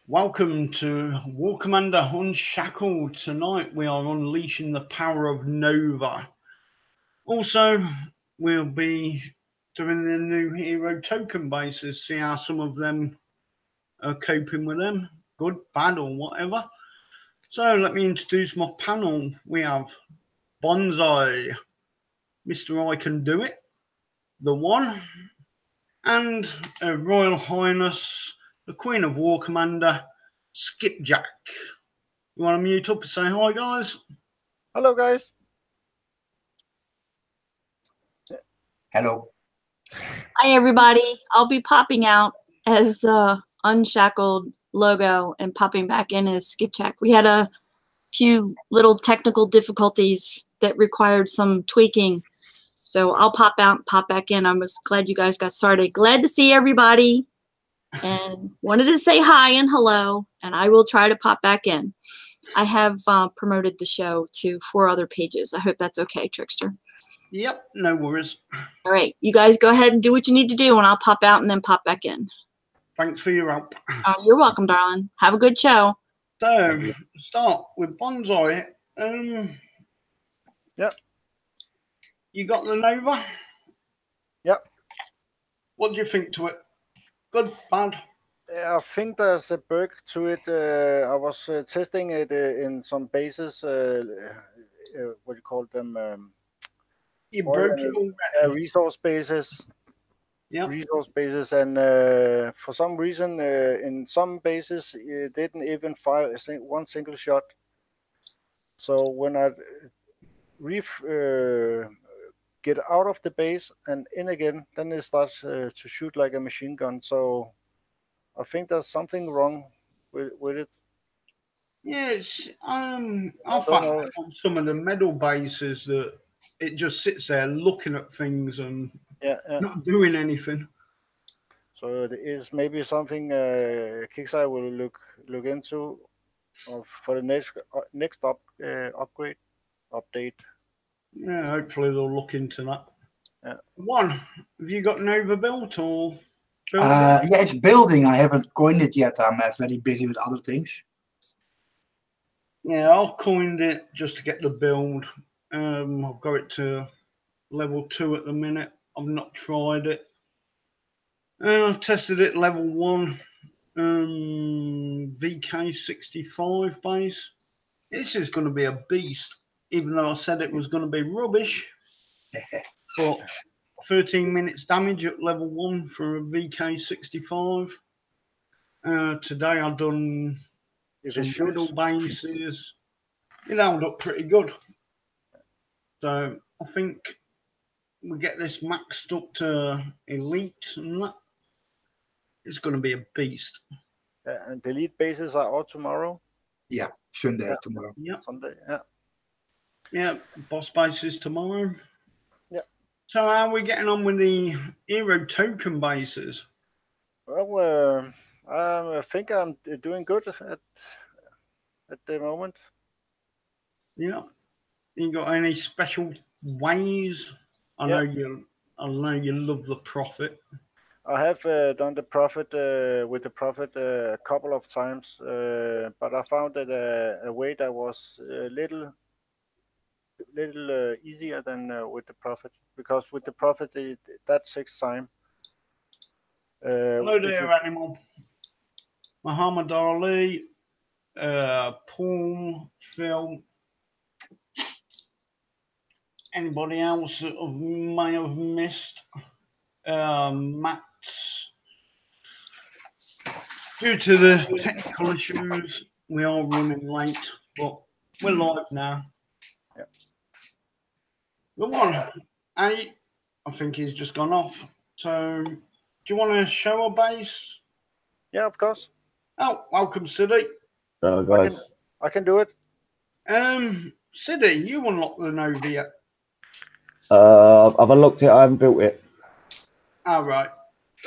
Welcome to War Commander Unshackled. Tonight we are unleashing the power of Nova. Also, we'll be doing the new hero token bases, see how some of them are coping with them, good, bad, or whatever. So let me introduce my panel. We have Bonsai, Mr. I Can Do It, the one, and Her Royal Highness, the Queen of War Commander, Skipjack. You want to mute up and say hi, guys? Hello, guys. Hello. Hi, everybody. I'll be popping out as the Unshackled logo and popping back in as Skipjack. We had a few little technical difficulties that required some tweaking. So I'll pop out and pop back in. I was glad you guys got started. Glad to see everybody. And wanted to say hi and hello. And I will try to pop back in. I have promoted the show to 4 other pages. I hope that's okay, Trickster. Yep, no worries. All right, you guys go ahead and do what you need to do, and I'll pop out and then pop back in. Thanks for your help. You're welcome, darling. Have a good show. So, start with Bonsai. Yep. You got the Nova? Yep. What do you think to it? Good, bad? I think there's a bug to it. I was testing it in some bases. What do you call them? You broke it already? Resource bases. Yeah. Resource bases, and for some reason, in some bases, it didn't even fire one single shot. So when I get out of the base and in again, then it starts to shoot like a machine gun. So I think there's something wrong with it. Yeah, it's I found on some of the medal bases that it just sits there looking at things and not doing anything. So it is maybe something Kickstarter will look into for the next upgrade update. Yeah, hopefully they'll look into that. Yeah. One, have you got Nova built or? Yeah, it's building. I haven't coined it yet. I'm very busy with other things. Yeah, I've coined it just to get the build. I've got it to level 2 at the minute. I've not tried it. I've tested it level 1, VK65 base. This is going to be a beast, even though I said it was going to be rubbish. But 13 minutes damage at level 1 for a VK65. Today I've done some middle bases. It held up pretty good. So I think we get this maxed up to elite and that. It's going to be a beast. And the elite bases are out tomorrow? Yeah, Sunday tomorrow. Yeah. Sunday, yeah. Yeah, boss bases tomorrow. Yeah. So how are we getting on with the hero token bases? Well, I think I'm doing good at the moment. Yeah. You got any special ways? I know you love the Prophet. I have done the Prophet with the Prophet a couple of times, but I found that a way that was a little easier than with the Prophet, because with the Prophet that takes time. Hello there, animal. Muhammad Ali, Paul, Phil. Anybody else that may have missed? Matt. Due to the technical issues, we are running late, but we're live now. Yeah. The one, I think he's just gone off. So, do you want to show a base? Yeah, of course. Oh, welcome, Siddy. Hello, guys. I can do it. Siddy, you unlocked the Nova yet? I've unlocked it. I haven't built it. Oh, right.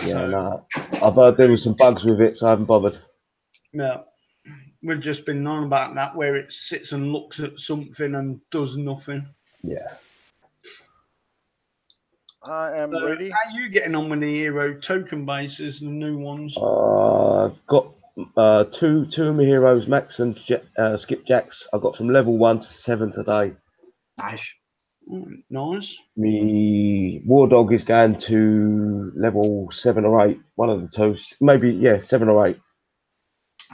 Yeah, no. I've heard there was some bugs with it, so I haven't bothered. No. We've just been on about that, where it sits and looks at something and does nothing. Yeah. I am ready. How are you getting on with the hero token bases, the new ones? I've got two of my heroes, Max and Skipjacks, I got from level 1 to 7 today. Nice. Nice. Me War Dog is going to level 7 or 8. One of the two, maybe 7 or 8.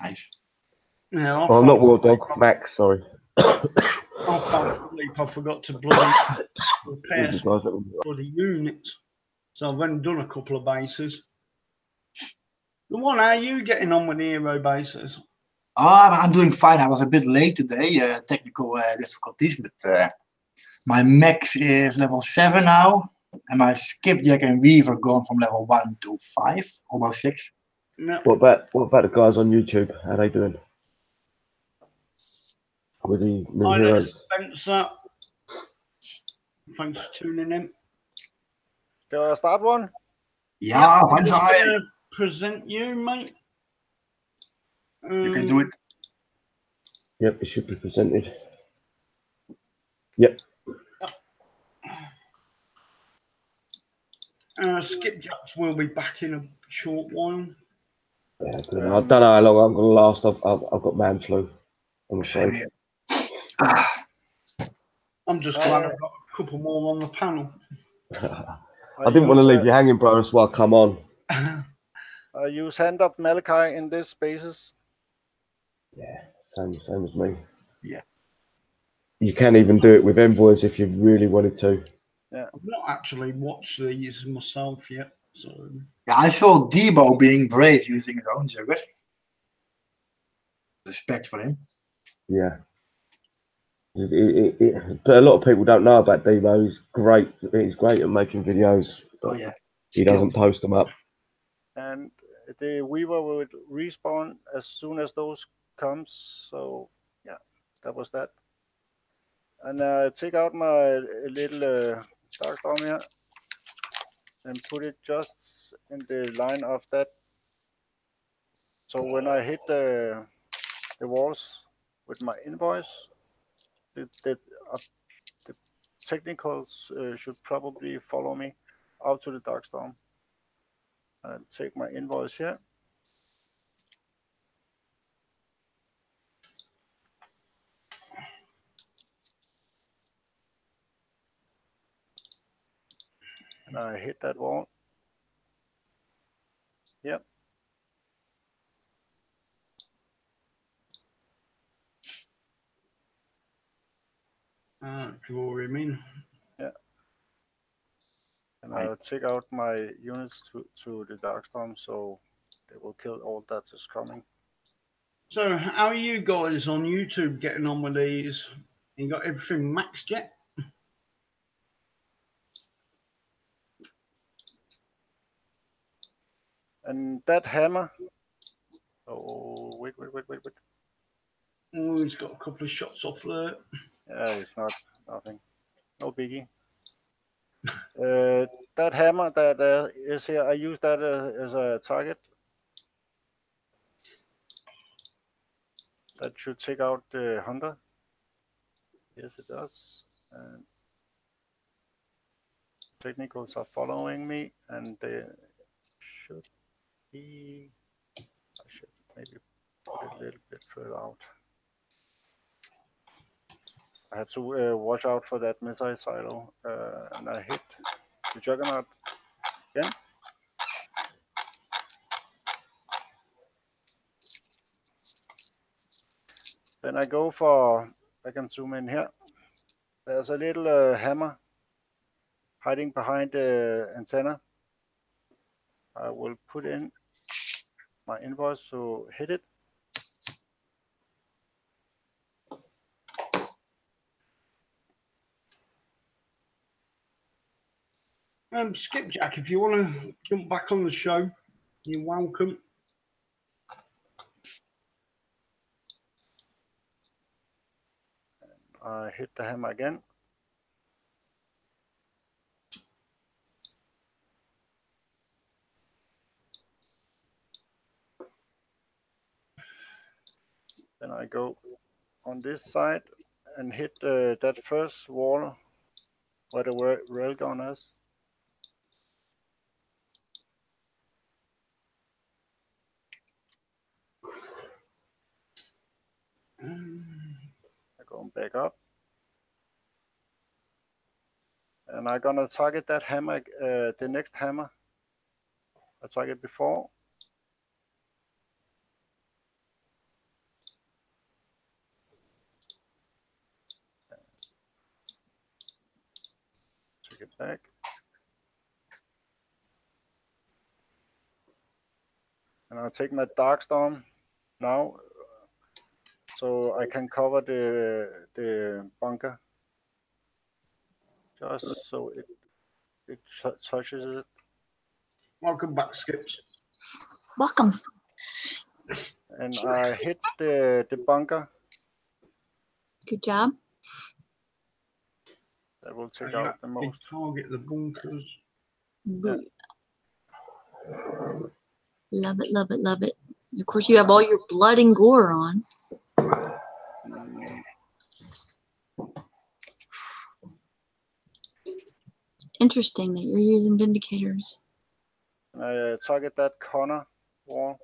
Nice. Yeah, Oh, not War Dog, Max. Sorry. I fell asleep. I forgot to bloody repair some bloody units, so I've only done a couple of bases. The one, how are you getting on with the hero bases? I'm doing fine. I was a bit late today, technical difficulties, but my max is level 7 now, and my skipjack and weaver gone from level 1 to 5, almost 6. No. What about the guys on YouTube? How are they doing? With the new Hi, heroes? Spencer. Thanks for tuning in. Shall I start one? Yeah, I'm one just side. gonna present you, mate. You can do it. Yep, it should be presented. Yep. Skipjacks will be back in a short while. Yeah, I don't know how long I'm going to last. I've got man flu. I'm Same afraid. here. I'm just glad I've got a couple more on the panel. I didn't want to leave you hanging, bro. That's why I come on. I use Hand of Malachi in this basis. Yeah, same as me. Yeah. You can even do it with envoys if you really wanted to. I've not actually watched these myself yet, so Yeah, I saw Debo being brave using his own jugger. Respect for him. Yeah. But a lot of people don't know about Debo. He's great. He's great at making videos. Oh yeah. He doesn't post them up. And the Weaver would respawn as soon as those comes. So yeah, that was that. And take out my little dark storm here and put it just in the line of that. So when I hit the walls with my invoice, the technicals should probably follow me out to the dark storm. I'll take my invoice here. And I hit that wall. Yep. draw him in. Yeah. And I'll take out my units to the Darkstorm, so they will kill all that is coming. So, how are you guys on YouTube getting on with these? You got everything maxed yet? And that hammer. Oh, wait. Oh, he's got a couple of shots off there. Yeah, it's not nothing. No biggie. That hammer that is here, I use that as a target. That should take out the hunter. Yes, it does. And technicals are following me, and they should be. I should maybe put it a little bit further out. I had to watch out for that missile silo, and I hit the Juggernaut again. Then I go for, I can zoom in here. There's a little hammer hiding behind the antenna. I will put in my invoice to hit it. Skipjack, if you want to jump back on the show, you're welcome. I hit the hammer again. Then I go on this side and hit that first wall where the railgun is. Come back up. And I'm gonna target that hammer, the next hammer I targeted before. Take it back. And I'll take my dark storm now, so I can cover the bunker, just so it touches it. Welcome back, Skips. Welcome. And I hit the bunker. Good job. That will take Yeah, out the most. Target the bunkers. Boo. Love it, love it, love it. Of course, you have all your blood and gore on. Interesting that you're using Vindicators. I target that corner wall.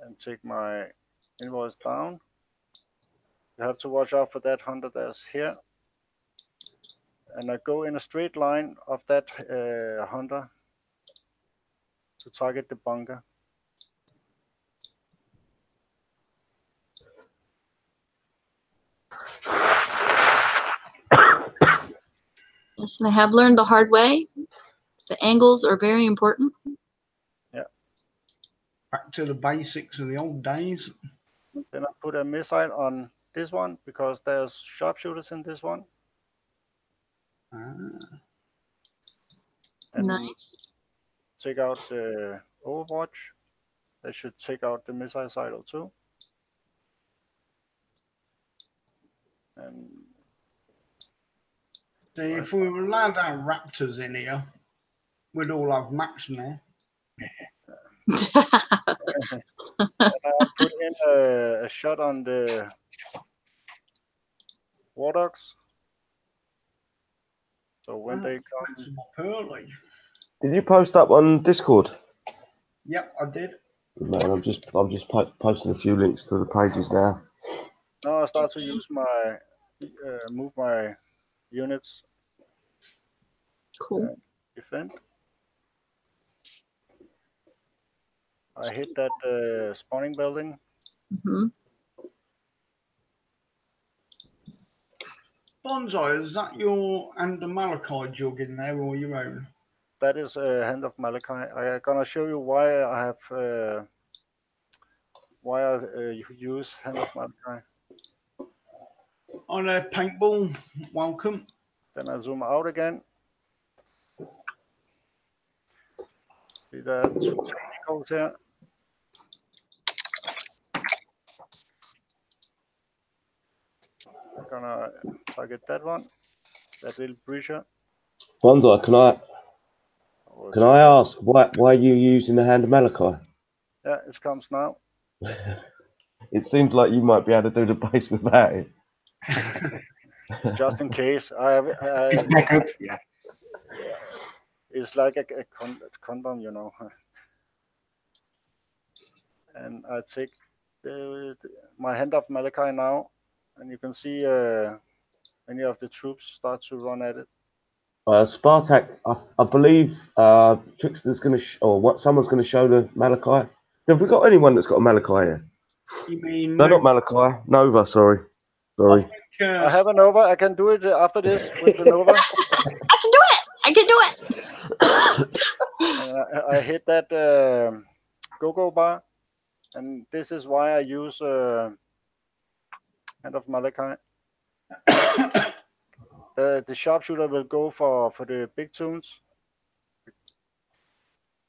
And take my invoice down. You have to watch out for that hunter that's here. And I go in a straight line of that hunter to target the bunker. Yes, and I have learned the hard way. The angles are very important. Yeah. Back to the basics of the old days. Then I put a missile on this one because there's sharpshooters in this one. And Nice. take out the Overwatch. That should take out the missile silo too. And See, if we were allowed to have raptors in here, we'd all have Max now. and I put in a shot on the war dogs. So when they come, Early. Did you post up on Discord? Yep, I did. Man, I'm just posting a few links to the pages now. now I start to use my move my units. Cool. Defend. I hit that spawning building. Mm-hmm. Bonsai, is that your and the Malachi jug in there or your own? That is a Hand of Malachi. I'm gonna show you why I have use Hand of Malachi. On a paintball, welcome. Then I zoom out again. See the two technicals here. I'm gonna target that one, that little breacher. Bonsai, can I ask why are you using the Hand of Malachi? Yeah, it comes now. It seems like you might be able to do the base without it. Just in case. It's backup, yeah. It's like a condom, you know. And I take my Hand of Malachi now, and you can see many of the troops start to run at it. Spartak, I believe Trickster's going to someone's going to show the Malachi. Have we got anyone that's got a Malachi here? You mean No, not Malachi. Nova, sorry. I think, I have a Nova. I can do it after this with the Nova. I can do it. I can do it. I hit that go-go bar, and this is why I use Hand of Malachi. The sharpshooter will go for the big tunes,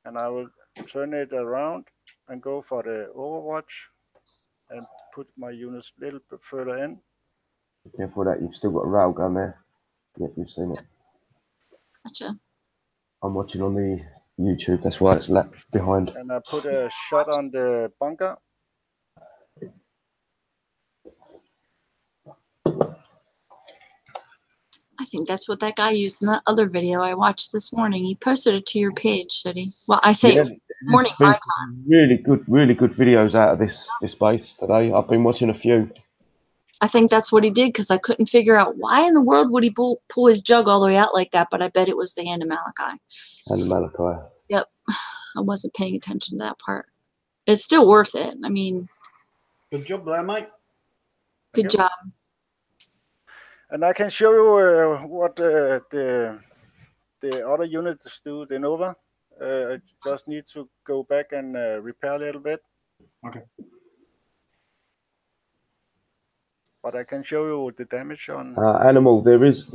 and I will turn it around and go for the Overwatch and put my units a little bit further in. Be careful that you've still got a railgun there. Yep, you've seen it. Gotcha. I'm watching on the YouTube, that's why it's left behind. And I put a shot on the bunker. I think that's what that guy used in that other video I watched this morning. He posted it to your page, said he? Well, I say Yeah, morning my time. Really good videos out of this base today. I've been watching a few. I think that's what he did because I couldn't figure out why in the world would he pull his jug all the way out like that, but I bet it was the hand of Malachi. And the Malachi. Yep. I wasn't paying attention to that part. It's still worth it. I mean, Good job there, mate. good job. And I can show you what the other units do, the Nova. I just need to go back and repair a little bit. Okay. But I can show you the damage on. Animal, there is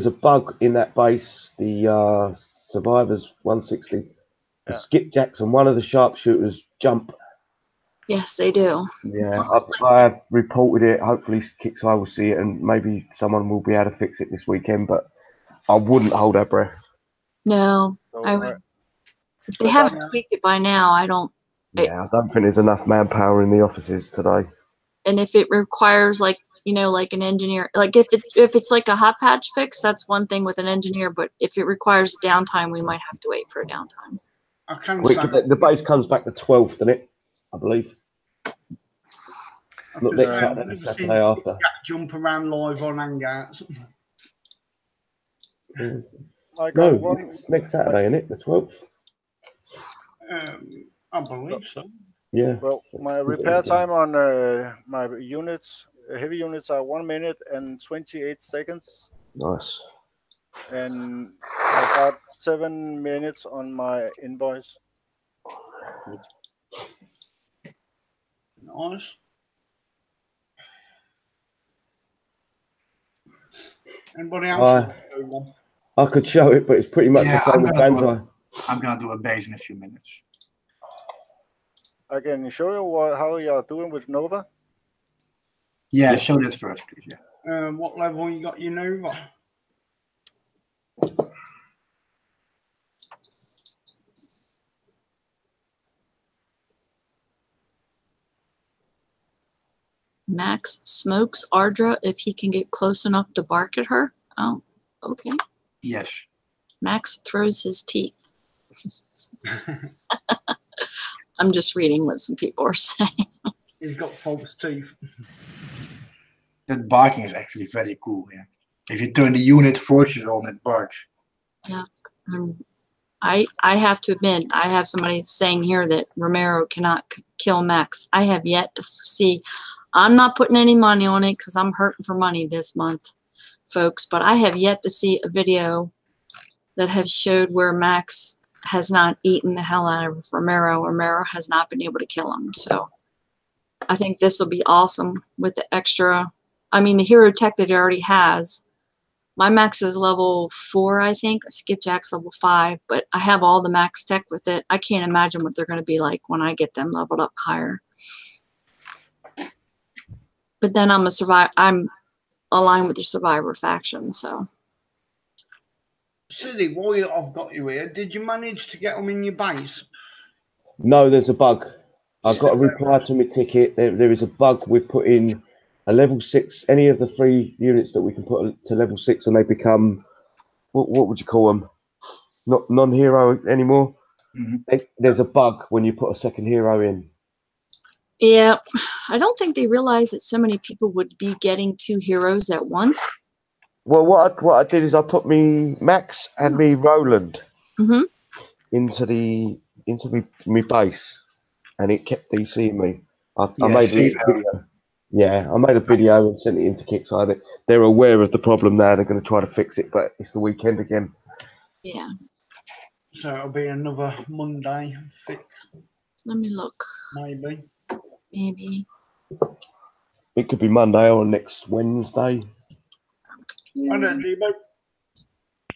a bug in that base. The Survivors 160. The skipjacks and one of the sharpshooters jump. Yes, they do. Yeah, I have reported it. Hopefully, Kickside will see it, and maybe someone will be able to fix it this weekend. But I wouldn't hold our breath. No, So, I would. If they haven't tweaked it by now, I don't. Yeah, I don't think there's enough manpower in the offices today. And if it requires like an engineer, like if it's like a hot patch fix, that's one thing with an engineer. But if it requires downtime, we might have to wait for a downtime. I can The base comes back the 12th, doesn't it? I believe. Not next Saturday, the Saturday after. Jump around live on Hangouts. No, next Saturday, isn't it? The 12th. I believe so. Yeah. Well, my repair time on my units, heavy units, are 1 minute and 28 seconds. Nice. And I got 7 minutes on my invoice. Nice. Anybody else? I could show it, but it's pretty much the same as banter. I'm gonna do a base in a few minutes. I can show you how you are doing with Nova. Yeah, show this first, please. Yeah. What level you got your Nova? Max smokes Ardra if he can get close enough to bark at her. Oh, okay. Yes. Max throws his teeth. I'm just reading what some people are saying. He's got false teeth. That barking is actually very cool. Yeah. If you turn the unit forces on, it barks. Yeah. I have to admit, I have somebody saying here that Romero cannot kill Max. I have yet to see. I'm not putting any money on it because I'm hurting for money this month, folks. But I have yet to see a video that has showed where Max has not eaten the hell out of Romero. Romero has not been able to kill him. So I think this will be awesome with the extra. I mean, the hero tech that it already has. My max is level 4, I think. Skipjack's level 5, but I have all the max tech with it. I can't imagine what they're going to be like when I get them leveled up higher. But then I'm aligned with the Survivor faction, so. Silly, while I've got you here, did you manage to get them in your base? No, there's a bug. I've got to reply to my ticket. There is a bug. We've put in a level 6, any of the 3 units that we can put to level 6, and they become, what would you call them? Not non-hero anymore. Mm-hmm. There's a bug when you put a second hero in. Yeah, I don't think they realized that so many people would be getting 2 heroes at once. Well, what I did is I put me Max and me Roland into my base, and it kept DCing me. I made a video. Yeah, I made a video and sent it into Kickstarter. They're aware of the problem now. They're going to try to fix it, but it's the weekend again. Yeah. So it'll be another Monday fix. Let me look. Maybe. It could be Monday or next Wednesday.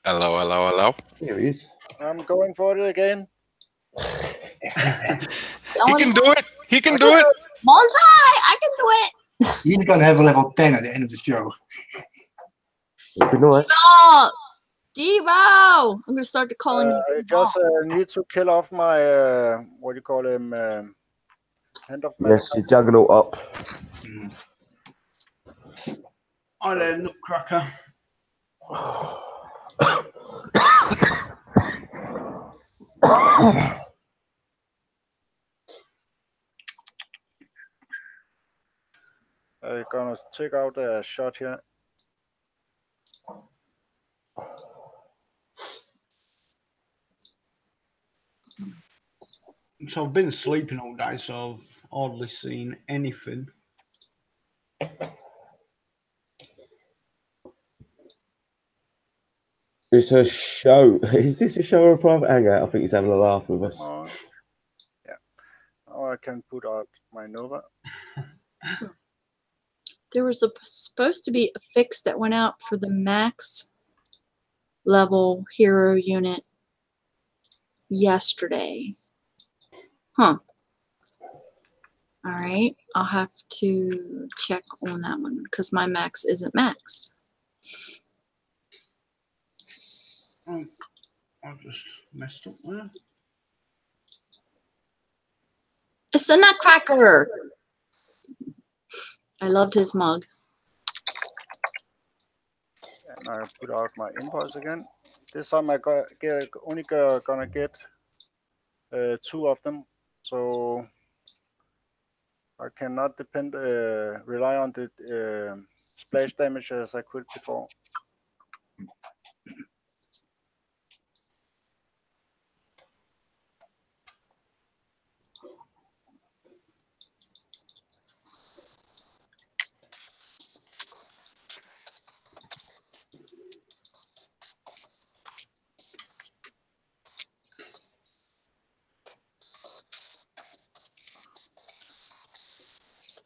Hello. Here he is. I'm going for it again. He can do it. He can do it. Bonsai, I can do it. He's gonna have a level 10 at the end of the show. It'd be nice. Devo! I'm gonna start to call him. I just need to kill off my what do you call him? Hand of Yes, your juggernaut up. Hi there, Nutcracker. gonna take out a shot here. So I've been sleeping all day, so I've hardly seen anything. It's a show. Is this a show or a private hangout? I think he's having a laugh with us. Yeah. Now I can put out my Nova. There was supposed to be a fix that went out for the max level hero unit yesterday. Huh. All right. I'll have to check on that one because my max isn't maxed. Oh, I just messed up there. It's the Nutcracker. I loved his mug. And I put out my impulse again. This time I only gonna get 2 of them, so I cannot rely on the splash damage as I could before.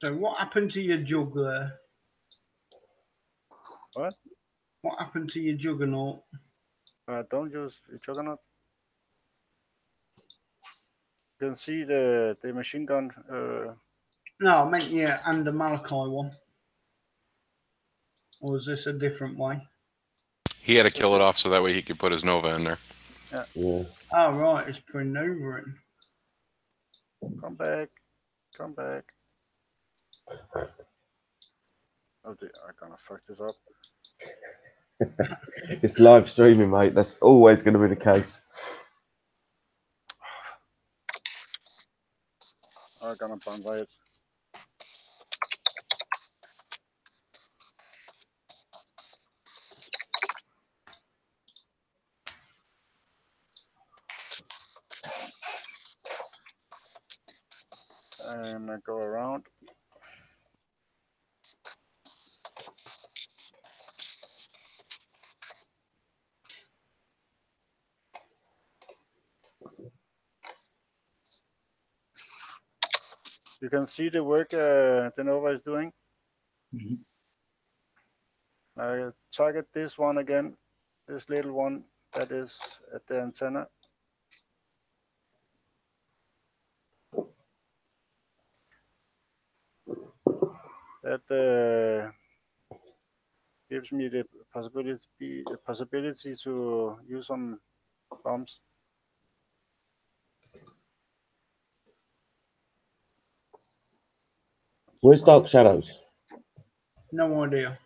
So what happened to your juggler? What? What happened to your juggernaut? Don't use Juggernaut. You can see the machine gun. No, I meant yeah, and the Malachi one. Or is this a different way? He had to kill it off so that way he could put his Nova in there. Yeah. Oh right, it's putting Nova in. Come back. Come back. Oh dear, I'm gonna fuck this up. It's live streaming, mate. That's always going to be the case. I'm gonna banter it. And I go around. You can see the work the Nova is doing. Mhm. I target this one again, this little one that is at the antenna. That gives me the possibility to use some bombs. Where's Dark Shadows? No idea.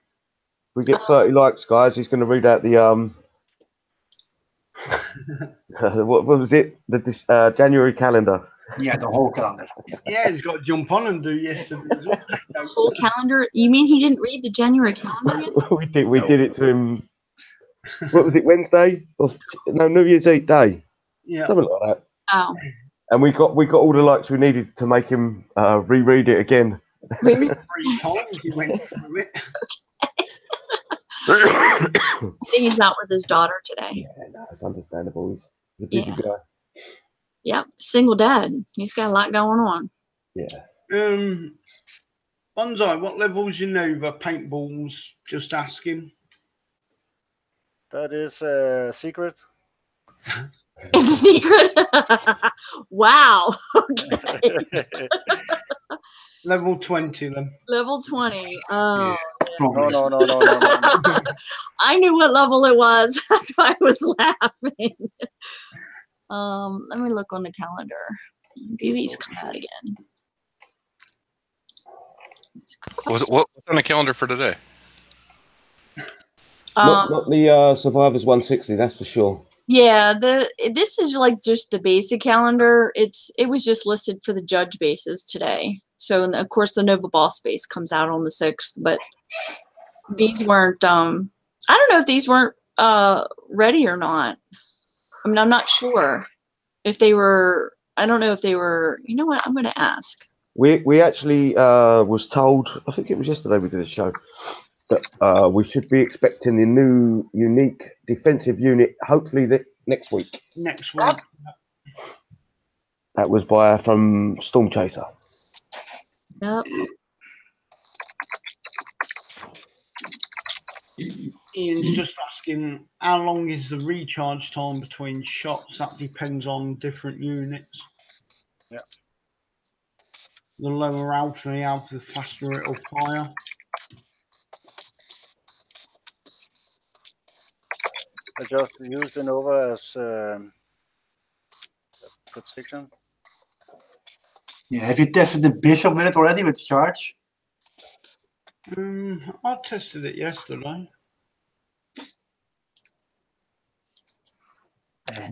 We get 30 likes, guys. He's going to read out the what was it? The January calendar. Yeah, the whole calendar. Yeah. Yeah, he's got to jump on and do yesterday's The whole calendar? You mean he didn't read the January calendar yet? We did it to him. What was it? Wednesday? No, New Year's Eve day. Yeah. Something like that. Oh. And we got all the likes we needed to make him reread it again. Really? 3 times he went through it. I think he's out with his daughter today. Yeah, no, it's understandable. He's a busy guy. Yep, single dad. He's got a lot going on. Yeah. Bonsai, what level's your Nova paintballs? Just asking. That is a secret. It's a secret. Wow. Okay. Level 20 then. Level 20. Oh. No. I knew what level it was. That's why I was laughing. Let me look on the calendar. Do these come out again? What's on the calendar for today? Not the Survivors 160, that's for sure. Yeah, this is like just the basic calendar. It was just listed for the judge bases today. So, and of course, the Nova Boss base comes out on the 6th, but these weren't, I don't know if these weren't ready or not. I mean, I'm not sure if they were, I don't know if they were, you know what, I'm going to ask. We actually was told, I think it was yesterday we did a show, that we should be expecting the new unique defensive unit, hopefully next week. Next week. That was from Storm Chaser. Yep. Ian's just asking, how long is the recharge time between shots? That depends on different units. Yeah. The lower outer the alpha, the faster it'll fire. I just used the Nova as protection. Yeah, have you tested the Bishop with it already with charge? I tested it yesterday.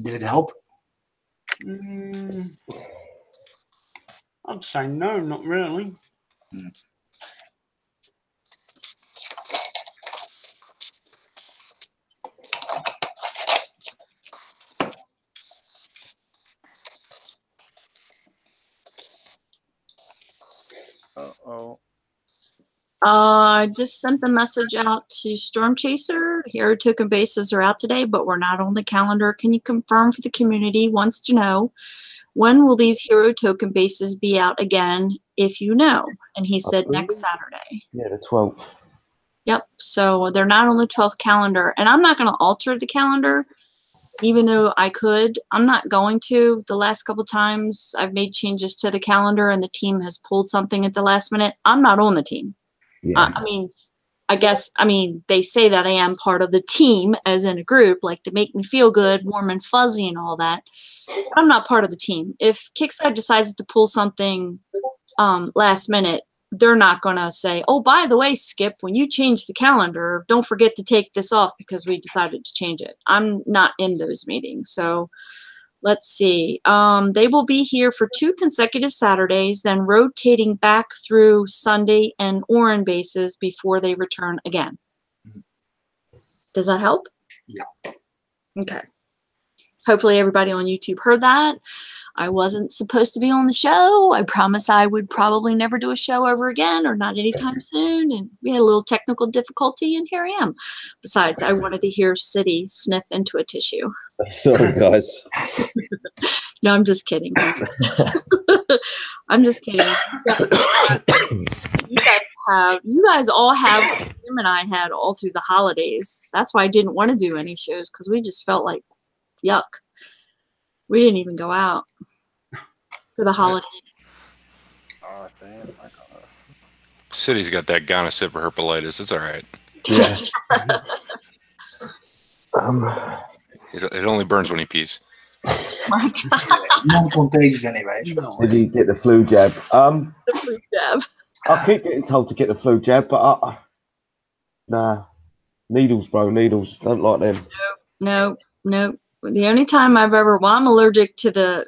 Did it help? I'd say no, not really. Uh-oh. I just sent the message out to Storm Chaser. Hero token bases are out today, but we're not on the calendar. Can you confirm for the community? Wants to know, when will these hero token bases be out again, if you know? And he said next Saturday. Yeah, the 12th. Yep. So they're not on the 12th calendar. And I'm not going to alter the calendar, even though I could. I'm not going to. The last couple times I've made changes to the calendar and the team has pulled something at the last minute. I'm not on the team. Yeah. I mean, they say that I am part of the team, as in a group, like, they make me feel good, warm and fuzzy and all that. I'm not part of the team. If Kickside decides to pull something last minute, they're not going to say, oh, by the way, Skip, when you change the calendar, don't forget to take this off because we decided to change it. I'm not in those meetings. So let's see. They will be here for 2 consecutive Saturdays, then rotating back through Sunday and Orin bases before they return again. Does that help? Yeah. Okay. Hopefully everybody on YouTube heard that. I wasn't supposed to be on the show. I promise I would probably never do a show ever again, or not anytime soon. And we had a little technical difficulty, and here I am. Besides, I wanted to hear City sniff into a tissue. Sorry, guys. No, I'm just kidding. I'm just kidding. You guys all have what Jim and I had all through the holidays. That's why I didn't want to do any shows, because we just felt like yuck. We didn't even go out for the holidays. Oh, damn. My God. City's got that gonorrhea herpelitis. It's all right. Yeah. It only burns when he pees. My God. Non-contagious anyway. Did he get the flu jab? The flu jab. I keep getting told to get the flu jab, but nah. Needles, bro. Needles. Don't like them. Nope. The only time I've ever, well, I'm allergic to the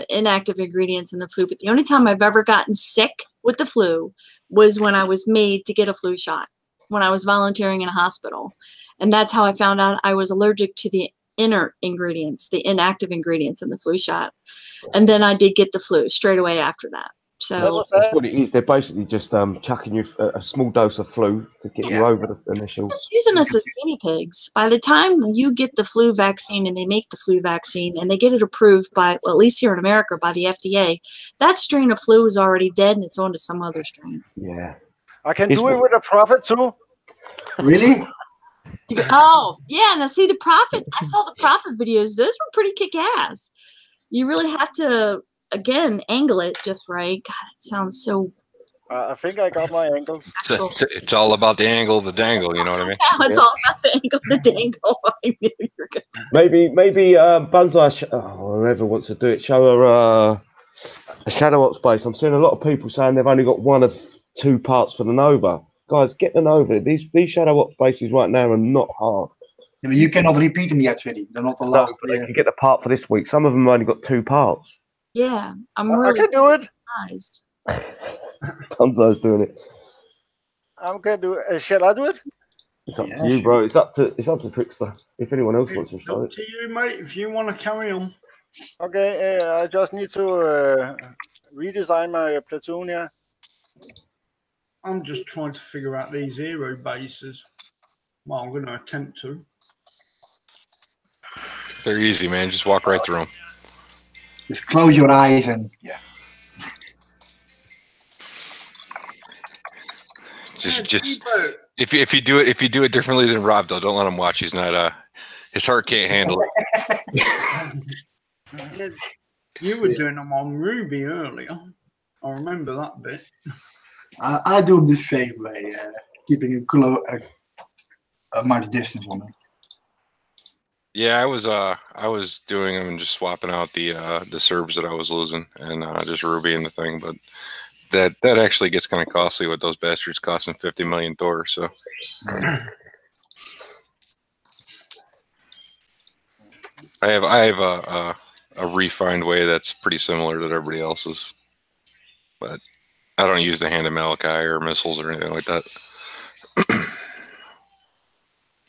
inactive ingredients in the flu, but the only time I've ever gotten sick with the flu was when I was made to get a flu shot, when I was volunteering in a hospital. And that's how I found out I was allergic to the inert ingredients, the inactive ingredients in the flu shot. And then I did get the flu straight away after that. So that's what it is. They're basically just chucking you a small dose of flu to get you over the initial. just using us as guinea pigs. By the time you get the flu vaccine and they make the flu vaccine and they get it approved by, well, at least here in America, by the FDA, that strain of flu is already dead and it's on to some other strain. Yeah. I can do it with a Prophet too. Really? Oh, yeah. Now, see, the Prophet, I saw the Prophet videos. Those were pretty kick-ass. You really have to, again, angle it just right. God, it sounds so... I think I got my angles. It's all about the angle of the dangle, you know what I mean? Now it's all about the angle, the dangle. I knew you were going to say. Maybe Banzai, whoever wants to do it, show her a shadow up space. I'm seeing a lot of people saying they've only got 1 of 2 parts for the Nova. Guys, get the Nova. These shadow up spaces right now are not hard. Yeah, but you cannot repeat them yet, Freddy. They're not allowed. No, you can get the part for this week. Some of them have only got 2 parts. Yeah, I'm I really can do it. surprised. Gonzo's doing it. I'm gonna do it. Shall I do it? It's up Yeah, to you, sure. bro. It's up to Trickster. If anyone else wants to It's start up to you, mate, if you want to carry on. Okay, I just need to redesign my platoon here. I'm just trying to figure out these hero bases. Well, I'm going to attempt to. They're easy, man. Just walk right through them. Just close your eyes and yeah. Just if you do it differently than Rob, though, don't let him watch. He's not his heart can't handle it. You were doing them on Ruby earlier. I remember that bit. I do them the same way, keeping a much distance on them. Yeah, I was doing them and just swapping out the Serbs that I was losing and just Ruby in the thing, but that actually gets kind of costly with those bastards costing 50 million Thor. So I have a refined way that's pretty similar to everybody else's, but I don't use the hand of Malachi or missiles or anything like that.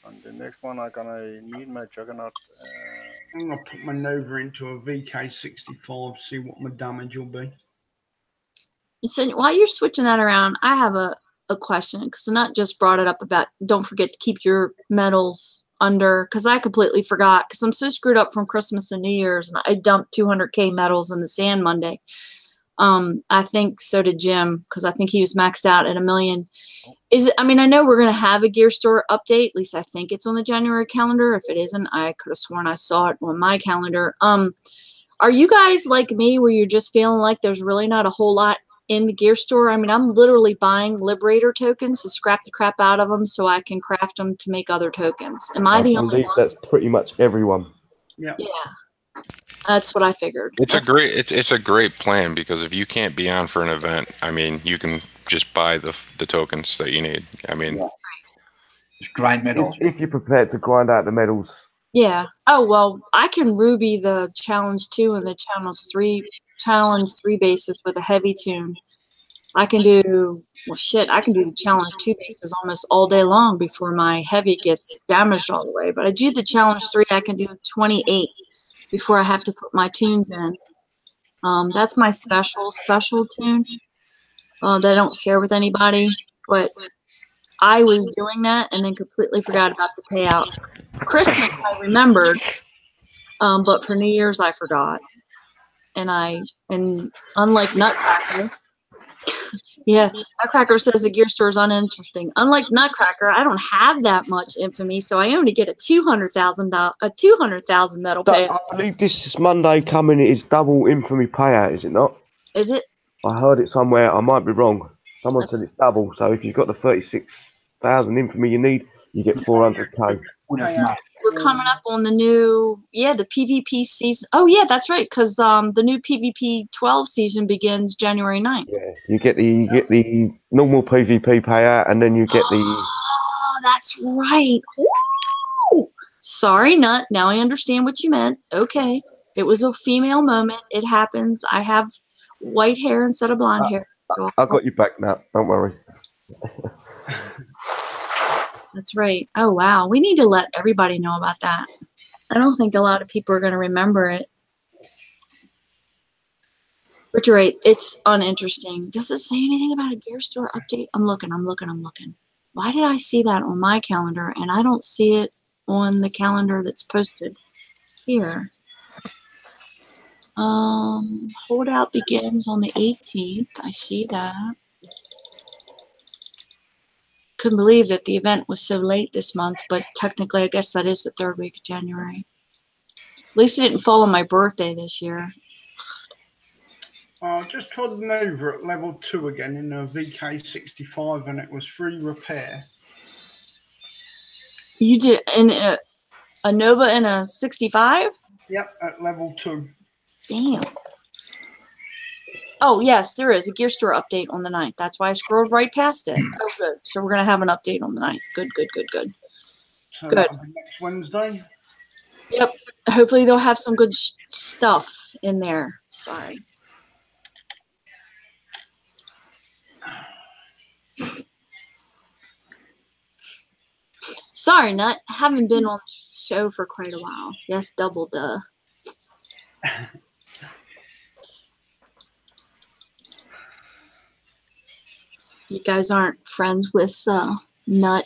On the next one, I'm gonna need my Juggernaut. I'm going to put my Nova into a VK65, see what my damage will be. So while you're switching that around, I have a question, because Nut just brought it up about don't forget to keep your medals under, because I completely forgot, because I'm so screwed up from Christmas and New Year's, and I dumped 200K medals in the sand Monday. I think so did Jim, because I think he was maxed out at 1 million. I mean, I know we're going to have a gear store update. At least I think it's on the January calendar. If it isn't, I could have sworn I saw it on my calendar. Are you guys like me, where you're just feeling like there's really not a whole lot in the gear store? I mean, I'm literally buying Liberator tokens to scrap the crap out of them so I can craft them to make other tokens. Am I the only one? That's pretty much everyone. Yeah. That's what I figured. It's a great plan, because if you can't be on for an event, I mean, you can just buy the tokens that you need. I mean, just grind medals. If you're prepared to grind out the medals. Yeah. Oh, well, I can Ruby the Challenge 2 and the Challenge 3 bases with a heavy tune. I can do, well, shit, I can do the Challenge 2 bases almost all day long before my heavy gets damaged all the way. But I do the Challenge 3, I can do 28 before I have to put my tunes in. That's my special tune that I don't share with anybody. But I was doing that and then completely forgot about the payout. Christmas I remembered, but for New Year's I forgot. And unlike Nutcracker, yeah, Nutcracker says the gear store is uninteresting. Unlike Nutcracker, I don't have that much infamy, so I only get a 200,000 medal payout. I believe this Monday coming is double infamy payout, is it not? Is it? I heard it somewhere. I might be wrong. Someone said it's double. So if you've got the 36,000 infamy you need, you get 400K. Oh, that's nice. We're coming up on the new, the PvP season. Oh, yeah, that's right, because the new PvP 12 season begins January 9th. Yeah, you get the normal PvP payout, and then you get the. Oh, that's right. Woo! Sorry, Nut. Now I understand what you meant. Okay, it was a female moment. It happens. I have white hair instead of blonde hair. I got you back now. Don't worry. That's right. Oh, wow. We need to let everybody know about that. I don't think a lot of people are going to remember it. But you're right. It's uninteresting. Does it say anything about a gear store update? I'm looking. Why did I see that on my calendar and I don't see it on the calendar that's posted here? Holdout begins on the 18th. I see that. Couldn't believe that the event was so late this month, but technically I guess that is the 3rd week of January. At least it didn't fall on my birthday this year. I just tried the Nova at level 2 again in a VK65 and it was free repair. You did in a Nova and a 65? Yep, at level 2. Damn. Oh, yes, there is a gear store update on the 9th. That's why I scrolled right past it. Oh, good. So we're going to have an update on the 9th. Good. So Good. that'll be next Wednesday. Yep. Hopefully they'll have some good stuff in there. Sorry. Sorry, Nut. Haven't been on the show for quite a while. Yes, double duh. You guys aren't friends with Nut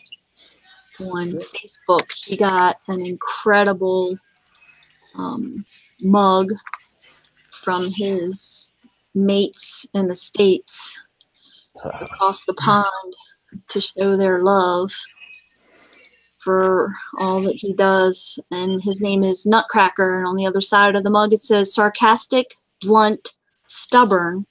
on Facebook. He got an incredible mug from his mates in the States across the pond to show their love for all that he does. And his name is Nutcracker. And on the other side of the mug, it says sarcastic, blunt, stubborn,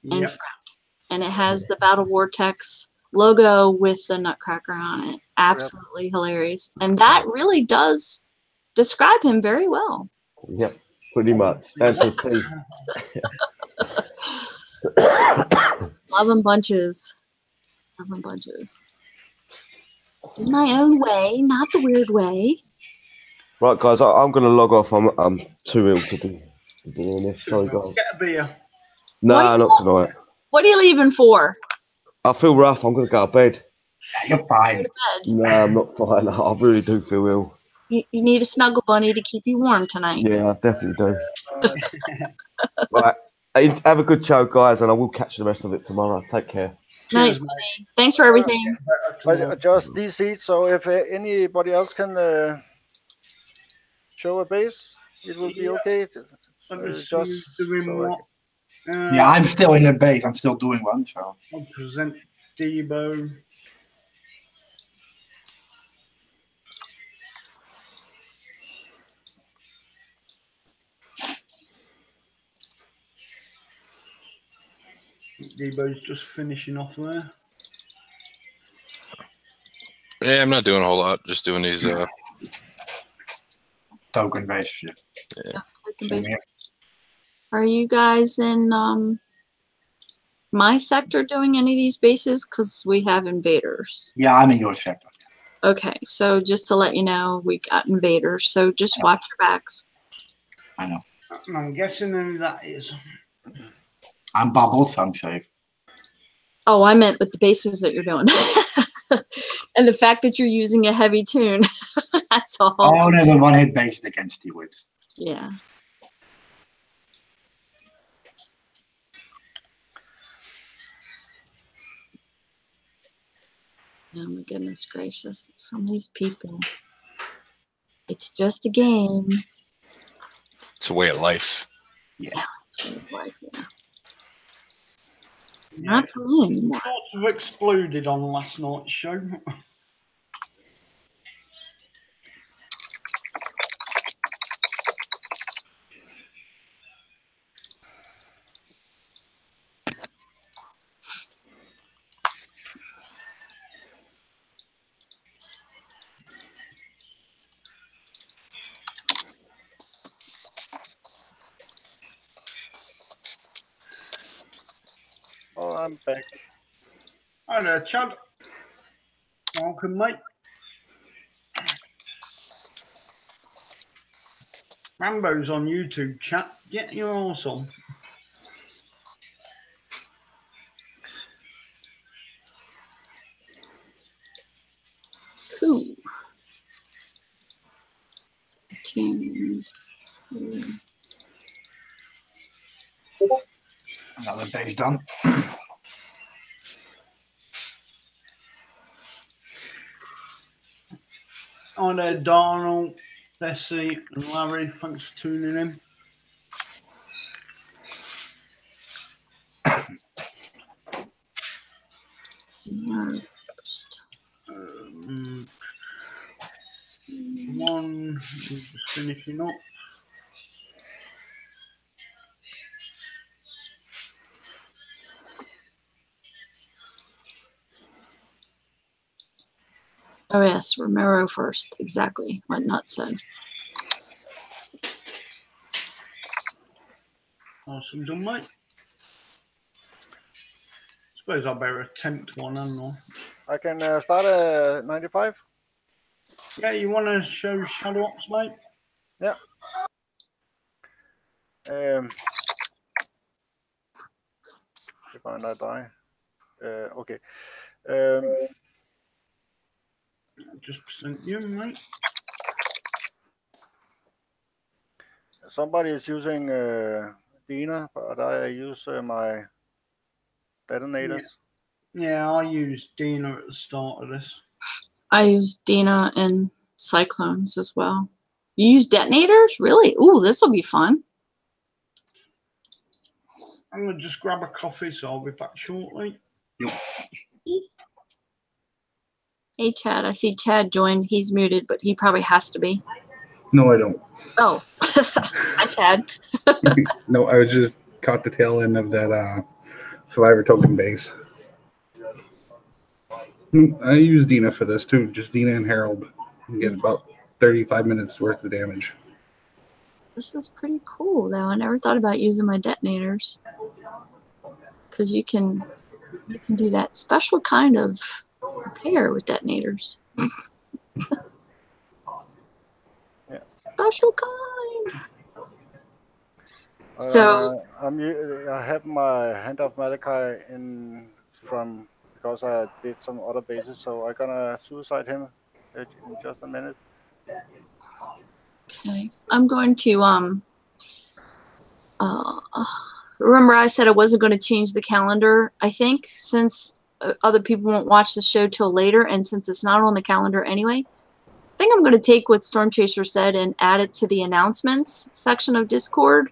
and Yep. frowned. And it has the Battle Vortex logo with the Nutcracker on it. Absolutely hilarious. And that really does describe him very well. Yep, pretty much. And to T. Love 'em bunches. Love 'em bunches. In my own way, not the weird way. Right, guys, I'm going to log off. I'm too ill to be doing this. Sorry, guys. Get a beer. Nah, not tonight. What are you leaving for? I feel rough. I'm going to go to bed. Yeah, you're fine. Go to bed. Nah, I'm not fine. I really do feel ill. You need a snuggle bunny to keep you warm tonight. Yeah, I definitely do. Right. Have a good show, guys, and I will catch the rest of it tomorrow. Take care. Nice, Cheers, mate. buddy. Thanks for everything. I adjust these seats, so if anybody else can show a base, it will be okay. Let me see Just who's doing so I what. Yeah, I'm still in the base. I'm still doing one, so. I'll present Debo. Debo's just finishing off there. Yeah, I'm not doing a whole lot. Just doing these. Token based shit. Token base. Are you guys in my sector doing any of these bases? Because we have invaders. Yeah, I'm in your sector. Okay, so just to let you know, we got invaders. So just watch your backs. I know. I'm guessing who that is. I'm bubbled, so I'm safe. Oh, I meant with the bases that you're doing. And the fact that you're using a heavy tune. That's all. Oh, there's a one-hit base they can steal with. Yeah. Oh my goodness gracious. Some of these people. It's just a game. It's a way of life. Yeah. It's like, yeah. Not for me anymore. Sort of exploded on last night's show. Oh, I'm back. Hi there, Chad. Welcome, mate. Rambo's on YouTube, chat. Get your arse on. Cool. 17. Another base done. Hi there, Darnell, Bessie, and Larry. Thanks for tuning in. First. One, just finishing up. Oh yes, Romero first. Exactly what Nut said. Awesome done, mate. Suppose I better attempt one, hadn't I? I can start at 95. Yeah, you want to show shoutouts, mate? Yeah. If I not die. Okay. Just sent you, mate. Somebody is using Dina, but I use my detonators. Yeah, I used Dina at the start of this. I use Dina and cyclones as well. You use detonators? Really? Ooh, this will be fun. I'm going to just grab a coffee, so I'll be back shortly. Hey, Chad. I see Chad joined. He's muted, but he probably has to be. No, I don't. Oh. Hi, Chad. No, I was just caught the tail end of that Survivor token base. I use Dina for this too. Just Dina and Harold. You get about 35 minutes worth of damage. This is pretty cool, though. I never thought about using my detonators. Because you can do that special kind of repair with detonators. Yeah. Special kind. So I have my Hand of Malachi in from because I did some other bases, so I'm gonna suicide him in just a minute. okay, I'm going to remember I said I wasn't going to change the calendar. I think since other people won't watch the show till later, and since it's not on the calendar anyway, I think I'm going to take what Storm Chaser said and add it to the announcements section of Discord.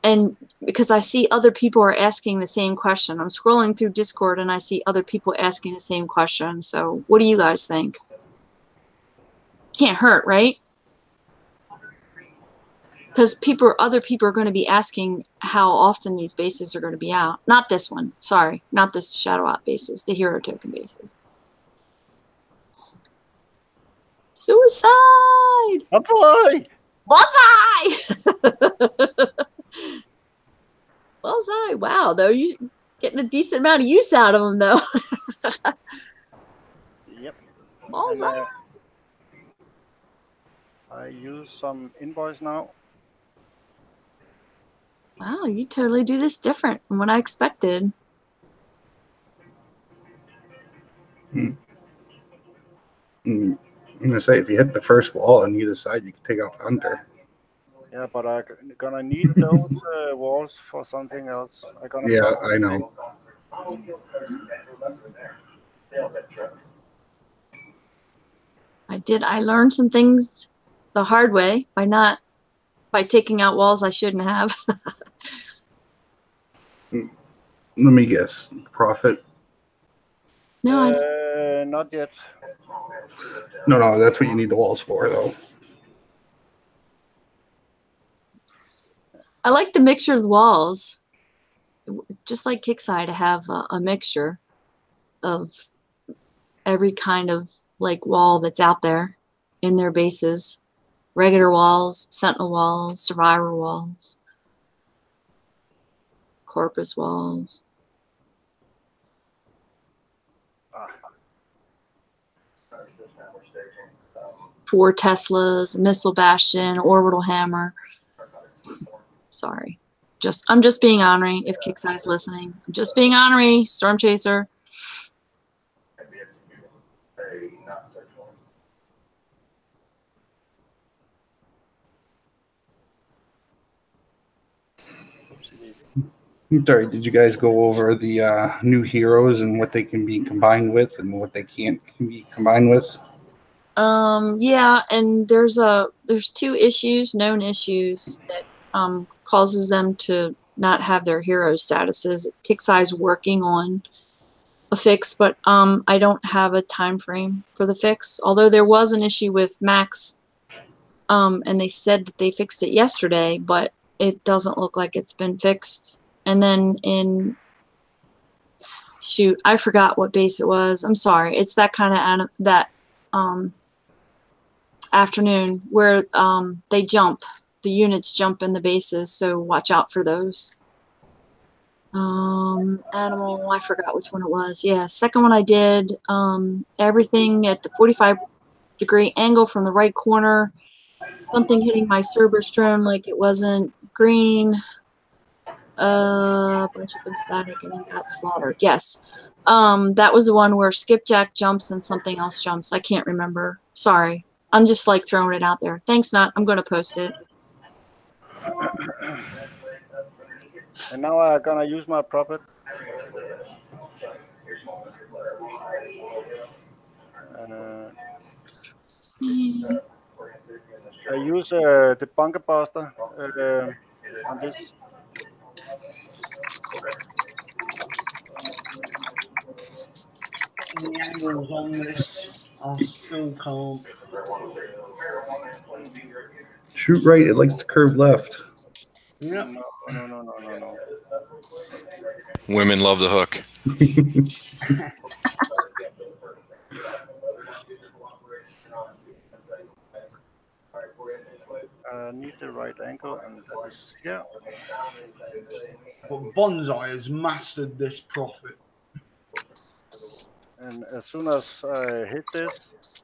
And because I see other people are asking the same question. I'm scrolling through Discord and I see other people asking the same question. So what do you guys think? Can't hurt, right? Because other people are going to be asking how often these bases are going to be out. Not this one. Sorry. Not this Shadow Out bases. The hero token bases. Suicide! Bullseye! Bullseye! Bullseye! Wow, though. You're getting a decent amount of use out of them, though. Yep. Bullseye! I use some invoice now. Wow, you totally do this different from what I expected. I'm gonna say if you hit the first wall on either side, you can take out Hunter. Yeah, but I'm gonna need those walls for something else. Yeah, I know. I learned some things the hard way by taking out walls I shouldn't have. Let me guess. Profit? No, not yet. No, that's what you need the walls for, though. I like the mixture of the walls. Just like Kickside, to have a mixture of every kind of like wall that's out there in their bases. Regular walls, sentinel walls, survivor walls, corpus walls. 4 Teslas, missile bastion, orbital hammer. Sorry. I'm just being ornery if Kicksai's listening. I'm just being ornery, Storm Chaser. Sorry, did you guys go over the new heroes and what they can be combined with and what they can't be combined with? Yeah, and there's 2 known issues that causes them to not have their hero statuses. Kicksai's working on a fix, but I don't have a time frame for the fix. Although there was an issue with Max, and they said that they fixed it yesterday, but it doesn't look like it's been fixed. And then shoot, I forgot what base it was. I'm sorry. It's that kind of afternoon where they jump. The units jump in the bases, so watch out for those. Animal, I forgot which one it was. Yeah, second one I did. Everything at the 45-degree angle from the right corner. Something hitting my Cerberus drone like it wasn't green. Bunch of static and then got slaughtered. Yes. That was the one where skipjack jumps and something else jumps. I can't remember. Sorry. I'm just like throwing it out there. Thanks, Nut. I'm going to post it. And now I'm gonna use my puppet. I use the bunker buster on this. The angles on this are still calm. Shoot right, it likes to curve left. Yep. No. Women love the hook. I need the right angle, and that is here. But Bonsai has mastered this profit. And as soon as I hit this,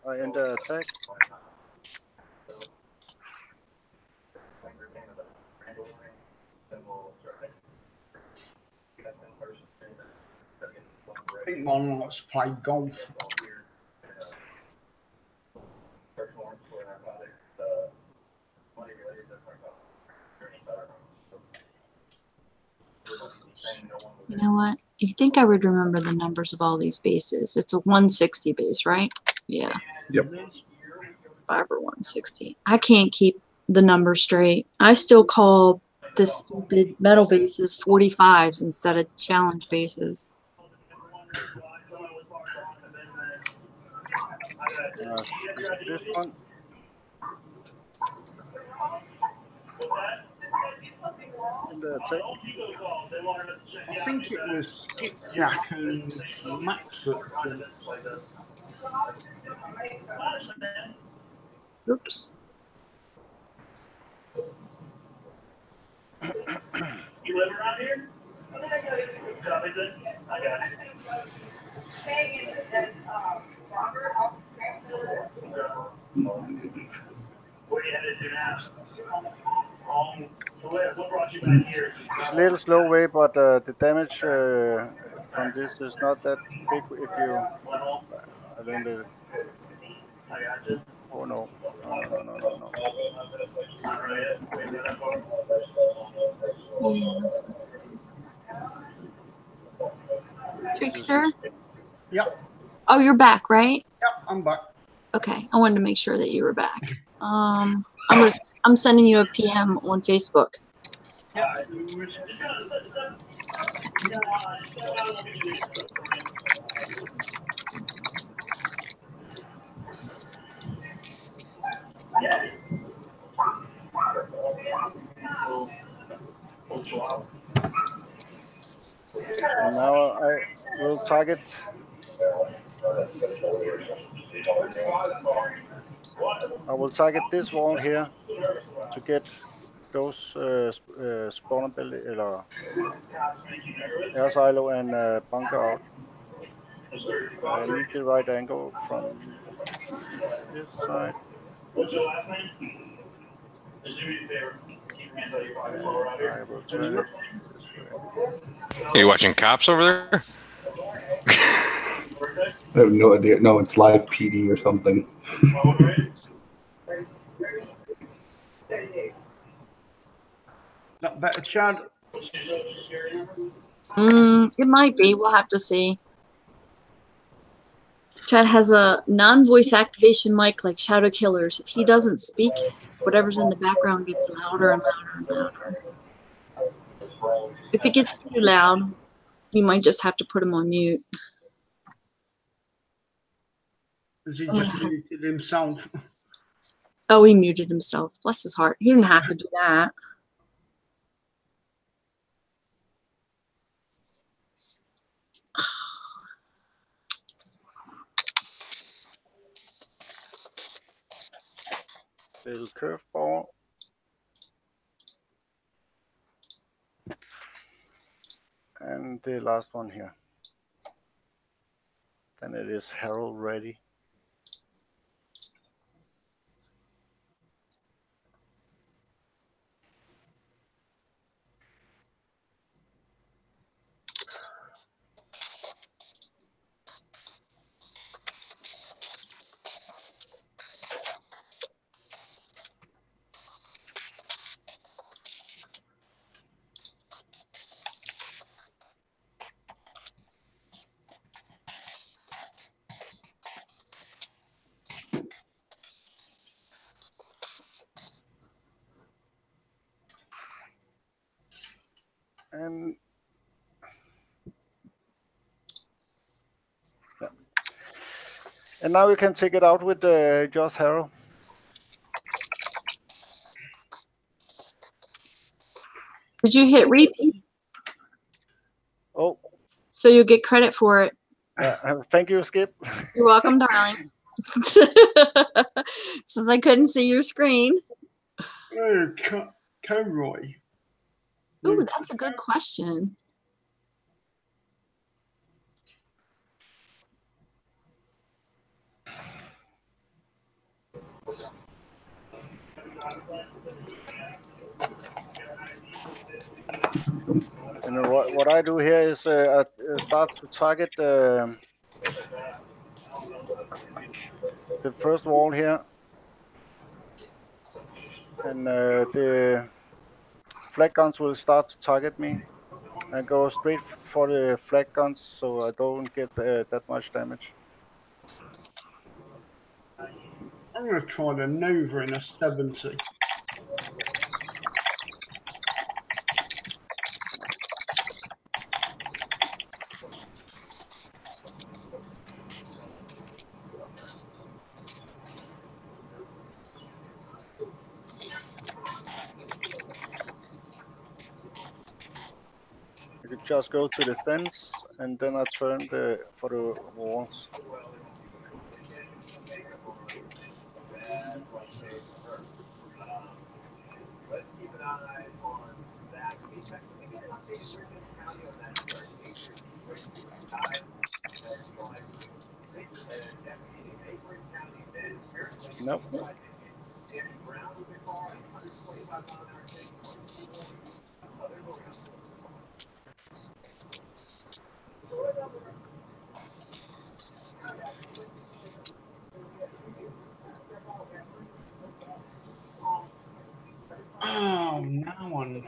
I end the attack. I think Mon likes to play golf. You know what? You think I would remember the numbers of all these bases? It's a 160 base, right? Yeah. Yep. 5 or 160. I can't keep the numbers straight. I still call this stupid metal bases 45s instead of challenge bases. This one. The attack. I think it was Skipjack and Max that jumped. Oops. You live around here? I got it. Where are you headed to now? So what brought you back here? It's a little slow way, but the damage from this is not that big if you. I learned it. I got you. Oh no. Trickster? Yep. Oh, you're back, right? Yep, I'm back. Okay, I wanted to make sure that you were back. I'm sending you a PM on Facebook. Yep. And now I will target. I will target this wall here to get those spawner belly or air silo and bunker out. I need the right angle from this side. What's your last name? Just do me a favor. Keep me until you're around here. I will turn it this way. Are you watching Cops over there? I have no idea. No, it's live PD or something. That better, Chad? It might be. We'll have to see. Chad has a non-voice activation mic like Shadow Killers. If he doesn't speak, whatever's in the background gets louder and louder and louder. If it gets too loud, you might just have to put him on mute. Has he just muted himself? Oh, he muted himself. Bless his heart. He didn't have to do that. Little curveball. And the last one here. Then it is Herald ready. And yeah. And now we can take it out with Josh Harrell. Did you hit repeat? Oh, So you'll get credit for it. thank you, Skip. You're welcome, darling. Since I couldn't see your screen. Oh, Conroy. Ooh, that's a good question. And what I do here is I start to target the first wall here, and the flag guns will start to target me. I go straight for the flag guns so I don't get that much damage. I'm going to try the Nova in a 70. I could just go to the fence and then I turn for the walls. Nope. Oh, now I know.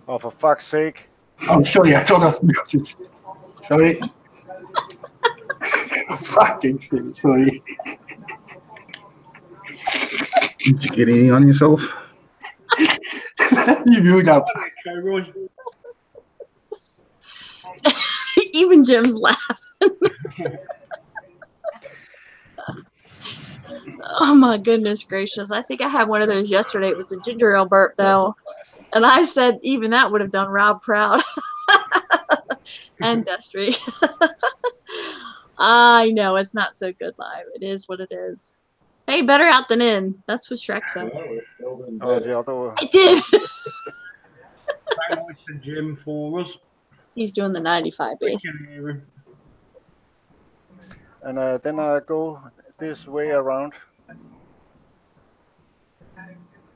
Oh, for fuck's sake. Oh, sorry, I thought I forgot it. Sorry. Fucking shit, sorry. Did you get any on yourself? You mute up. Conroy. Even Jim's laughing. Oh my goodness gracious. I think I had one of those yesterday. It was a ginger ale burp though. And I said even that would have done Rob proud. And Destry. I know it's not so good live. It is what it is. Hey, better out than in. That's what Shrek said. Oh, the other one. I did. Thanks to Jim for us. He's doing the 95 We base. can hear him. And then I go this way around.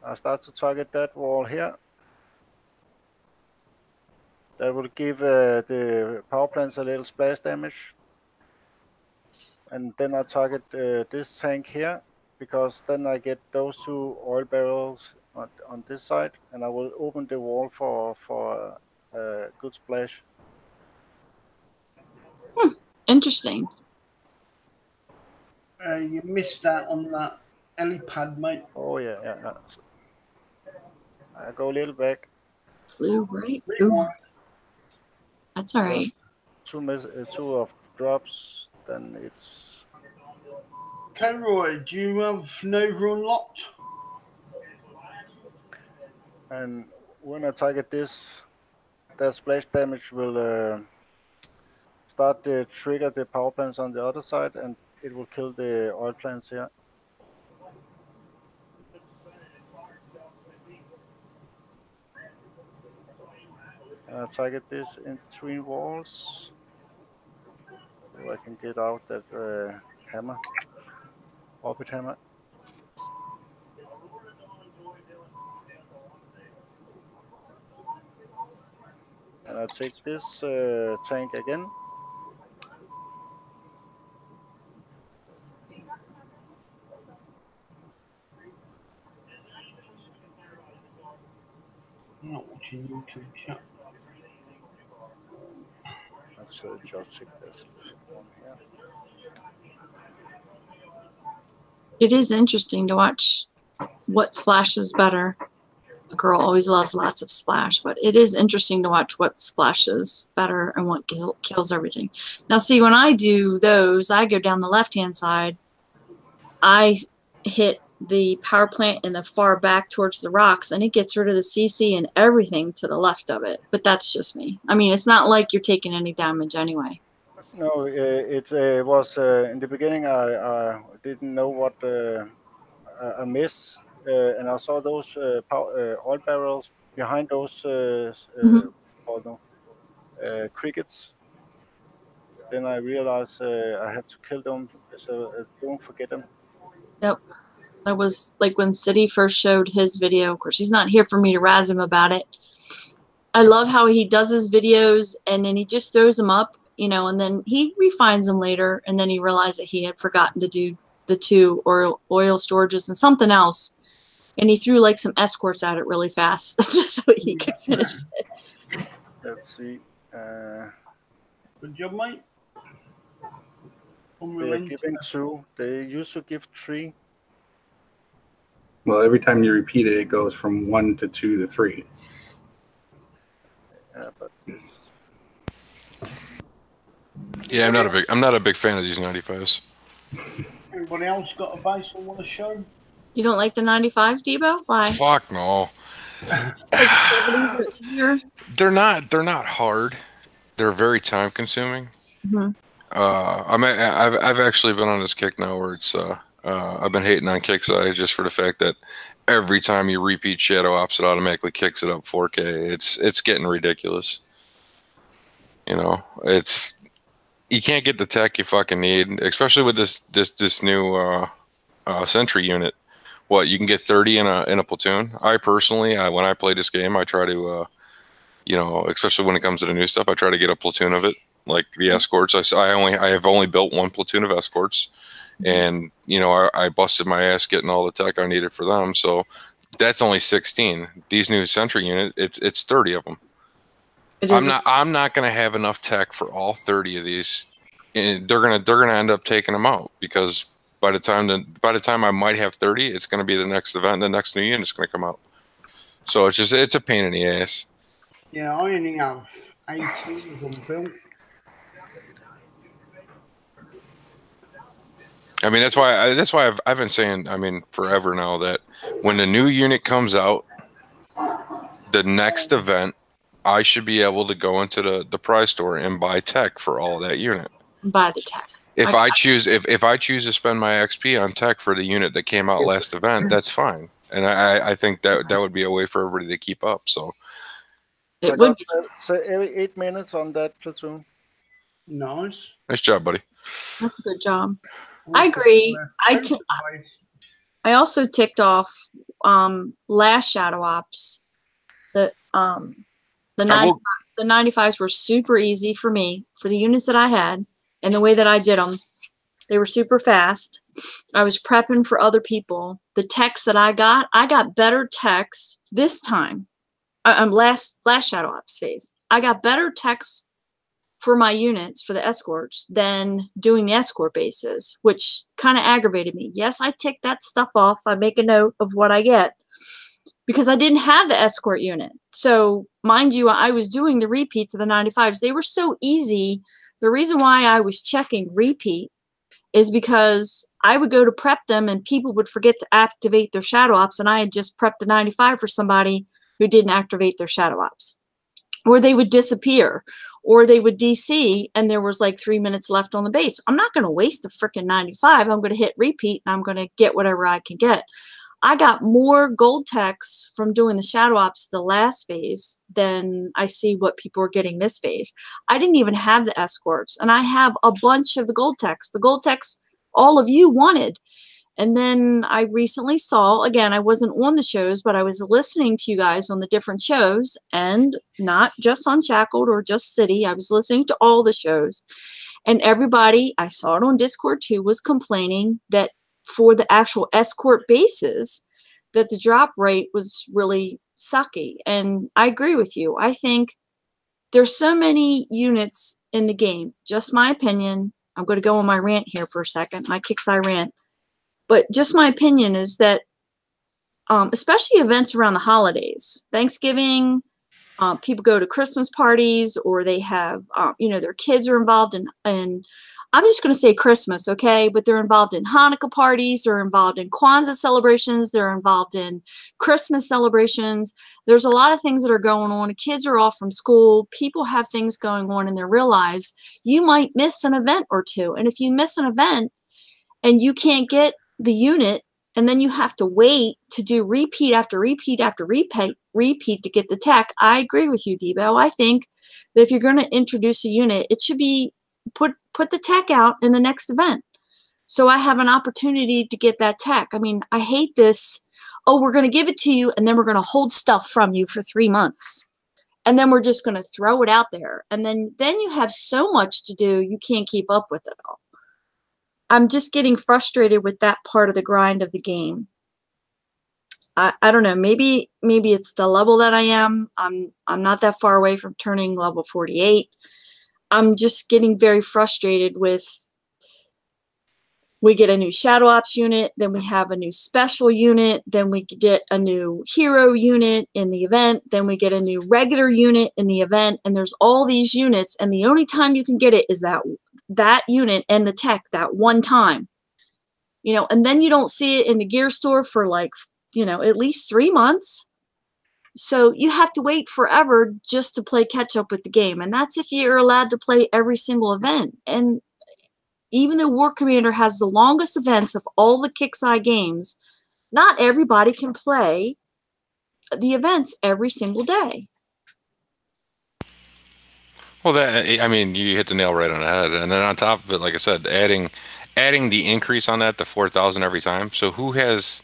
I start to target that wall here. That will give the power plants a little splash damage. And then I target this tank here, because then I get those two oil barrels on this side, and I will open the wall for a good splash. Interesting. You missed out on that helipad, mate. Oh yeah. I go a little back. Flew right over. That's all right. Two of drops, then it's. Conroy, do you have Nova unlocked? And when I target this, that splash damage will start to trigger the power plants on the other side, and it will kill the oil plants here. And I target this in between walls, so I can get out that hammer, orbit hammer. And I take this tank again. I'm not watching YouTube chat. I So just check this one here. It is interesting to watch what splashes better. A girl always loves lots of splash, but it is interesting to watch what splashes better and what kills everything. Now, see, when I do those, I go down the left-hand side. I hit the power plant in the far back towards the rocks, and it gets rid of the CC and everything to the left of it. But that's just me. I mean, it's not like you're taking any damage anyway. No, it was in the beginning. I didn't know what I missed, and I saw those oil barrels behind those crickets. Then I realized I had to kill them, so don't forget them. Yep. That was like when City first showed his video. Of course, he's not here for me to razz him about it. I love how he does his videos and then he just throws them up, you know, and then he refines them later, and then he realized that he had forgotten to do the 2 oil storages and something else, and he threw like some escorts at it really fast just so he could finish it. Let's see. Good job, mate. They're giving 2. They used to give 3. Well, every time you repeat it, it goes from 1 to 2 to 3. But Yeah, I'm not a big fan of these 95s. Anybody else got a base on want to show? You don't like the 95s, Debo? Why? Fuck no. Because 70s are easier? They're not hard. They're very time consuming. Mm-hmm. I've actually been on this kick now where it's I've been hating on kick size just for the fact that every time you repeat shadow ops, it automatically kicks it up 4K. It's getting ridiculous. You know, you can't get the tech you fucking need, especially with this new Sentry unit. What, you can get 30 in a platoon. I personally, when I play this game, I try to you know, especially when it comes to the new stuff, I try to get a platoon of it, like the escorts. I have only built 1 platoon of escorts, and you know, I busted my ass getting all the tech I needed for them. So that's only 16. These new Sentry unit, it's 30 of them. I'm not gonna have enough tech for all 30 of these. And they're gonna end up taking them out, because by the time I might have 30, it's gonna be the next event, and the next new unit's gonna come out. So it's a pain in the ass. Yeah, I only have 18 of them built. I mean, that's why I've been saying, I mean, forever now, that when the new unit comes out, the next event, I should be able to go into the prize store and buy tech for all that unit. Buy the tech. If I choose to spend my XP on tech for the unit that came out last event, that's fine. And I think that would be a way for everybody to keep up. So It would be. So every 8 minutes on that platoon. Nice. Nice job, buddy. That's a good job. I agree. I also ticked off last Shadow Ops. The 95s were super easy for me, for the units that I had, and the way that I did them. They were super fast. I was prepping for other people. The techs that I got better techs this time. Last Shadow Ops phase. I got better techs for my units, for the escorts, than doing the escort bases, which kind of aggravated me. Yes, I tick that stuff off. I make a note of what I get, because I didn't have the escort unit. So, mind you, I was doing the repeats of the 95s. They were so easy. The reason why I was checking repeat is because I would go to prep them and people would forget to activate their Shadow Ops, and I had just prepped the 95 for somebody who didn't activate their Shadow Ops. Or they would disappear, or they would DC and there was like 3 minutes left on the base. I'm not going to waste a freaking 95. I'm going to hit repeat and I'm going to get whatever I can get. I got more gold techs from doing the Shadow Ops the last phase than I see what people are getting this phase. I didn't even have the escorts, and I have a bunch of the gold techs. The gold techs all of you wanted. And then I recently saw, again, I wasn't on the shows, but I was listening to you guys on the different shows, and not just Unshackled or just City. I was listening to all the shows. And everybody, I saw it on Discord too, was complaining that for the actual escort bases, that the drop rate was really sucky. And I agree with you. I think there's so many units in the game. Just my opinion. I'm going to go on my rant here for a second, my Kicksai rant. But just my opinion is that, especially events around the holidays, Thanksgiving, people go to Christmas parties, or they have, their kids are involved in I'm just going to say Christmas, okay? But they're involved in Hanukkah parties, they're involved in Kwanzaa celebrations, they're involved in Christmas celebrations. There's a lot of things that are going on. Kids are off from school. People have things going on in their real lives. You might miss an event or two. And if you miss an event and you can't get the unit, and then you have to wait to do repeat after repeat after repeat to get the tech, I agree with you, Debo. I think that if you're going to introduce a unit, it should be put the tech out in the next event, so I have an opportunity to get that tech. I mean, I hate this. Oh, we're going to give it to you, and then we're going to hold stuff from you for 3 months, and then we're just going to throw it out there, and then you have so much to do you can't keep up with it all. I'm just getting frustrated with that part of the grind of the game. I don't know. Maybe it's the level that I am. I'm not that far away from turning level 48. I'm just getting very frustrated with, we get a new Shadow Ops unit, then we have a new special unit, then we get a new hero unit in the event, then we get a new regular unit in the event, and there's all these units, and the only time you can get it is that unit and the tech that one time. And then you don't see it in the gear store for at least 3 months. So you have to wait forever just to play catch up with the game. And that's if you're allowed to play every single event. And even though War Commander has the longest events of all the Kicksai games, not everybody can play the events every single day. Well, you hit the nail right on the head. And then on top of it, like I said, adding the increase on that to 4,000 every time. So who has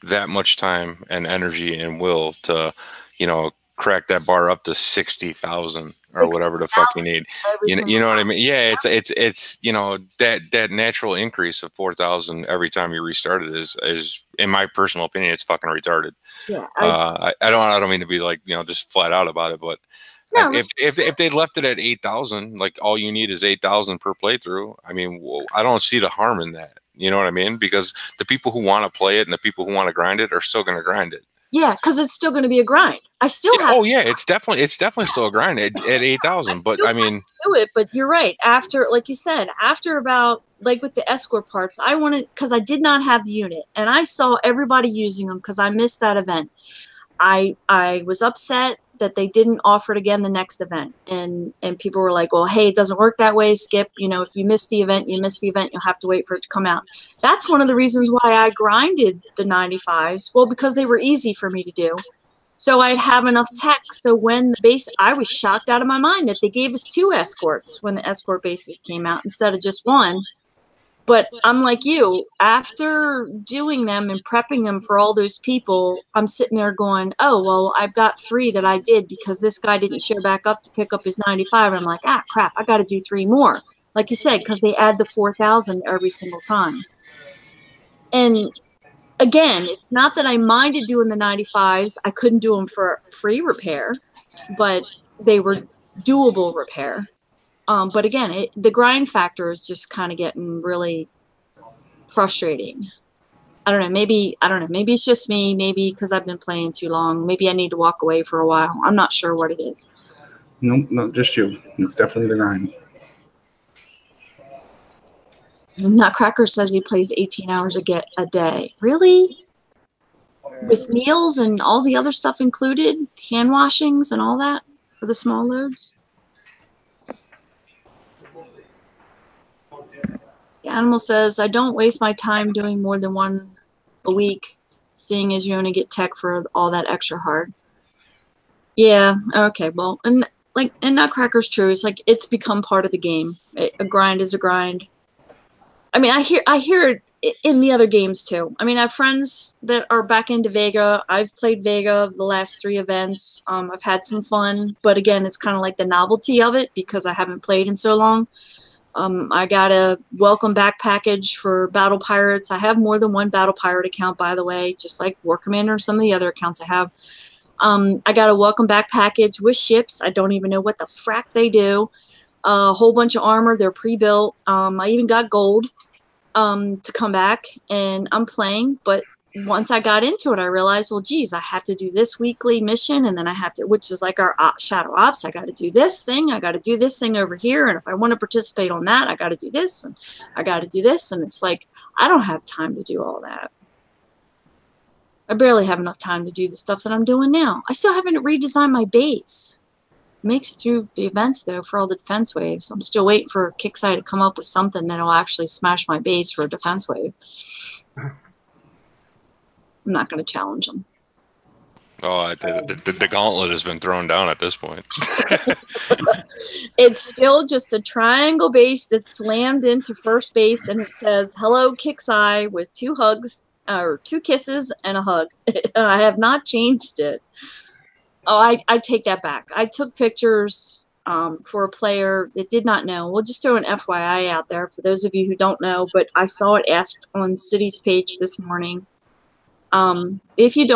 that much time and energy and will to, crack that bar up to 60,000 or whatever the fuck you need? You know what I mean? Yeah, it's that natural increase of 4,000 every time you restart it is in my personal opinion, it's fucking retarded. Yeah, I don't mean to be just flat out about it, but no, if they left it at 8,000, like all you need is 8,000 per playthrough, I mean, I don't see the harm in that. You know what I mean? Because the people who want to play it and the people who want to grind it are still going to grind it. Yeah, because it's still going to be a grind. I still have. Oh yeah, it's definitely still a grind at 8,000. But I mean, do it. But you're right. After, like you said, after about with the escort parts, I wanted, because I did not have the unit, and I saw everybody using them because I missed that event. I was upset that they didn't offer it again the next event, and people were like, well, hey, it doesn't work that way, Skip. If you miss the event, you'll have to wait for it to come out. That's one of the reasons why I grinded the 95s. Well, because they were easy for me to do, so I'd have enough tech. So when the base, I was shocked out of my mind that they gave us 2 escorts when the escort bases came out instead of just 1. But I'm like you, after doing them and prepping them for all those people, I'm sitting there going, oh, well, I've got 3 that I did because this guy didn't show back up to pick up his 95. I'm like, crap, I got to do 3 more. Like you said, because they add the 4,000 every single time. And again, it's not that I minded doing the 95s. I couldn't do them for free repair, but they were doable repair. But again, the grind factor is just kind of getting really frustrating. I don't know. Maybe it's just me. Maybe because I've been playing too long. Maybe I need to walk away for a while. I'm not sure what it is. Nope, not just you. It's definitely the grind. Nutcracker says he plays 18 hours a day. Really? With meals and all the other stuff included? Hand washings and all that for the small loads? The Animal says, I don't waste my time doing more than 1 a week, seeing as you only get tech for all that extra hard. Yeah, okay, well, and Nutcracker's true. It's it's become part of the game. A grind is a grind. I mean, I hear it in the other games too. I mean, I have friends that are back into Vega. I've played Vega the last 3 events. I've had some fun, but again, it's kind of like the novelty of it because I haven't played in so long. I got a welcome back package for Battle Pirates. I have more than 1 Battle Pirate account, by the way, just like War Commander and some of the other accounts I have. I got a welcome back package with ships. I don't even know what the frack they do. A whole bunch of armor. They're pre-built. I even got gold to come back, and I'm playing. But once I got into it, I realized, well, geez, I have to do this weekly mission, and then I have to, which is like our shadow ops. I got to do this thing. I got to do this thing over here. And if I want to participate on that, I got to do this, and I got to do this. And it's like, I don't have time to do all that. I barely have enough time to do the stuff that I'm doing now. I still haven't redesigned my base. Makes it through the events, though, for all the defense waves. I'm still waiting for Kixeye to come up with something that'll actually smash my base for a defense wave. I'm not going to challenge him. Oh, the gauntlet has been thrown down at this point. It's still just a triangle base that's slammed into first base, and it says, hello, Kixeye, with 2 hugs. Or 2 kisses and a hug. I have not changed it. Oh, I take that back. I took pictures for a player that did not know. We'll just throw an FYI out there for those of you who don't know, but I saw it asked on City's page this morning. If you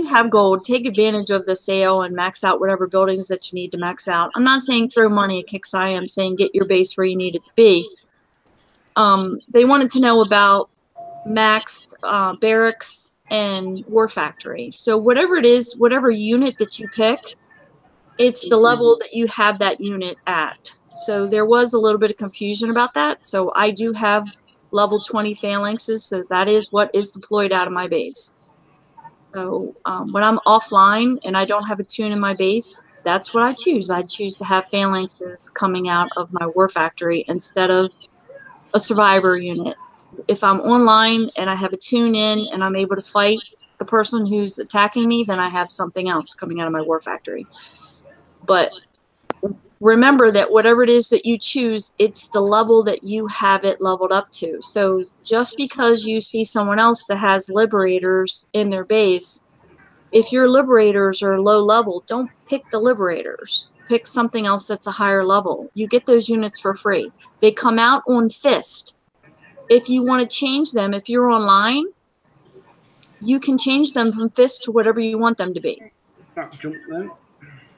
have gold, take advantage of the sale and max out whatever buildings that you need to max out. I'm not saying throw money at Kixeye. I'm saying get your base where you need it to be. They wanted to know about maxed barracks and war factory. So whatever it is, whatever unit that you pick, it's the level that you have that unit at. So there was a little bit of confusion about that. So I do have level 20 phalanxes, so that is what is deployed out of my base. So when I'm offline and I don't have a tune in my base, that's what I choose. I choose to have phalanxes coming out of my war factory instead of a survivor unit. If I'm online and I have a tune in and I'm able to fight the person who's attacking me, then I have something else coming out of my war factory. But remember that whatever it is that you choose, it's the level that you have it leveled up to. So just because you see someone else that has liberators in their base, if your liberators are low level, don't pick the liberators. Pick something else that's a higher level. You get those units for free. They come out on Fist. If you want to change them, if you're online, you can change them from Fist to whatever you want them to be. That jump then.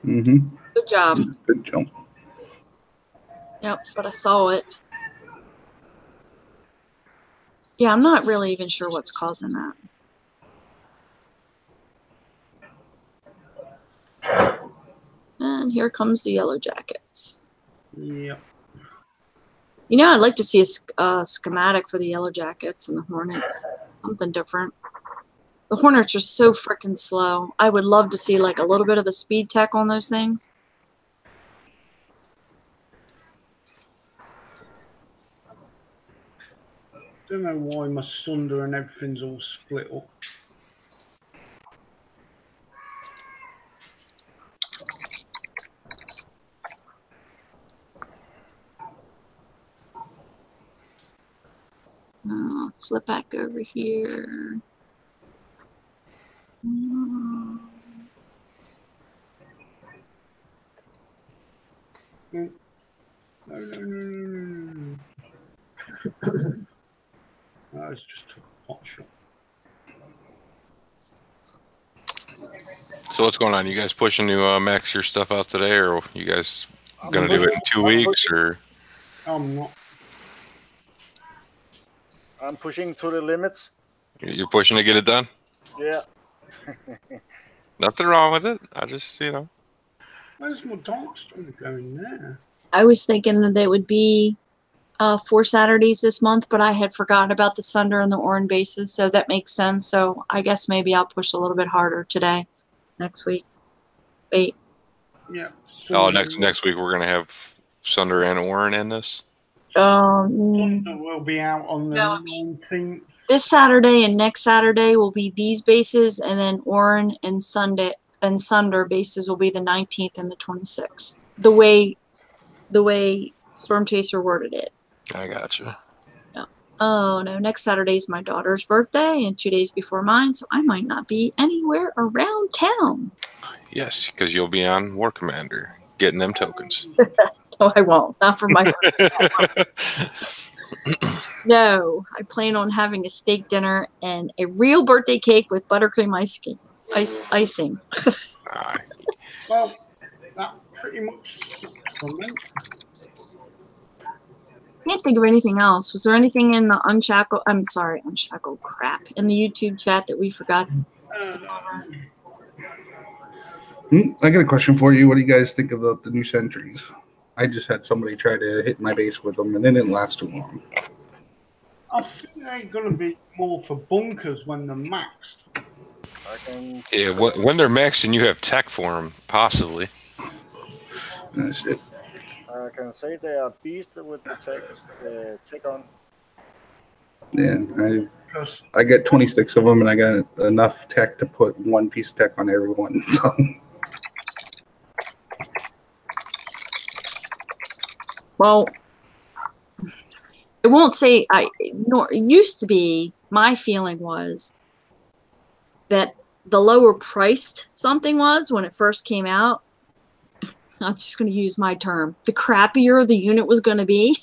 Mm-hmm. Good job. Good jump. Yep, but I saw it. Yeah, I'm not really even sure what's causing that. And here comes the Yellow Jackets. Yep. You know, I'd like to see a schematic for the Yellow Jackets and the Hornets. Something different. The Hornets are so freaking slow. I would love to see like a little bit of a speed tech on those things. Don't know why my Sunder and everything's all split up. Flip back over here. No. That was just a hot shot. So what's going on? You guys pushing to max your stuff out today, or you guys gonna do it in 2 weeks, or? I'm not. I'm pushing to the limits. You're pushing to get it done? Yeah. Nothing wrong with it. I just, you know. Where's my dark storm going there? I was thinking that they would be 4 Saturdays this month, but I had forgotten about the Sunder and the Orin bases, so that makes sense. So I guess maybe I'll push a little bit harder today, next week. Wait. Yeah. Oh, next week we're gonna have Sunder and Orin in this. Sunder will be out on the 19th. This Saturday and next Saturday will be these bases, and then Orin and Sunder bases will be the 19th and the 26th. The way Storm Chaser worded it. I gotcha. Yeah. Oh no, next Saturday is my daughter's birthday and 2 days before mine, so I might not be anywhere around town. Yes, because you'll be on War Commander getting them tokens. No, I won't. Not for my birthday. No, I plan on having a steak dinner and a real birthday cake with buttercream ice cream. icing. Well, that pretty much for me. Can't think of anything else. Was there anything in the Unshackled? I'm sorry, Unshackled crap in the YouTube chat that we forgot to cover? I got a question for you. What do you guys think about the new sentries? I just had somebody try to hit my base with them, and it didn't last too long. I think they're going to be more for bunkers when they're maxed. Yeah, when they're maxed and you have tech for them, possibly. That's it. I can say they are beasts with the tech on. Yeah, I get 26 of them, and I got enough tech to put one piece of tech on every one. So. Well, it won't say it used to be, my feeling was that the lower priced something was when it first came out, I'm just going to use my term, the crappier the unit was going to be.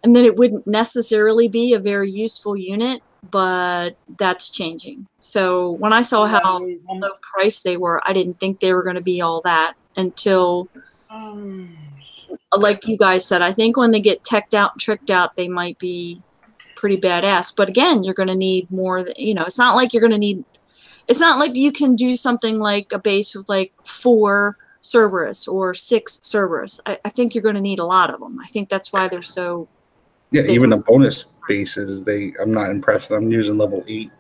And then it wouldn't necessarily be a very useful unit, but that's changing. So when I saw how low priced they were, I didn't think they were going to be all that until, like you guys said, I think when they get teched out and tricked out, they might be pretty badass. But again, you're going to need more, it's not like you're going to need, it's not like you can do something like a base with like 4 Cerberus or 6 Cerberus. I think you're going to need a lot of them. I think that's why they're so. Yeah, even the bonus bases, I'm not impressed. I'm using level 8.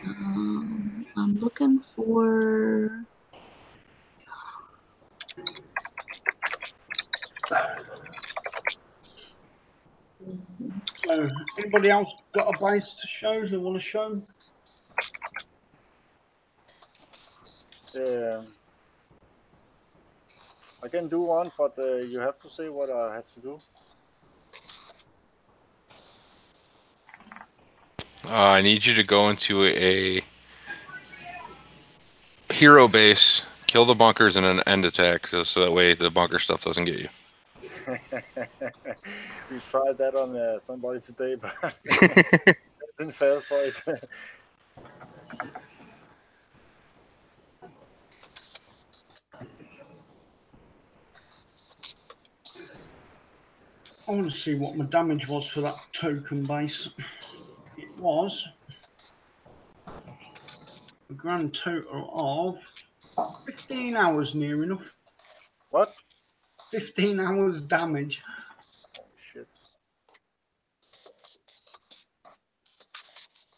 I'm looking for. So, anybody else got a base to show? They want to show? I can do one, but you have to say what I have to do. I need you to go into a hero base, kill the bunkers, and then end attack, so that way the bunker stuff doesn't get you. We tried that on somebody today, but it didn't fail for it. I want to see what my damage was for that token base. It was a grand total of 15 hours, near enough. What? 15 hours damage. Oh, shit.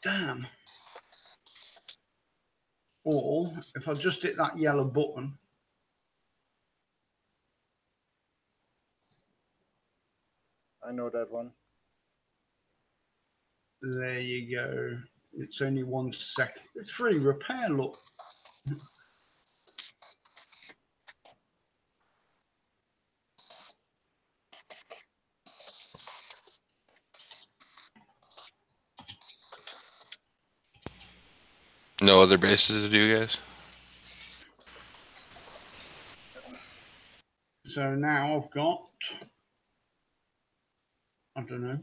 Damn. Or if I just hit that yellow button. I know that one. There you go. It's only 1 second. It's free repair, look. No other bases to do, guys? So now I've got, I don't know.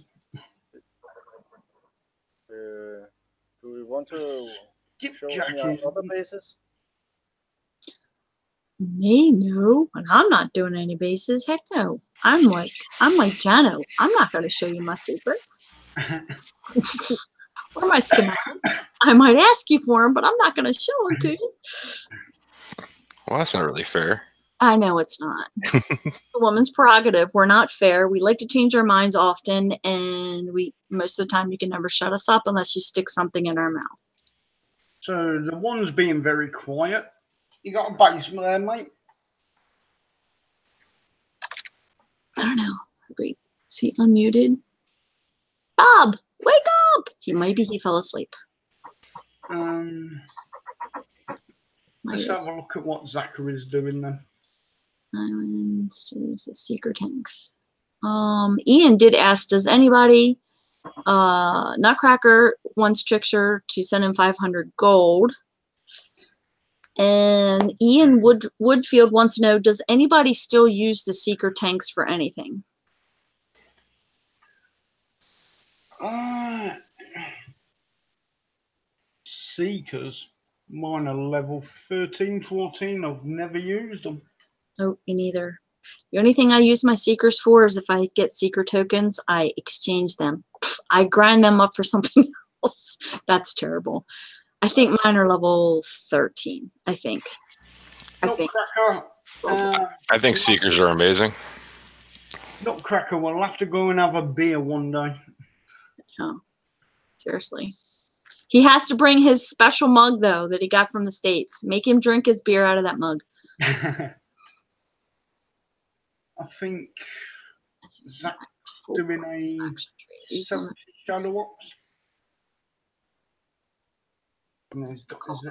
Do we want to show any Skipjacking. other bases? No, and I'm not doing any bases. Heck no. I'm like Jano. I'm not going to show you my secrets. Or my schematics. I might ask you for them, but I'm not going to show them to you. Well, that's not really fair. I know it's not. It's a woman's prerogative. We're not fair. We like to change our minds often, and most of the time you can never shut us up unless you stick something in our mouth. So the one's being very quiet. You got a base there, mate? I don't know. Wait, is he unmuted? Bob, wake up! Maybe he fell asleep. Let's have a look at what Zachary's doing then. Islands, there's the secret tanks. Ian did ask, does anybody, Nutcracker wants Trickster to send him 500 gold. And Ian Woodfield wants to know, does anybody still use the secret tanks for anything? Seekers. Mine are level 13, 14. I've never used them. Oh, me neither. The only thing I use my Seekers for is if I get Seeker tokens, I exchange them. I grind them up for something else. That's terrible. I think mine are level 13, I think. Nutcracker. I think Seekers are amazing. Nutcracker, we'll have to go and have a beer one day. Oh, seriously. He has to bring his special mug, though, that he got from the States. Make him drink his beer out of that mug. I think Zach's doing a 70 shoutouts. And he's got his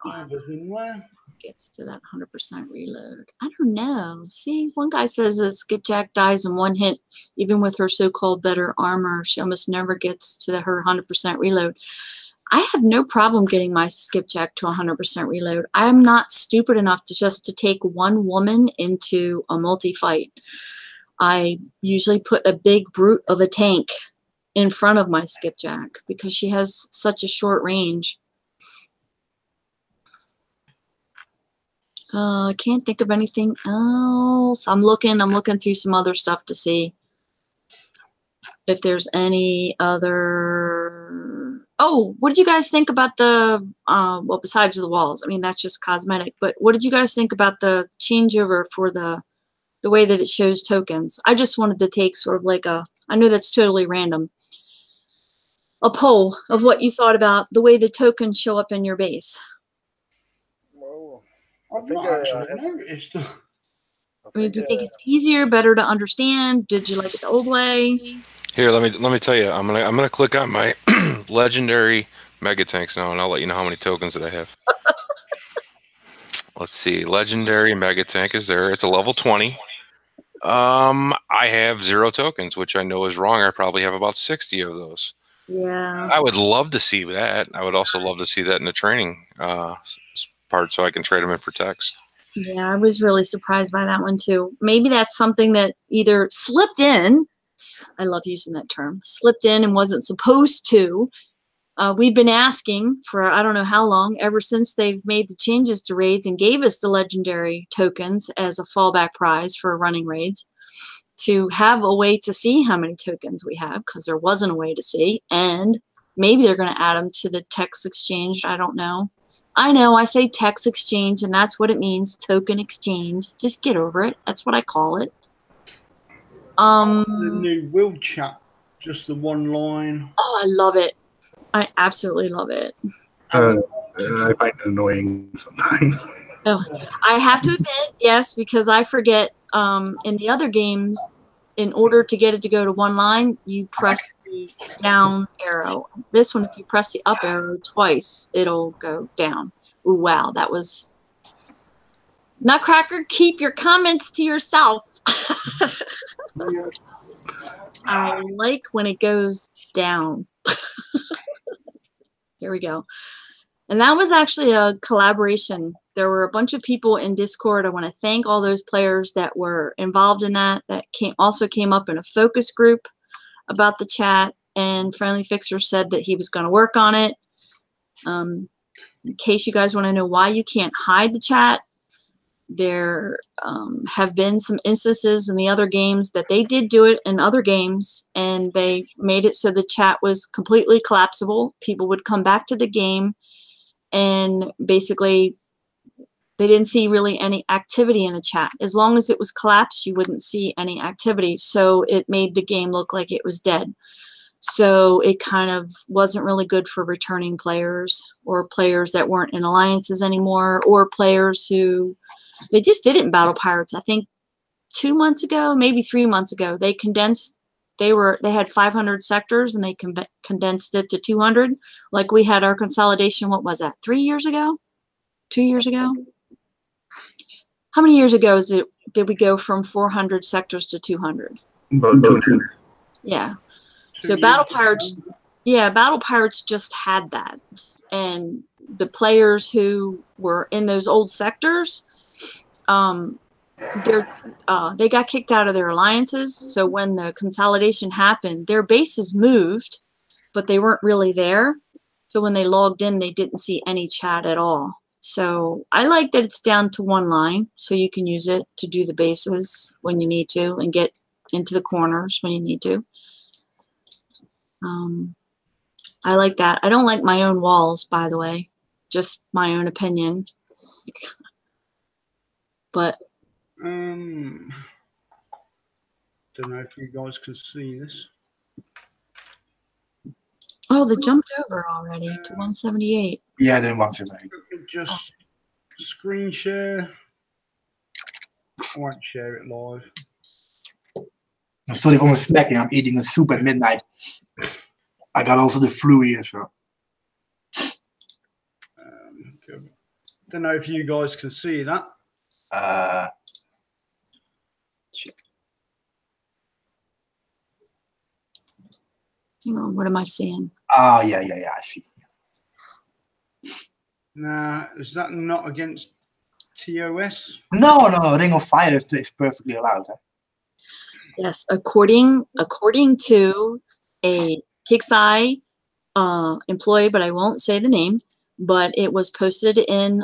survivors in there. Gets to that 100% reload. I don't know. See, one guy says that Skipjack dies in one hit, even with her so-called better armor. She almost never gets to her 100% reload. I have no problem getting my Skipjack to 100% reload. I'm not stupid enough to just to take one woman into a multi-fight. I usually put a big brute of a tank in front of my Skipjack because she has such a short range. I can't think of anything else. I'm looking through some other stuff to see if there's any other. Oh, what did you guys think about the, well, besides the walls? I mean, that's just cosmetic, but what did you guys think about the changeover for the way that it shows tokens? I just wanted to take sort of like a, I know that's totally random, a poll of what you thought about the way the tokens show up in your base. I've not actually noticed. I mean, do you think it's easier, better to understand? Did you like it the old way? Here, let me tell you. I'm gonna click on my legendary mega tanks now, and I'll let you know how many tokens that I have. Let's see. Legendary mega tank is there. It's a level 20. I have 0 tokens, which I know is wrong. I probably have about 60 of those. Yeah. I would love to see that. I would also love to see that in the training part, so I can trade them in for text. Yeah, I was really surprised by that one too. Maybe that's something that either slipped in. I love using that term. Slipped in and wasn't supposed to. We've been asking for I don't know how long, ever since they've made the changes to raids and gave us the legendary tokens as a fallback prize for running raids, to have a way to see how many tokens we have, because there wasn't a way to see. And maybe they're going to add them to the text exchange. I don't know. I know I say text exchange, and that's what it means, token exchange. Just get over it. That's what I call it. The new will chat, just the one line. Oh, I love it. I absolutely love it. I find it annoying sometimes. Oh, I have to admit, yes, because I forget in the other games, in order to get it to go to one line, you press the down arrow. This one, if you press the up arrow twice, it'll go down. Ooh, wow, that was... Nutcracker, keep your comments to yourself. I like when it goes down. Here we go. And that was actually a collaboration. There were a bunch of people in Discord. I want to thank all those players that were involved in that. That also came up in a focus group about the chat. And Friendly Fixer said that he was going to work on it. In case you guys want to know why you can't hide the chat, there have been some instances in the other games that they did do it in other games, and they made it so the chat was completely collapsible. People would come back to the game, and basically they didn't see really any activity in the chat. As long as it was collapsed, you wouldn't see any activity. So it made the game look like it was dead. So it kind of wasn't really good for returning players, or players that weren't in alliances anymore, or players who, they just did it in Battle Pirates. I think 2 months ago, maybe 3 months ago, they condensed, they had 500 sectors and they condensed it to 200. Like we had our consolidation, what was that, 3 years ago? 2 years ago? How many years ago did we go from 400 sectors to 200? About 200. Yeah. So Battle Pirates, yeah, Battle Pirates just had that. And the players who were in those old sectors, they got kicked out of their alliances. So when the consolidation happened, their bases moved, but they weren't really there. So when they logged in, they didn't see any chat at all. So I like that it's down to one line, so you can use it to do the bases when you need to and get into the corners when you need to. I like that. I don't like my own walls, by the way. Just my own opinion. But don't know if you guys can see this. oh, they jumped over already to 178. Yeah, then 178. Just screen share. I won't share it live. I'm sorry for my smacking. I'm eating a soup at midnight. I got also the flu here, so. Don't know if you guys can see that. Hang on, what am I seeing? Oh, yeah, I see. Now, is that not against TOS? No, Ring of Fire is perfectly allowed. Huh? Yes, according to a KIXEYE employee, but I won't say the name, but it was posted in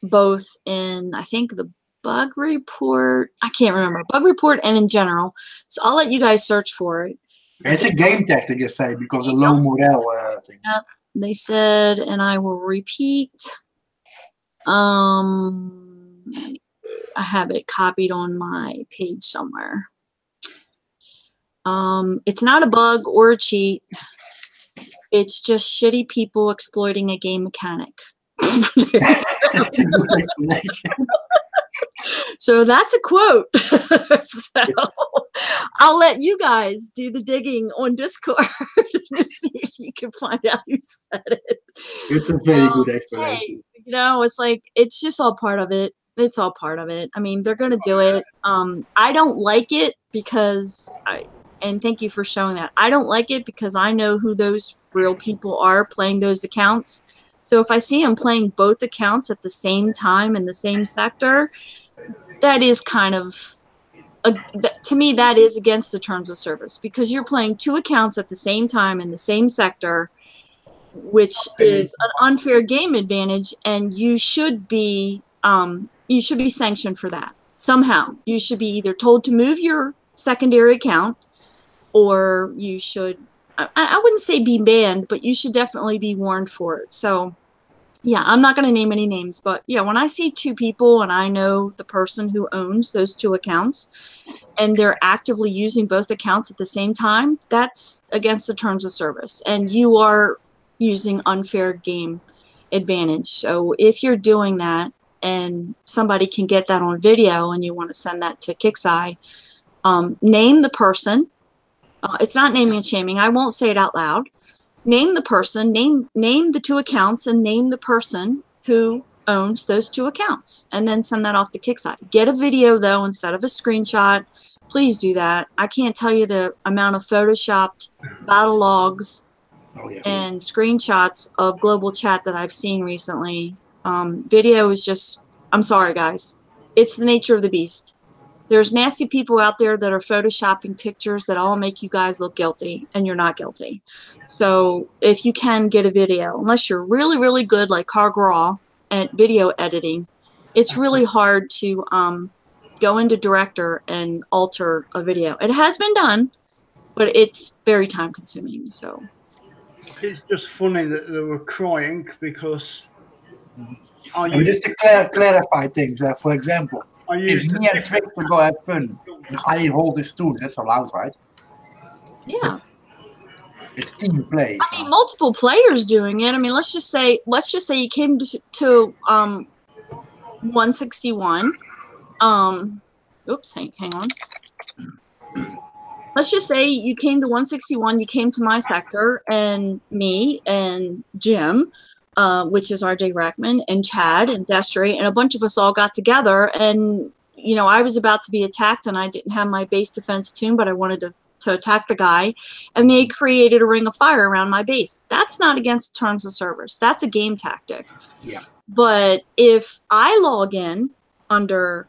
both in, I think, the bug report. I can't remember, bug report and in general. So I'll let you guys search for it. It's a game tactic, you say, because of low morale thing. Yep. They said, and I will repeat. I have it copied on my page somewhere. It's not a bug or a cheat. It's just shitty people exploiting a game mechanic. So that's a quote. So I'll let you guys do the digging on Discord to see if you can find out who said it. It's a very good explanation. Hey, you know, it's like, it's just all part of it. It's all part of it. I mean, they're going to do it. I don't like it because and thank you for showing that. I don't like it because I know who those real people are playing those accounts. So if I see them playing both accounts at the same time in the same sector, that is kind of, to me, that is against the terms of service, because you're playing two accounts at the same time in the same sector, which is an unfair game advantage, and you should be sanctioned for that somehow. You should be either told to move your secondary account, or you should, I wouldn't say be banned, but you should definitely be warned for it. So yeah, I'm not going to name any names, but yeah, when I see two people and I know the person who owns those two accounts and they're actively using both accounts at the same time, that's against the terms of service, and you are using unfair game advantage. So if you're doing that and somebody can get that on video and you want to send that to KIXEYE, name the person. It's not naming and shaming. I won't say it out loud. Name the person, name the two accounts, and name the person who owns those two accounts, and then send that off to KIXEYE. Get a video, though, instead of a screenshot. Please do that. I can't tell you the amount of photoshopped battle logs and screenshots of global chat that I've seen recently. Video is just, I'm sorry, guys. It's the nature of the beast. There's nasty people out there that are photoshopping pictures that all make you guys look guilty, and you're not guilty. So if you can get a video, unless you're really, really good like Cargraw at video editing, it's really hard to go into Director and alter a video. It has been done, but it's very time consuming. So it's just funny that they were crying because just to clarify things, for example, if me and Victor go have fun, and I hold this tool, that's allowed, right? Yeah. It's team play. I mean, multiple players doing it. I mean, let's just say you came to 161. Oops, hang on. Let's just say you came to 161. You came to my sector, and me and Jim, which is RJ Rackman, and Chad and Destry, and a bunch of us all got together, and you know, I was about to be attacked, and I didn't have my base defense tuned, but I wanted to attack the guy, and they created a ring of fire around my base. That's not against terms of service. That's a game tactic. Yeah. But if I log in under,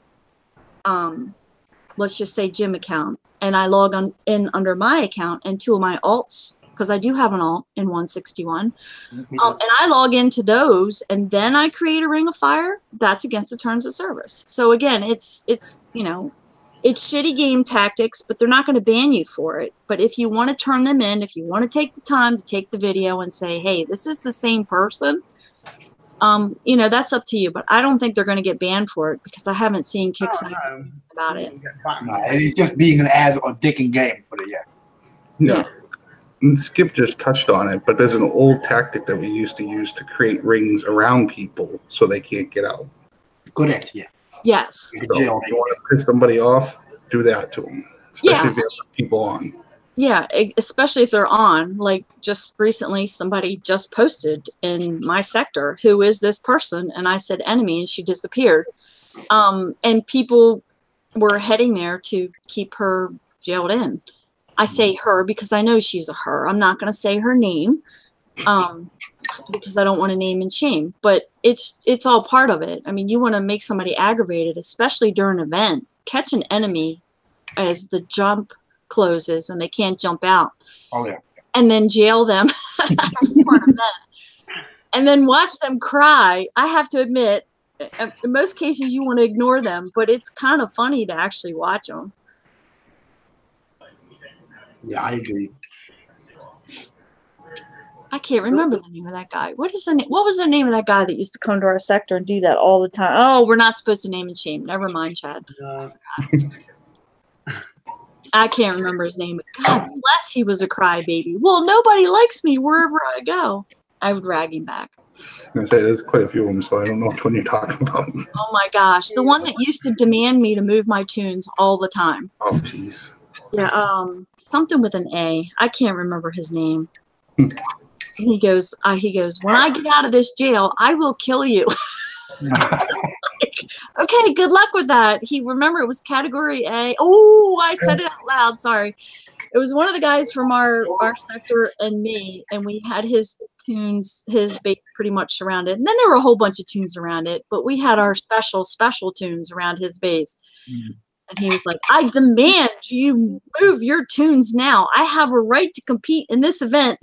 let's just say Jim account, and I log in under my account, and two of my alts because I do have an alt in 161. And I log into those and then I create a ring of fire. That's against the terms of service. So again, it's you know, it's shitty game tactics, but they're not going to ban you for it. But if you want to turn them in, if you want to take the time to take the video and say, hey, this is the same person, you know, that's up to you. But I don't think they're going to get banned for it because I haven't seen kicks about it. No, it's just being an ass or dicking game for the Yeah. And Skip just touched on it, but there's an old tactic that we used to use to create rings around people so they can't get out. Correct, yeah. Yes. So if you want to piss somebody off, do that to them, especially if you have people on. Yeah, especially if they're on. Like just recently, somebody just posted in my sector, who is this person? And I said enemy, and she disappeared. And people were heading there to keep her jailed in. I say her because I know she's a her. I'm not going to say her name because I don't want to name and shame. But it's all part of it. I mean, you want to make somebody aggravated, especially during an event. Catch an enemy as the jump closes and they can't jump out. Oh, yeah. And then jail them for an event. And then watch them cry. I have to admit, in most cases, you want to ignore them. But it's kind of funny to actually watch them. Yeah, I agree. I can't remember the name of that guy. What is the name? What was the name of that guy that used to come to our sector and do that all the time? Oh, we're not supposed to name and shame. Never mind, Chad. I can't remember his name. But God bless, he was a crybaby. Well, nobody likes me wherever I go. I would drag him back. I was going to say, there's quite a few of them, so I don't know which one you're talking about. Oh, my gosh. The one that used to demand me to move my tunes all the time. Oh, jeez. Yeah, something with an A. I can't remember his name. He goes, when I get out of this jail, I will kill you. Okay, good luck with that. Remember it was category A. Oh, I said it out loud. Sorry. It was one of the guys from our sector and me, and we had his tunes, his base pretty much surrounded. And then there were a whole bunch of tunes around it, but we had our special tunes around his base. And he was like, I demand you move your tunes now. I have a right to compete in this event.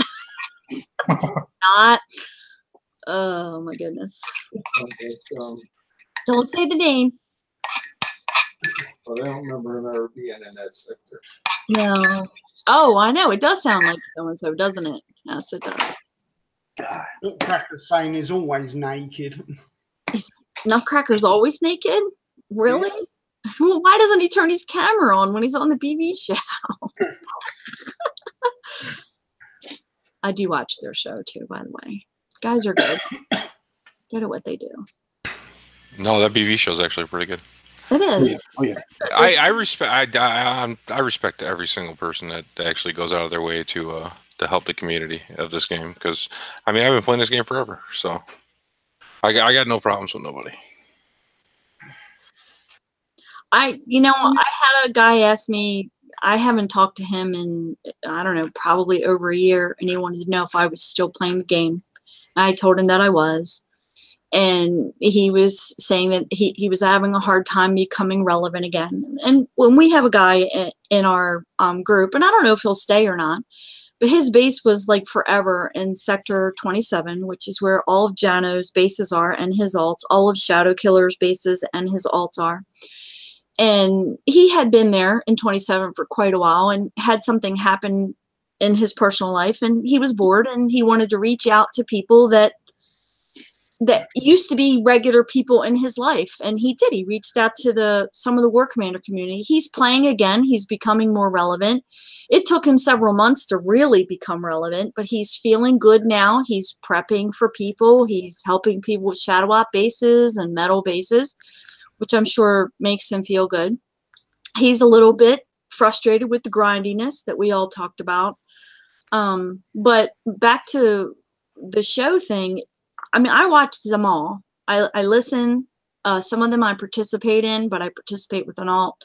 Not. Oh, my goodness. Don't say the name. Well, I don't remember him ever being in that sector. No. Oh, I know. It does sound like so-and-so, doesn't it? Yes, it does. Nutcracker's saying he's always naked. Is Nutcracker's always naked? Really? Yeah. Well, why doesn't he turn his camera on when he's on the BB show? I do watch their show too, by the way. Guys are good. Good at what they do. No, that BV show is actually pretty good. It is. Oh yeah. I respect every single person that actually goes out of their way to help the community of this game, because I mean I've been playing this game forever, so I got no problems with nobody. I had a guy ask me. I haven't talked to him in, I don't know, probably over a year, and he wanted to know if I was still playing the game. I told him that I was, and he was saying that he was having a hard time becoming relevant again. And when we have a guy in our group, and I don't know if he'll stay or not, but his base was like forever in Sector 27, which is where all of Jano's bases are and his alts, all of Shadow Killer's bases and his alts are. And he had been there in 27 for quite a while and had something happen in his personal life, and he was bored and he wanted to reach out to people that used to be regular people in his life. And he did. He reached out to some of the War Commander community. He's playing again. He's becoming more relevant. It took him several months to really become relevant, but he's feeling good now. He's prepping for people. He's helping people with Shadow Op bases and metal bases, which I'm sure makes him feel good. He's a little bit frustrated with the grindiness that we all talked about. But back to the show thing, I mean, I watched them all. I listen. Some of them I participate in, but I participate with an alt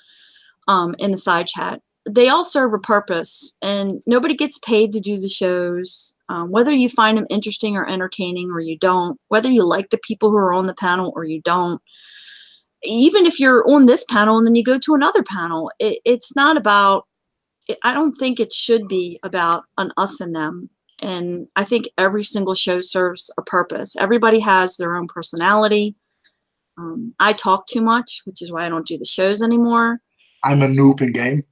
in the side chat. They all serve a purpose, and nobody gets paid to do the shows. Whether you find them interesting or entertaining or you don't, whether you like the people who are on the panel or you don't, even if you're on this panel and then you go to another panel, it's not about I don't think it should be about an us and them. And I think every single show serves a purpose. Everybody has their own personality. I talk too much, which is why I don't do the shows anymore. I'm a noob in game.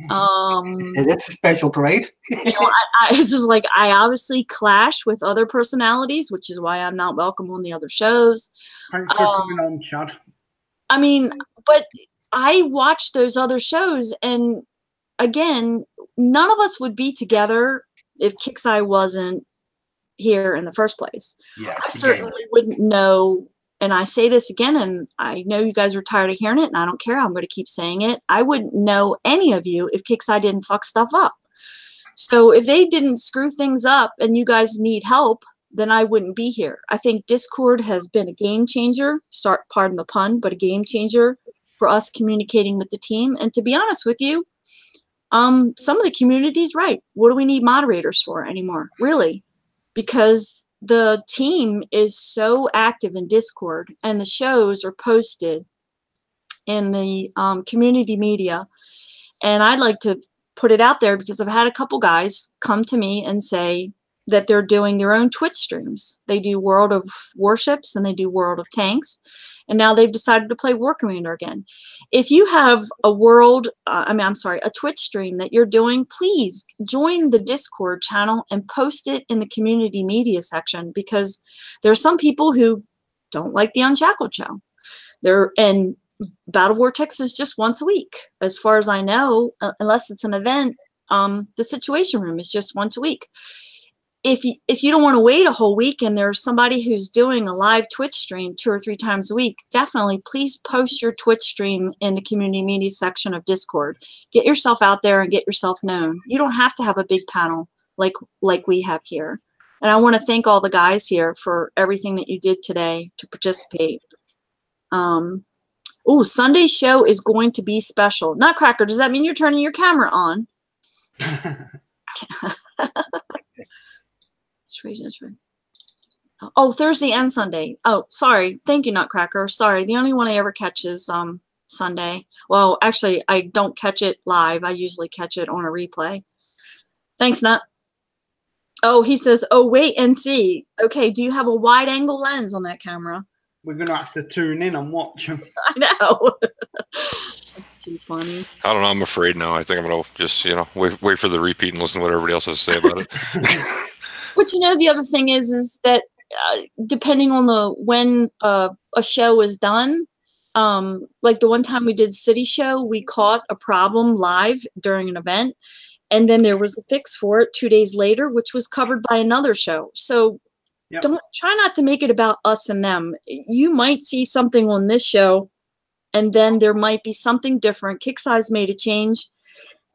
And that's a special trait. I was just like, I obviously clash with other personalities, which is why I'm not welcome on the other shows. Thanks for coming on, Chad. I mean, but I watch those other shows, and again, none of us would be together if Kixeye wasn't here in the first place. Yeah, I certainly wouldn't know, and I say this again, and I know you guys are tired of hearing it, and I don't care. I'm going to keep saying it. I wouldn't know any of you if Kixeye didn't fuck stuff up. So if they didn't screw things up and you guys need help, then I wouldn't be here. I think Discord has been a game changer, pardon the pun, but a game changer for us communicating with the team. And to be honest with you, some of the community's right. What do we need moderators for anymore? Really? Because the team is so active in Discord, and the shows are posted in the community media. And I'd like to put it out there because I've had a couple guys come to me and say that they're doing their own Twitch streams. They do World of Warships and they do World of Tanks. And now they've decided to play War Commander again. If you have a a Twitch stream that you're doing, please join the Discord channel and post it in the community media section, because there are some people who don't like the Unshackled show. And Battle Vortex is just once a week. As far as I know, unless it's an event, the Situation Room is just once a week. If you don't want to wait a whole week and there's somebody who's doing a live Twitch stream 2 or 3 times a week, definitely please post your Twitch stream in the community media section of Discord. Get yourself out there and get yourself known. You don't have to have a big panel like we have here. And I want to thank all the guys here for everything that you did today to participate. Oh, Sunday's show is going to be special. Nutcracker, does that mean you're turning your camera on? Oh, Thursday and Sunday. Oh, sorry. Thank you, Nutcracker. Sorry. The only one I ever catch is Sunday. Well, actually, I don't catch it live. I usually catch it on a replay. Thanks, Nut. Oh, he says, oh, wait and see. Okay, do you have a wide angle lens on that camera? We're going to have to tune in and watch them. I know. That's too funny. I don't know. I'm afraid now. I think I'm going to just, wait for the repeat and listen to what everybody else has to say about it. But the other thing is that depending on when a show is done, like the one time we did City Show, we caught a problem live during an event, and then there was a fix for it 2 days later, which was covered by another show. So don't try not to make it about us and them. You might see something on this show, and then there might be something different. Kixeye's made a change.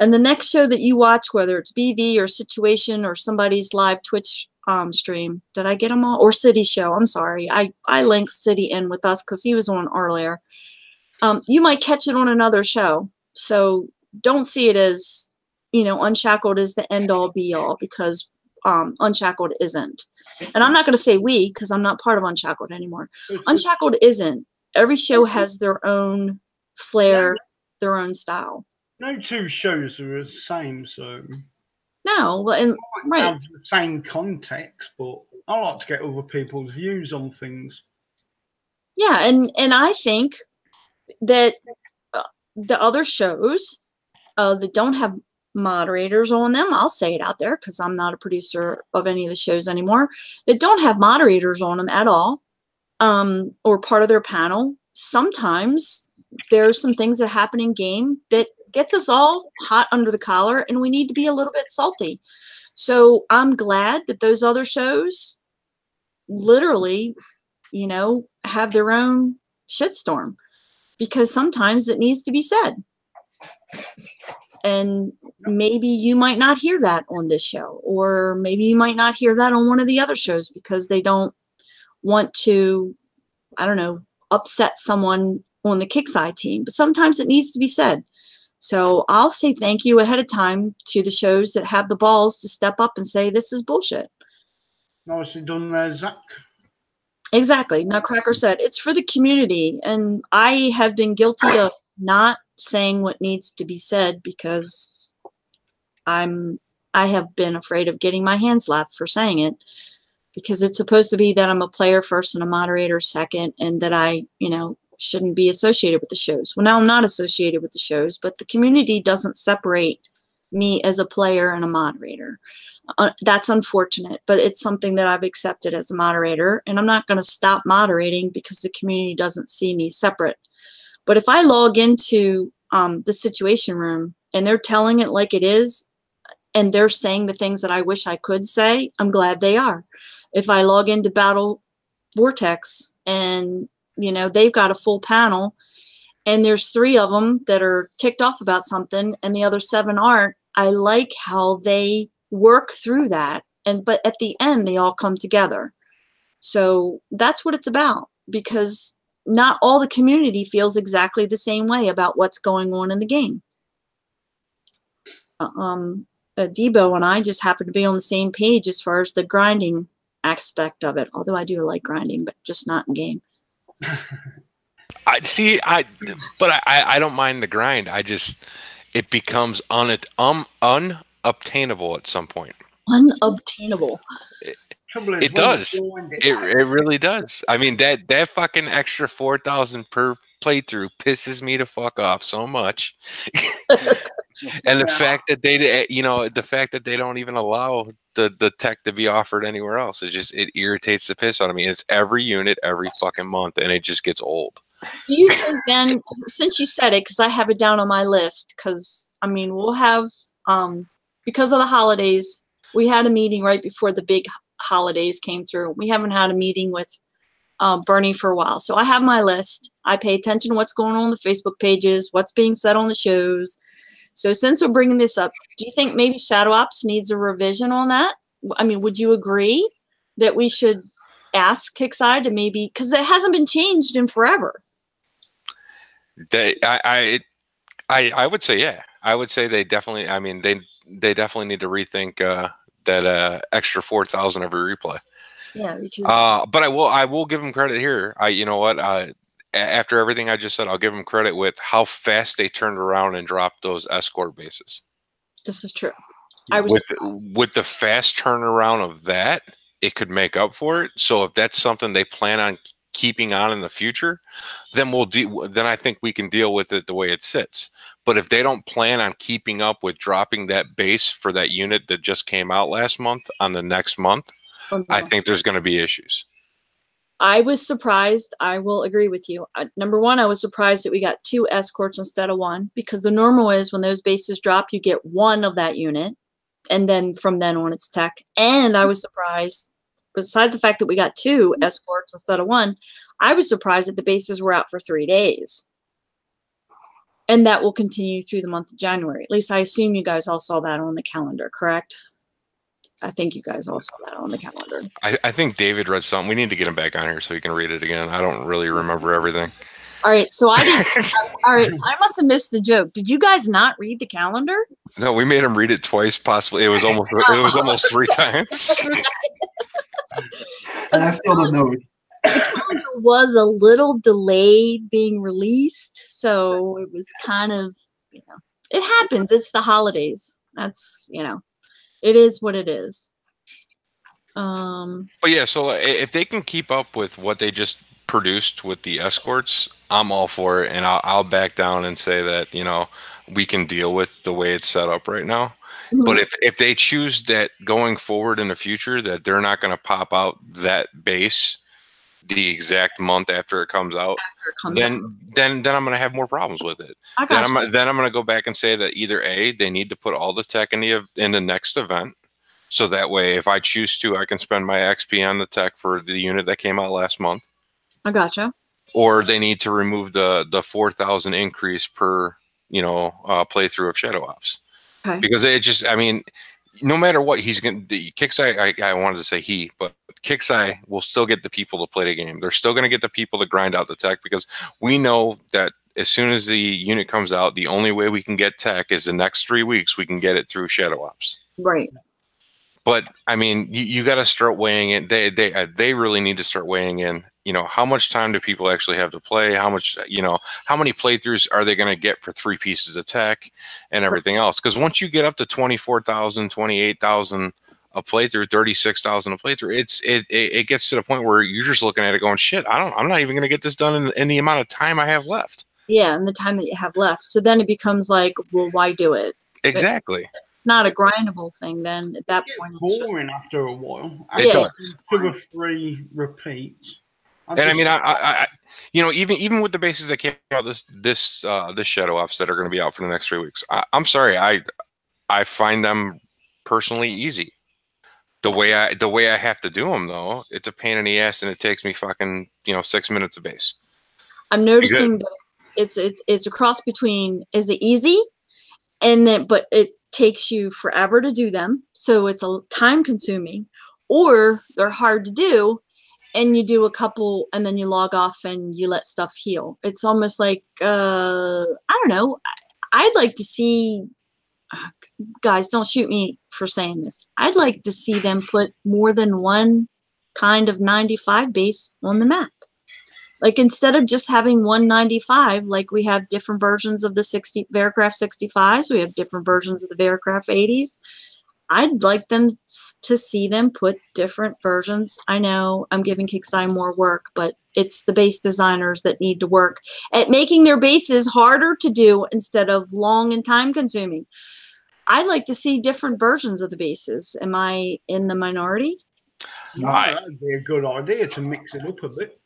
And the next show that you watch, whether it's BV or Situation or somebody's live Twitch stream, did I get them all? Or City Show, I'm sorry. I linked City in with us because he was on earlier. You might catch it on another show. So don't see it as, Unshackled is the end-all be-all, because Unshackled isn't. And I'm not going to say we, because I'm not part of Unshackled anymore. Unshackled isn't. Every show has their own flair, their own style. No 2 shows are the same, so no, and right, have the same context, but I like to get other people's views on things. Yeah, and I think that the other shows that don't have moderators on them, I'll say it out there because I'm not a producer of any of the shows anymore, that don't have moderators on them at all, or part of their panel. Sometimes there's some things that happen in game that gets us all hot under the collar, and we need to be a little bit salty. So I'm glad that those other shows literally, have their own shitstorm, because sometimes it needs to be said. And maybe you might not hear that on this show, or maybe you might not hear that on one of the other shows because they don't want to, I don't know, upset someone on the Kixeye team. But sometimes it needs to be said. So I'll say thank you ahead of time to the shows that have the balls to step up and say, this is bullshit. Nicely done there, Zach. Exactly. Nutcracker said, it's for the community. And I have been guilty of not saying what needs to be said because I have been afraid of getting my hand slapped for saying it, because it's supposed to be that I'm a player first and a moderator second, and that I, shouldn't be associated with the shows. Well, now I'm not associated with the shows, but the community doesn't separate me as a player and a moderator. That's unfortunate, but it's something that I've accepted as a moderator, and I'm not going to stop moderating because the community doesn't see me separate. But if I log into the Situation Room and they're telling it like it is, and they're saying the things that I wish I could say, I'm glad they are. If I log into Battle Vortex and, they've got a full panel and there's 3 of them that are ticked off about something and the other 7 aren't, I like how they work through that. But at the end, they all come together. So that's what it's about, because not all the community feels exactly the same way about what's going on in the game. Debo and I just happen to be on the same page as far as the grinding aspect of it. Although I do like grinding, but just not in game. I don't mind the grind. It becomes unobtainable at some point. Unobtainable. It does. It really does. I mean, that fucking extra 4,000 per playthrough pisses me to fuck off so much. And the fact that they don't even allow the tech to be offered anywhere else, it irritates the piss out of me. It's every unit every fucking month, and it just gets old. Do you think then, since you said it, because I have it down on my list, because we'll have because of the holidays, we had a meeting right before the big holidays came through. We haven't had a meeting with Bernie for a while, so I have my list. I pay attention to what's going on the Facebook pages, what's being said on the shows. So since we're bringing this up, do you think maybe Shadow Ops needs a revision on that? Would you agree that we should ask Kickside to maybe, because it hasn't been changed in forever? I would say, yeah. I would say they definitely, they definitely need to rethink that extra 4,000 every replay. Yeah, because but I will give them credit here. You know what? After everything I just said, I'll give them credit with how fast they turned around and dropped those escort bases. This is true. With the fast turnaround of that, it could make up for it. So if that's something they plan on keeping on in the future, then then I think we can deal with it the way it sits. But if they don't plan on keeping up with dropping that base for that unit that just came out last month on the next month, I think there's going to be issues. I was surprised. I will agree with you. Number one, I was surprised that we got 2 escorts instead of 1, because the normal is when those bases drop, you get 1 of that unit, and then from then on it's tech. And I was surprised, besides the fact that we got 2 escorts instead of 1, I was surprised that the bases were out for 3 days. And that will continue through the month of January. At least I assume you guys all saw that on the calendar, correct? I think you guys all saw that on the calendar. I think David read something. We need to get him back on here so he can read it again. I don't really remember everything. All right, so I didn't. All right, so I must have missed the joke. Did you guys not read the calendar? No, we made him read it twice. Possibly, it was almost 3 times. And I still don't know it. The calendar was a little delayed being released, so it was kind of, it happens. It's the holidays. That's, it is what it is. But yeah, so if they can keep up with what they just produced with the escorts, I'm all for it, and I'll back down and say that we can deal with the way it's set up right now. Mm-hmm. But if they choose that going forward in the future that they're not going to pop out that base the exact month after it comes out, then I'm going to have more problems with it. Then I'm going to go back and say that either A, they need to put all the tech in the next event, so that way if I choose to, I can spend my XP on the tech for the unit that came out last month. I gotcha. Or they need to remove the 4,000 increase per playthrough of Shadow Ops. Okay. Because it just, no matter what he's going to, Kickside, I wanted to say he, but Kickside will still get the people to play the game. They're still going to get the people to grind out the tech, because we know that as soon as the unit comes out, the only way we can get tech is the next 3 weeks we can get it through Shadow Ops. Right. But you got to start weighing it. They really need to start weighing in you know, how much time do people actually have to play? How much, you know, how many playthroughs are they going to get for 3 pieces of tech and everything else? Because once you get up to 24,000, 28,000 a playthrough, 36,000 a playthrough, it gets to the point where you're just looking at it going, shit, I'm not even going to get this done in the amount of time I have left. Yeah, and the time that you have left. So then it becomes like, well, why do it? Exactly. It's not a grindable thing then at that point. It's boring after a while. It does. 2 or 3 repeats. And I mean, I you know, even with the bases that came out this shadow ops that are going to be out for the next 3 weeks, I'm sorry, I find them personally easy. The way I have to do them though, it's a pain in the ass, and it takes me fucking 6 minutes a base. I'm noticing that it's a cross between, is it easy, and then but it takes you forever to do them, so it's a time consuming, or they're hard to do. And you do a couple and then you log off and you let stuff heal. It's almost like, I don't know. I'd like to see, guys, don't shoot me for saying this. I'd like to see them put more than one kind of 95 base on the map. Like instead of just having 195, like we have different versions of the Veracraft 65s. We have different versions of the Veracraft 80s. I'd like them to see them put different versions. I know I'm giving Kixeye more work, but it's the base designers that need to work at making their bases harder to do instead of long and time consuming. I'd like to see different versions of the bases. Am I in the minority? No, that'd be a good idea to mix it up a bit.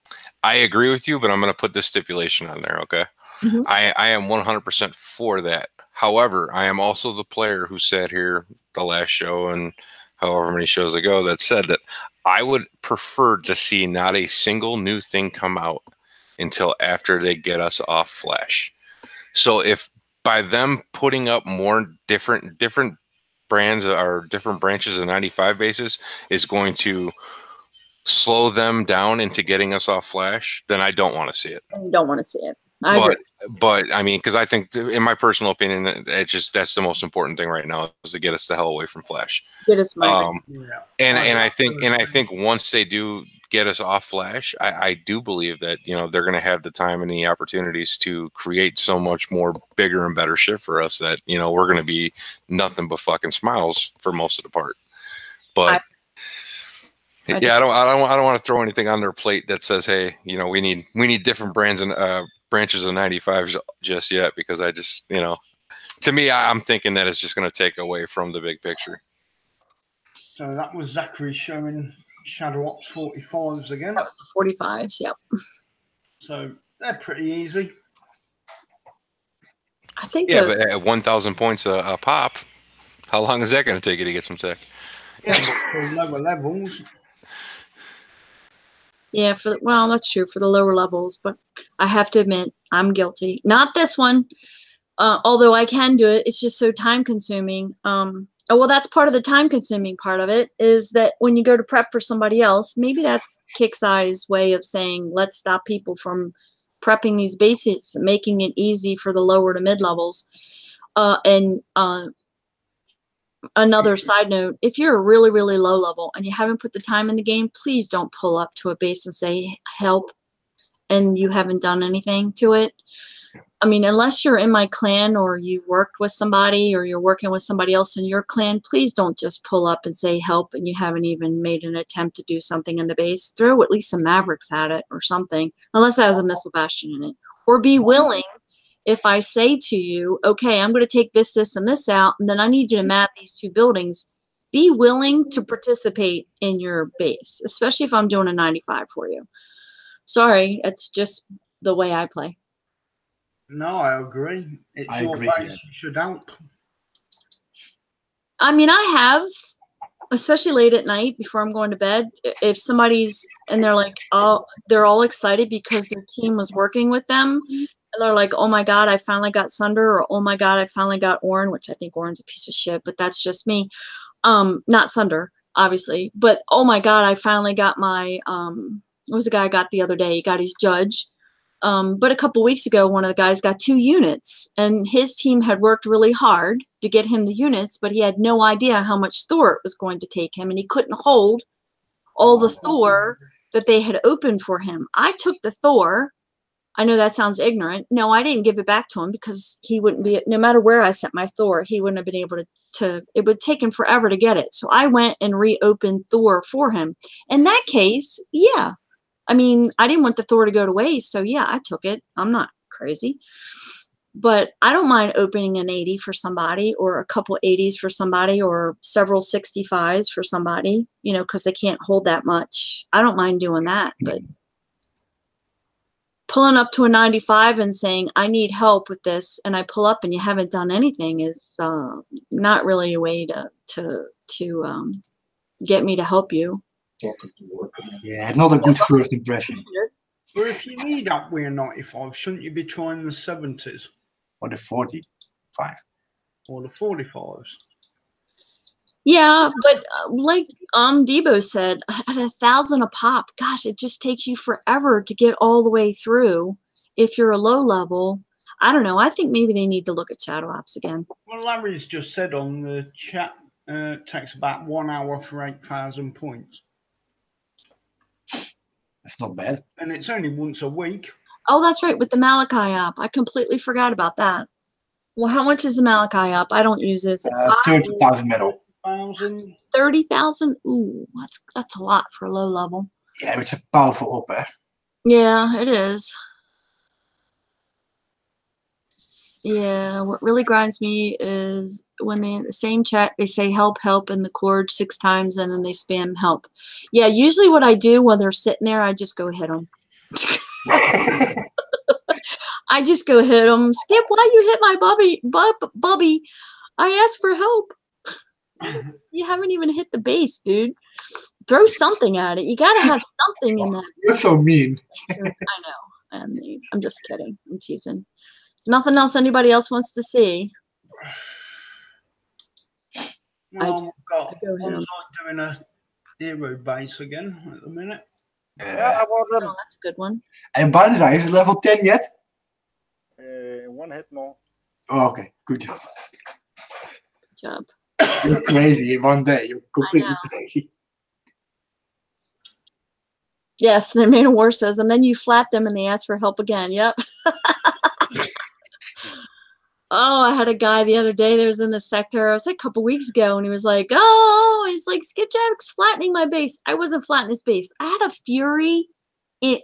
I agree with you, but I'm going to put this stipulation on there, okay? Mm-hmm. I am 100% for that. However, I am also the player who sat here the last show and however many shows ago that said that I would prefer to see not a single new thing come out until after they get us off Flash. So if by them putting up more different brands or different branches of 95 bases is going to slow them down into getting us off Flash, then I don't want to see it. You don't want to see it. But I mean, because I think, in my personal opinion, that's the most important thing right now is to get us the hell away from Flash. Get us and I think once they do get us off Flash, I do believe that they're going to have the time and the opportunities to create so much more bigger and better shit for us that we're going to be nothing but fucking smiles for most of the part. But I don't want to throw anything on their plate that says, hey, we need different brands and branches of 95s just yet, because I just, to me, I'm thinking that it's just going to take away from the big picture. So that was Zachary showing Shadow Ops 45s again. That was the 45s, yep. So they're pretty easy. I think but at 1,000 points a pop, how long is that going to take you to get some tech? Yeah, but for lower levels. Yeah, well, that's true for the lower levels, but I have to admit, I'm guilty. Not this one, although I can do it. It's just so time consuming. Well, that's part of the time consuming part of it, is that when you go to prep for somebody else, maybe that's Kixeye's way of saying, let's stop people from prepping these bases, making it easy for the lower to mid levels. Another side note, if you're a really, really low level and you haven't put the time in the game, please don't pull up to a base and say help and you haven't done anything to it. I mean, unless you're in my clan or you worked with somebody or you're working with somebody else in your clan, please don't just pull up and say help and you haven't even made an attempt to do something in the base. Throw at least some Mavericks at it or something, unless it has a missile bastion in it. Or be willing, if I say to you, okay, I'm going to take this, this, and this out, and then I need you to map these 2 buildings, be willing to participate in your base, especially if I'm doing a 95 for you. Sorry, it's just the way I play. No, I agree. It's your base, you should help. I mean, I have, especially late at night before I'm going to bed, if somebody's, and they're like, oh, they're all excited because their team was working with them. And they're like, oh my God, I finally got Sunder, or oh my God, I finally got Orin, which I think Orin's a piece of shit, but that's just me. Not Sunder, obviously, but oh my God, I finally got my, what was the guy I got the other day? He got his Judge. But a couple weeks ago, one of the guys got 2 units, and his team had worked really hard to get him the units, but he had no idea how much Thor it was going to take him, and he couldn't hold all the Thor that they had opened for him. I took the Thor. I know that sounds ignorant. No, I didn't give it back to him because he wouldn't be, no matter where I sent my Thor, he wouldn't have been able to it would take him forever to get it. So I went and reopened Thor for him. In that case, yeah. I mean, I didn't want the Thor to go to waste. So yeah, I took it. I'm not crazy. But I don't mind opening an 80 for somebody, or a couple 80s for somebody, or several 65s for somebody, you know, because they can't hold that much. I don't mind doing that. But pulling up to a 95 and saying, I need help with this, and I pull up and you haven't done anything is not really a way to get me to help you. Yeah, not a good first impression. But if you need up with a 95, shouldn't you be trying the 70s? Or the 45. Or the 45s? Yeah, but like Debo said, at 1,000 a pop, gosh, it just takes you forever to get all the way through. If you're a low level, I don't know. I think maybe they need to look at shadow ops again. Well, Larry's just said on the chat, takes about 1 hour for 8,000 points. That's not bad. And it's only once a week. Oh, that's right, with the Malachi app. I completely forgot about that. Well, how much is the Malachi app? I don't use it. Is it 30,000 metal. 30,000? Ooh, that's a lot for a low level. Yeah, it's a powerful op, eh? Yeah, it is. Yeah, what really grinds me is when they in the same chat they say help, help in the cord 6 times and then they spam help. Yeah, usually what I do when they're sitting there, I just go hit them. I just go hit them. Skip, why you hit my bubby? I asked for help. You haven't even hit the base, dude. Throw something at it. You gotta have something in that. You're so mean. I know. I'm just kidding. I'm teasing. Nothing else anybody else wants to see. Well, I'm doing a hero base again at the minute. Yeah, I want them. Oh, that's a good one. And Banzai, is it level 10 yet? 1 hit more. Oh, okay, good job. Good job. You're crazy in one day. You're completely crazy. Yes, their main war says, and then you flat them and they ask for help again. Yep. Oh, I had a guy the other day that was in the sector. It was like a couple weeks ago, and he was like, "Oh, he's like Skipjack's flattening my base." I wasn't flattening his base. I had a Fury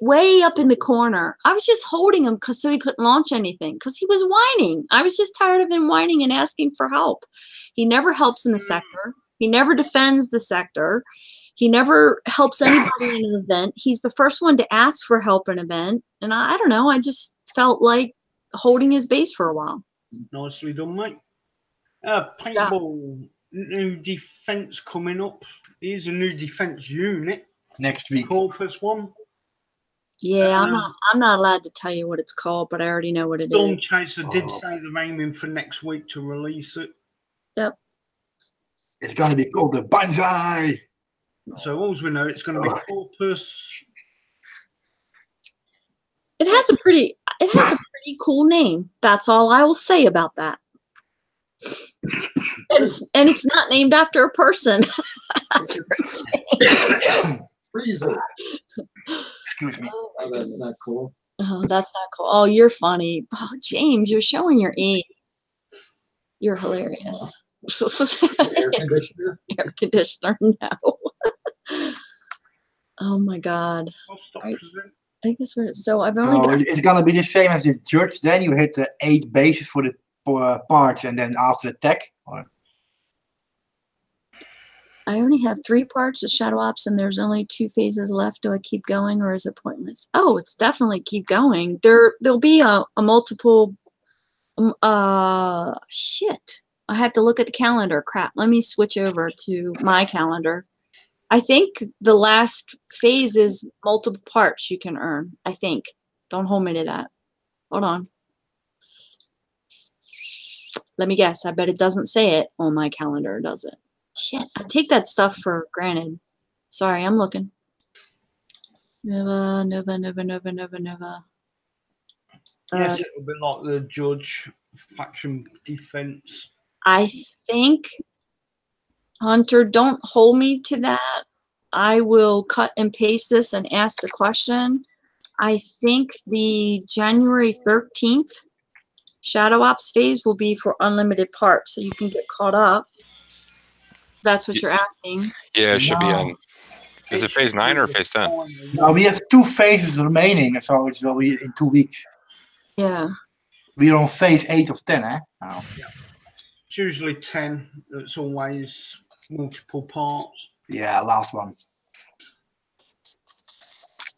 way up in the corner. I was just holding him so he couldn't launch anything because he was whining. I was just tired of him whining and asking for help. He never helps in the sector. He never defends the sector. He never helps anybody in an event. He's the first one to ask for help in an event. And I don't know. I just felt like holding his base for a while. Nicely done, mate. Paintball, new defense coming up. Here's a new defense unit. Next week. Corpus one. Yeah, I'm not allowed to tell you what it's called, but I already know what it is. Storm Chaser did say they're aiming for next week to release it. Yep. It's going to be called the Banzai. So all we know, it's going to be Corpus. It has a pretty cool name. That's all I will say about that. And it's not named after a person. Freezer. Excuse me. Oh, that's not cool. Oh, that's not cool. Oh, you're funny. Oh, James, you're showing your age. You're hilarious. Air conditioner? Air conditioner, no. Oh my God. I think that's what it's, so I've only got. It's gonna be the same as the Judge. Then you hit the 8 bases for the parts, and then after the tech. Or... I only have 3 parts of Shadow Ops, and there's only 2 phases left. Do I keep going, or is it pointless? Oh, it's definitely keep going. There'll be a multiple. Shit. I have to look at the calendar. Crap. Let me switch over to my calendar. I think the last phase is multiple parts you can earn. I think. Don't hold me to that. Hold on. Let me guess. I bet it doesn't say it on my calendar, does it? Shit. I take that stuff for granted. Sorry, I'm looking. Nova. Yes, it'll be like the Judge faction defense. I think, Hunter, don't hold me to that. I will cut and paste this and ask the question. I think the January 13th Shadow Ops phase will be for unlimited parts, so you can get caught up. That's what you're asking. Yeah, it should be No. on. Is it phase 9 or phase 10? No, we have 2 phases remaining, so it will be in 2 weeks. Yeah. We're on phase 8 of 10, eh? Oh. It's usually 10. It's always multiple parts. Yeah, last one.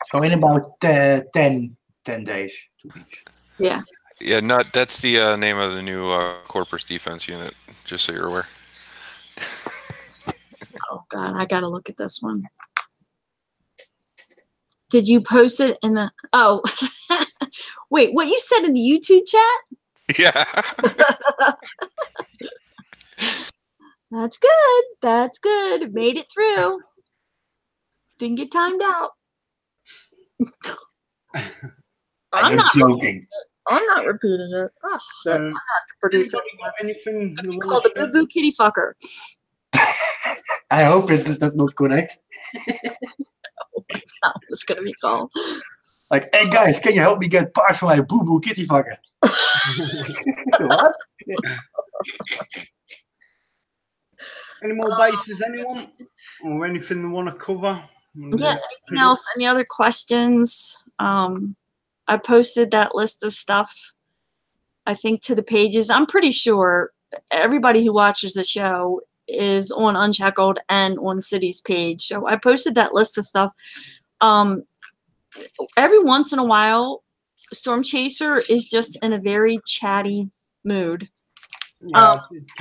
So in about 10 days, 2 weeks. Yeah. Yeah, that's the name of the new Corpus Defense Unit, just so you're aware. Oh, God, I got to look at this one. Did you post it in the... Oh, wait, what you said in the YouTube chat? Yeah. That's good. That's good. It made it through. Didn't get timed out. I'm not joking. I'm not repeating it. Oh, shit. I'm not producing anything called the Boo Boo Kitty Fucker. I hope that's not correct. That's not what it's going to be called. Like, hey guys, can you help me get parts for my Boo Boo Kitty Fucker? What? Any more bases, anyone? Or anything they want to cover? Yeah, anything else? Any other questions? I posted that list of stuff, I think, to the pages. I'm pretty sure everybody who watches the show is on Unshackled and on City's page. So I posted that list of stuff. Every once in a while, Storm Chaser is just in a very chatty mood. Yeah,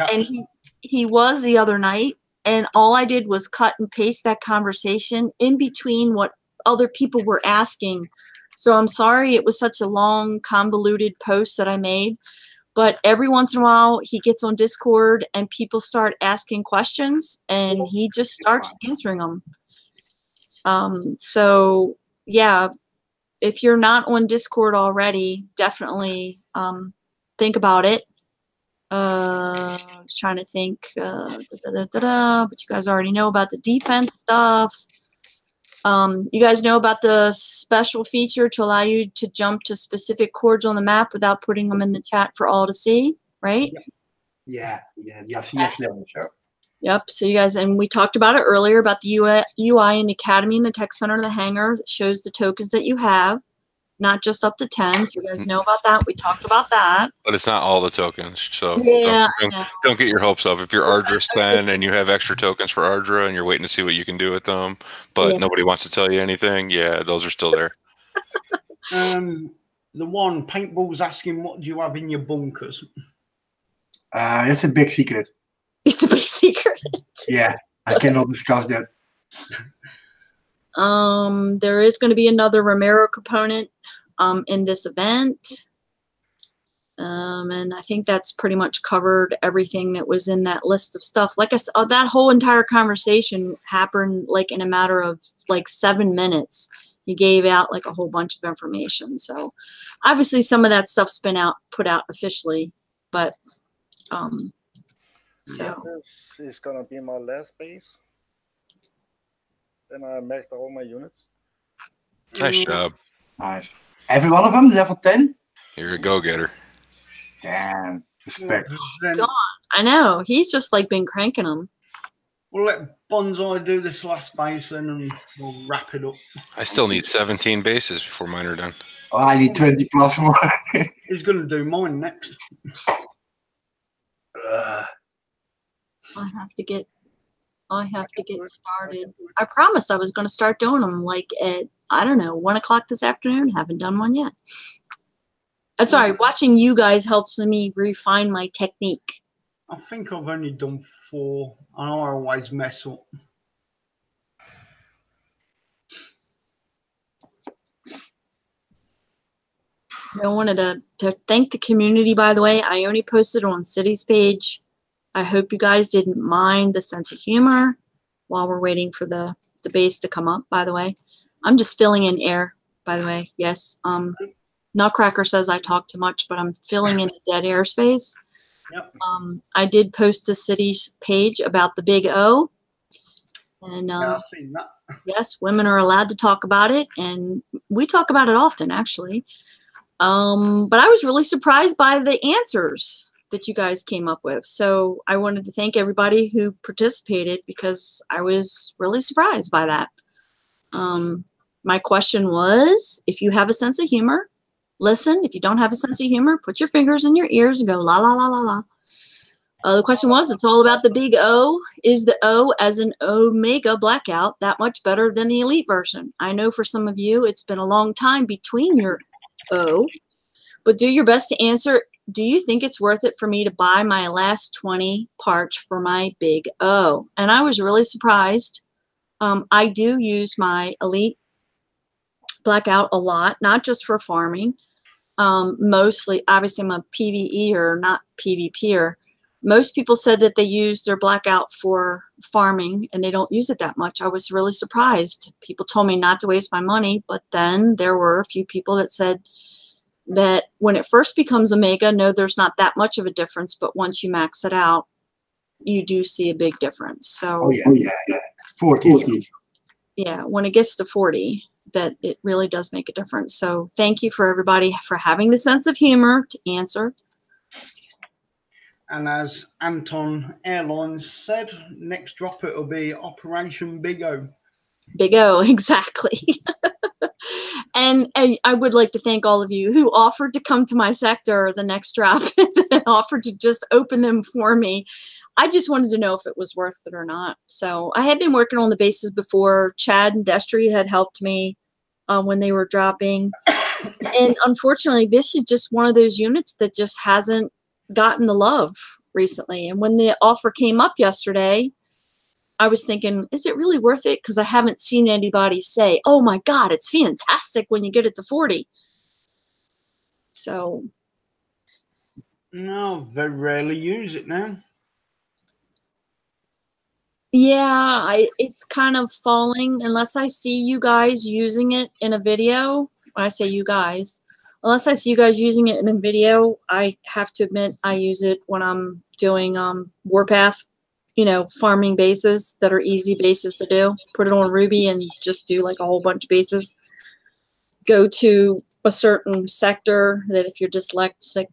and he was the other night, and all I did was cut and paste that conversation in between what other people were asking. So I'm sorry it was such a long, convoluted post that I made. But every once in a while, he gets on Discord and people start asking questions, and he just starts answering them. So, yeah, if you're not on Discord already, definitely think about it. I was trying to think, but you guys already know about the defense stuff. You guys know about the special feature to allow you to jump to specific chords on the map without putting them in the chat for all to see, right? Yeah, yes, level show. Yep. So you guys, and we talked about it earlier about the UI in the Academy and the Tech Center and the Hangar that shows the tokens that you have, not just up to 10. So you guys know about that. We talked about that. But it's not all the tokens, so yeah, don't get your hopes up. If you're Ardra's 10 and you have extra tokens for Ardra and you're waiting to see what you can do with them, but nobody wants to tell you anything, yeah, those are still there. The one, Paintball's asking, what do you have in your bunkers? It's a big secret. It's a big secret. Yeah, I cannot discuss that. There is going to be another Romero component in this event. And I think that's pretty much covered everything that was in that list of stuff. Like I said, that whole entire conversation happened like in a matter of like 7 minutes. He gave out like a whole bunch of information. So obviously some of that stuff's been put out officially, but so this is gonna be my last base. Then I maxed all my units. Nice job. Nice. Every one of them level 10? You're a go-getter. Damn. Respect. gone. I know. He's just like been cranking them. We'll let Bonsai do this last base then and we'll wrap it up. I still need 17 bases before mine are done. Oh, I need 20 plus more. He's going to do mine next. I have to get started. I promised I was going to start doing them like at, I don't know, 1 o'clock this afternoon. Haven't done one yet. I'm sorry, watching you guys helps me refine my technique. I think I've only done 4 and I always mess up. I wanted to thank the community, by the way. I only posted on City's page. I hope you guys didn't mind the sense of humor while we're waiting for the base to come up, by the way. I'm just filling in air, by the way. Yes. Nutcracker says I talk too much, but I'm filling in a dead airspace. Yep. I did post to City's page about the Big O. And yeah, I've seen that. Yes, women are allowed to talk about it, and we talk about it often, actually. But I was really surprised by the answers that you guys came up with. So I wanted to thank everybody who participated because I was really surprised by that. My question was, if you have a sense of humor, listen. If you don't have a sense of humor, put your fingers in your ears and go la la la la la. The question was, it's all about the big O. Is the O as an Omega Blackout that much better than the Elite version? I know for some of you, it's been a long time between your O, but do your best to answer. Do you think it's worth it for me to buy my last 20 parts for my big O? And I was really surprised. I do use my Elite Blackout a lot, not just for farming. Mostly, obviously, I'm a PvE-er, not PvP-er. Most people said that they use their Blackout for farming and they don't use it that much. I was really surprised. People told me not to waste my money, but then there were a few people that said that when it first becomes Omega, no, there's not that much of a difference, but once you max it out, you do see a big difference. So, yeah. 40. Yeah, when it gets to 40, that it really does make a difference. So thank you for everybody for having the sense of humor to answer. And as Anton Airlines said, next drop it'll be Operation Big O. Big O, exactly. and I would like to thank all of you who offered to come to my sector the next drop and offered to just open them for me. I just wanted to know if it was worth it or not. So I had been working on the bases before. Chad and Destry had helped me when they were dropping. And unfortunately, this is just one of those units that just hasn't gotten the love recently. And when the offer came up yesterday, I was thinking, is it really worth it? Because I haven't seen anybody say, oh my God, it's fantastic when you get it to 40. So. No, very rarely use it now. Yeah, it's kind of falling unless I see you guys using it in a video. When I say you guys, unless I see you guys using it in a video, I have to admit I use it when I'm doing Warpath, you know, farming bases that are easy bases to do. Put it on Ruby and just do like a whole bunch of bases. Go to a certain sector that if you're dyslexic,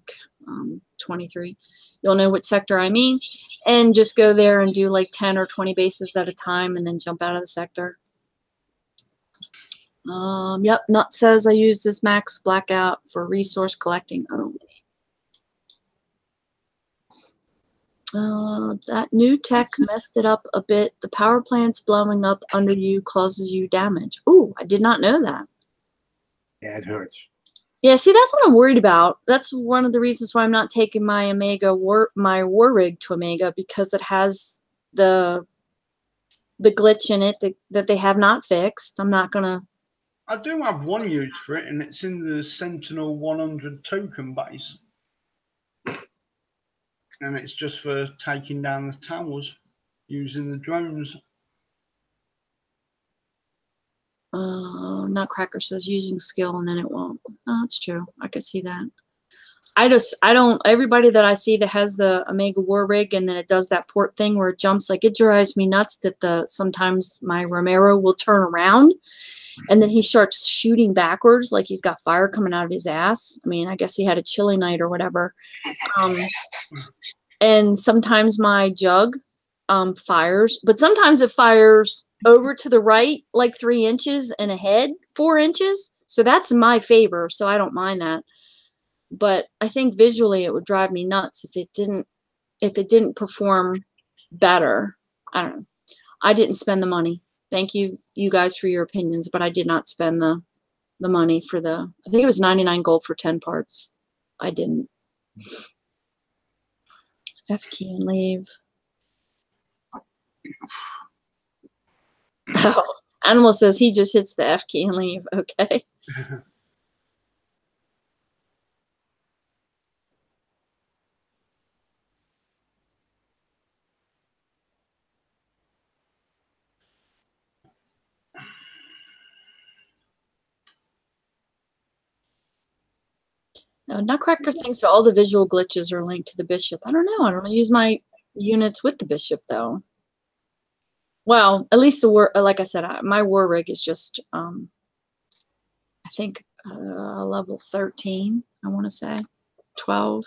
23, you'll know what sector I mean. And just go there and do like 10 or 20 bases at a time and then jump out of the sector. Yep, Nut says I use this max Blackout for resource collecting only. That new tech messed it up a bit. The power plant's blowing up under you causes you damage. Ooh, I did not know that. Yeah, it hurts. Yeah, see, that's what I'm worried about. That's one of the reasons why I'm not taking my war rig to Omega, because it has the glitch in it that they have not fixed. I'm not gonna. I do have one use for it, and it's in the Sentinel 100 token base, and it's just for taking down the towers using the drones. Nutcracker says using skill and then it won't. Oh, it's true. I could see that. I don't, everybody that I see that has the Omega War Rig and then it does that port thing where it jumps, like it drives me nuts that sometimes my Romero will turn around and then he starts shooting backwards like he's got fire coming out of his ass. I mean, I guess he had a chilly night or whatever. And sometimes my jug fires, but sometimes it fires over to the right like 3 inches and ahead 4 inches. So that's in my favor, so I don't mind that. But I think visually it would drive me nuts if it didn't perform better. I don't know. I didn't spend the money. Thank you guys for your opinions, but I did not spend the money for I think it was 99 gold for 10 parts. I didn't. F key and leave. Oh, Animal says he just hits the F key and leave. Okay. No, Nutcracker thinks all the visual glitches are linked to the bishop. I don't know. I don't use my units with the bishop though. Well, at least the war, like I said, my war rig is just, I think, level 13, I want to say. 12.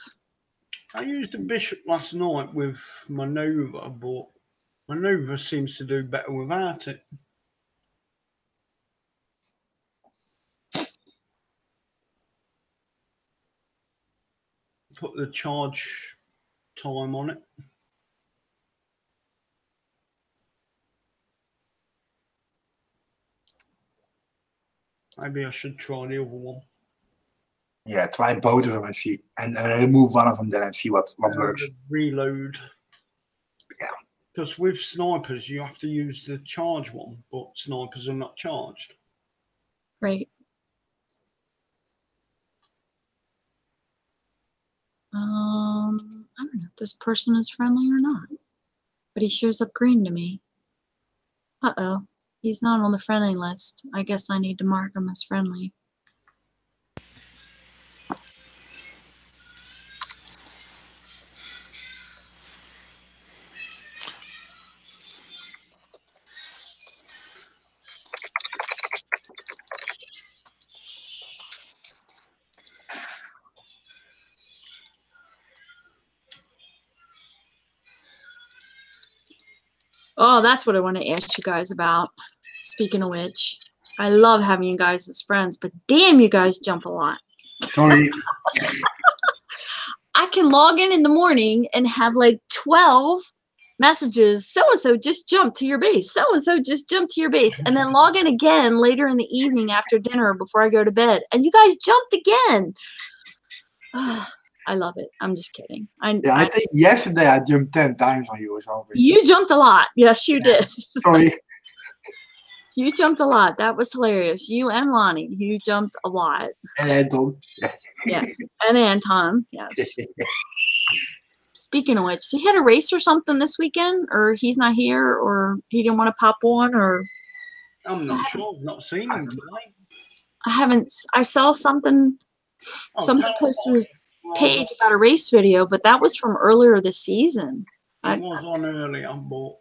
I used a bishop last night with my Nova, but my Nova seems to do better without it. Put the charge time on it. Maybe I should try the other one. Yeah, try both of them and see, and remove one of them then and see what works. Reload. Yeah. Because with snipers, you have to use the charge one, but snipers are not charged. Right. I don't know if this person is friendly or not, but he shows up green to me. Uh-oh. He's not on the friendly list. I guess I need to mark him as friendly. Oh, that's what I want to ask you guys about. Speaking of which, I love having you guys as friends, but damn, you guys jump a lot. Sorry. I can log in the morning and have like 12 messages. So-and-so just jumped to your base. So-and-so just jumped to your base. And then log in again later in the evening after dinner before I go to bed. And you guys jumped again. I love it. I'm just kidding. I think yesterday I jumped 10 times on you or something. You jumped a lot. Yes, you did. Sorry. You jumped a lot. That was hilarious. You and Lonnie, you jumped a lot. And Anton. Yes. And Anton. Yes. Speaking of which, he had a race or something this weekend, or he's not here, or he didn't want to pop on, or I'm not sure. I've not seen him today. I saw something posted on his page about a race video, but that was from earlier this season. It was on earlier, but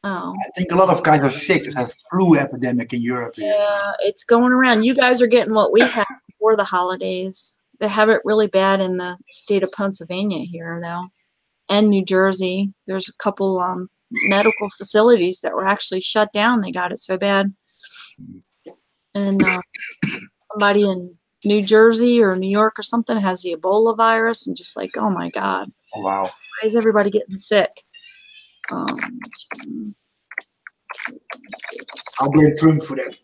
oh. I think a lot of guys are sick. There's a flu epidemic in Europe. Yeah, it's going around. You guys are getting what we had before the holidays. They have it really bad in the state of Pennsylvania here, though, and New Jersey. There's a couple medical facilities that were actually shut down. They got it so bad. And somebody in New Jersey or New York or something has the Ebola virus. I'm just like, oh my God. Oh, wow. Why is everybody getting sick? I'll blame Trump for that.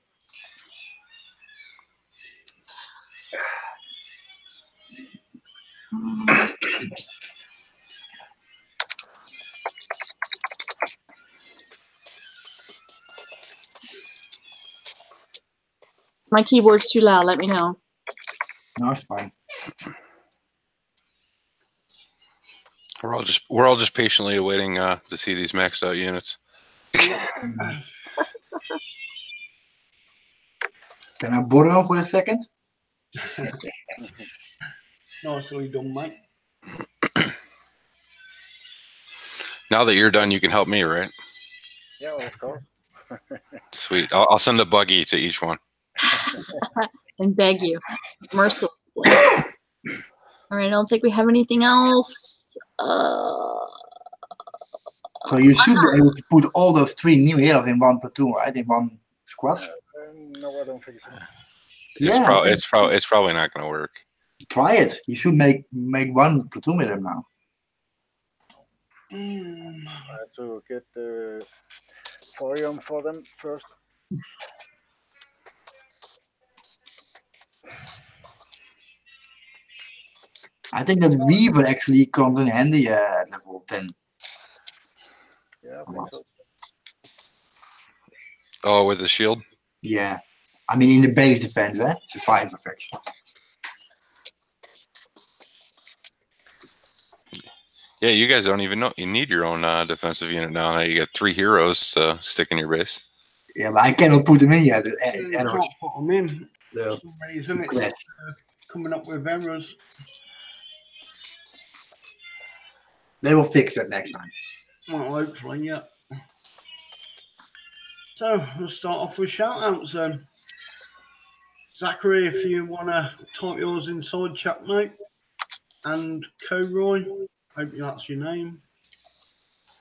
My keyboard's too loud. Let me know. No, it's fine. We're all just patiently awaiting to see these maxed out units. Can I borrow for a second? Nicely done, mate. Now that you're done, you can help me, right? Yeah, of course. Sweet. I'll send a buggy to each one. And beg you mercilessly. All right, I don't think we have anything else. So you should be able to put all those 3 new heroes in one platoon, right? In one squad. No, I don't think so. Yeah, it's probably not going to work. try it. You should make one platoon with them now. I have to get the thorium for them first. I think that Weaver actually comes in handy at level 10. Yeah, I think so. Oh, with the shield? Yeah. I mean, in the base defense, it's a 5 faction. Yeah, you guys don't even know. You need your own defensive unit now. Now you got 3 heroes to stick in your base. Yeah, but I cannot put them in yet. You can't put them in. For some reason it's coming up with errors. They will fix that next time. Well, hopefully, yeah. So we'll start off with shout outs then. Zachary, if you want to type yours inside chat, mate. And Co-Roy, hope that's your name.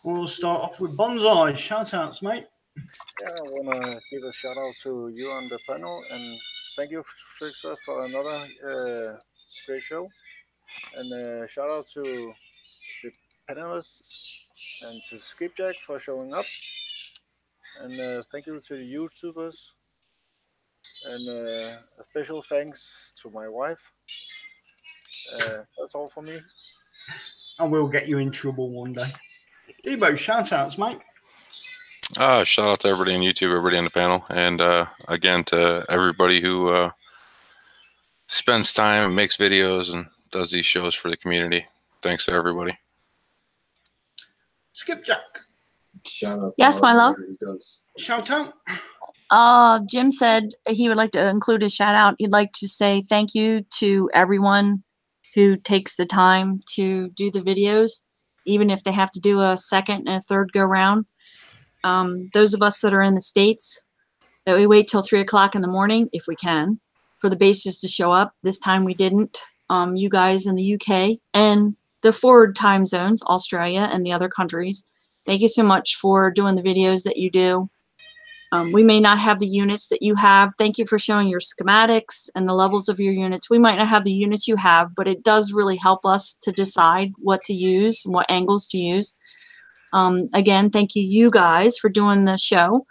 We'll start off with Bonsai. Shout outs, mate. Yeah, I want to give a shout out to you on the panel, and thank you, Trickster, for another great show. And shout out to the panelists and to Skipjack for showing up. And thank you to the YouTubers. And a special thanks to my wife. That's all for me. I will get you in trouble one day. Debo, shout outs, mate. Shout out to everybody on YouTube, everybody on the panel, and again to everybody who spends time and makes videos and does these shows for the community. Thanks to everybody. Skipjack. Shout out. Yes, my love. Shout out. Jim said he would like to include a shout out. He'd like to say thank you to everyone who takes the time to do the videos, even if they have to do a second and a third go round. Those of us that are in the States, that we wait till 3 o'clock in the morning, if we can, for the bases to show up. This time we didn't. You guys in the UK and the forward time zones, Australia and the other countries, thank you so much for doing the videos that you do. We may not have the units that you have. Thank you for showing your schematics and the levels of your units. We might not have the units you have, but it does really help us to decide what to use and what angles to use. Again, thank you guys for doing the show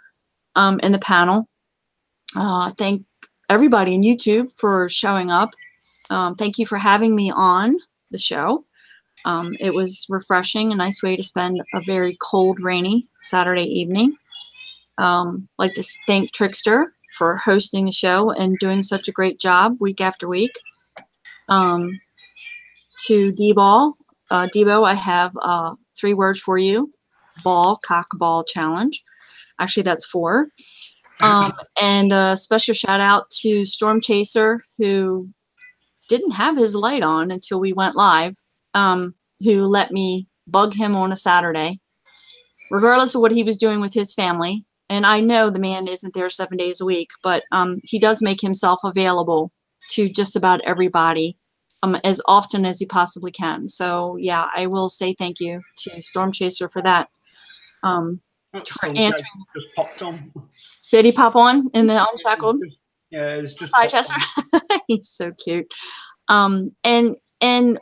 and the panel. Thank everybody in YouTube for showing up. Thank you for having me on the show. It was refreshing, a nice way to spend a very cold, rainy Saturday evening. Like to thank Trickster for hosting the show and doing such a great job week after week. To D-Ball, Debo, I have 3 words for you. Ball, cock, ball challenge. Actually, that's 4. And a special shout out to Storm Chaser, who didn't have his light on until we went live, who let me bug him on a Saturday, regardless of what he was doing with his family. And I know the man isn't there 7 days a week, but he does make himself available to just about everybody as often as he possibly can. So, yeah, I will say thank you to Storm Chaser for that. For answering. Just popped on. Did he pop on in the Unshackled? Yeah, it's just Hi, Chester. He's so cute. And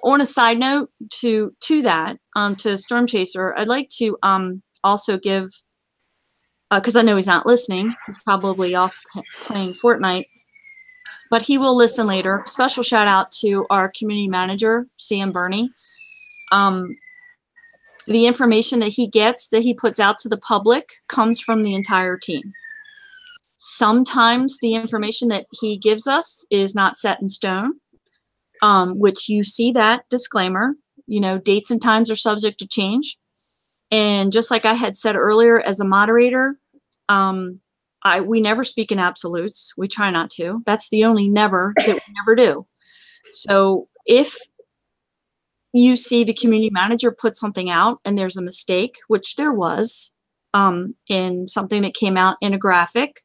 on a side note to that, to Storm Chaser, I'd like to also give, because I know he's not listening, he's probably off playing Fortnite, but he will listen later. Special shout out to our community manager, Sam Burney. The information that he gets, that he puts out to the public, comes from the entire team. Sometimes the information that he gives us is not set in stone, which you see that disclaimer. You know, dates and times are subject to change. And just like I had said earlier, as a moderator, we never speak in absolutes. We try not to. That's the only never that we never do. So if you see the community manager put something out and there's a mistake, which there was in something that came out in a graphic,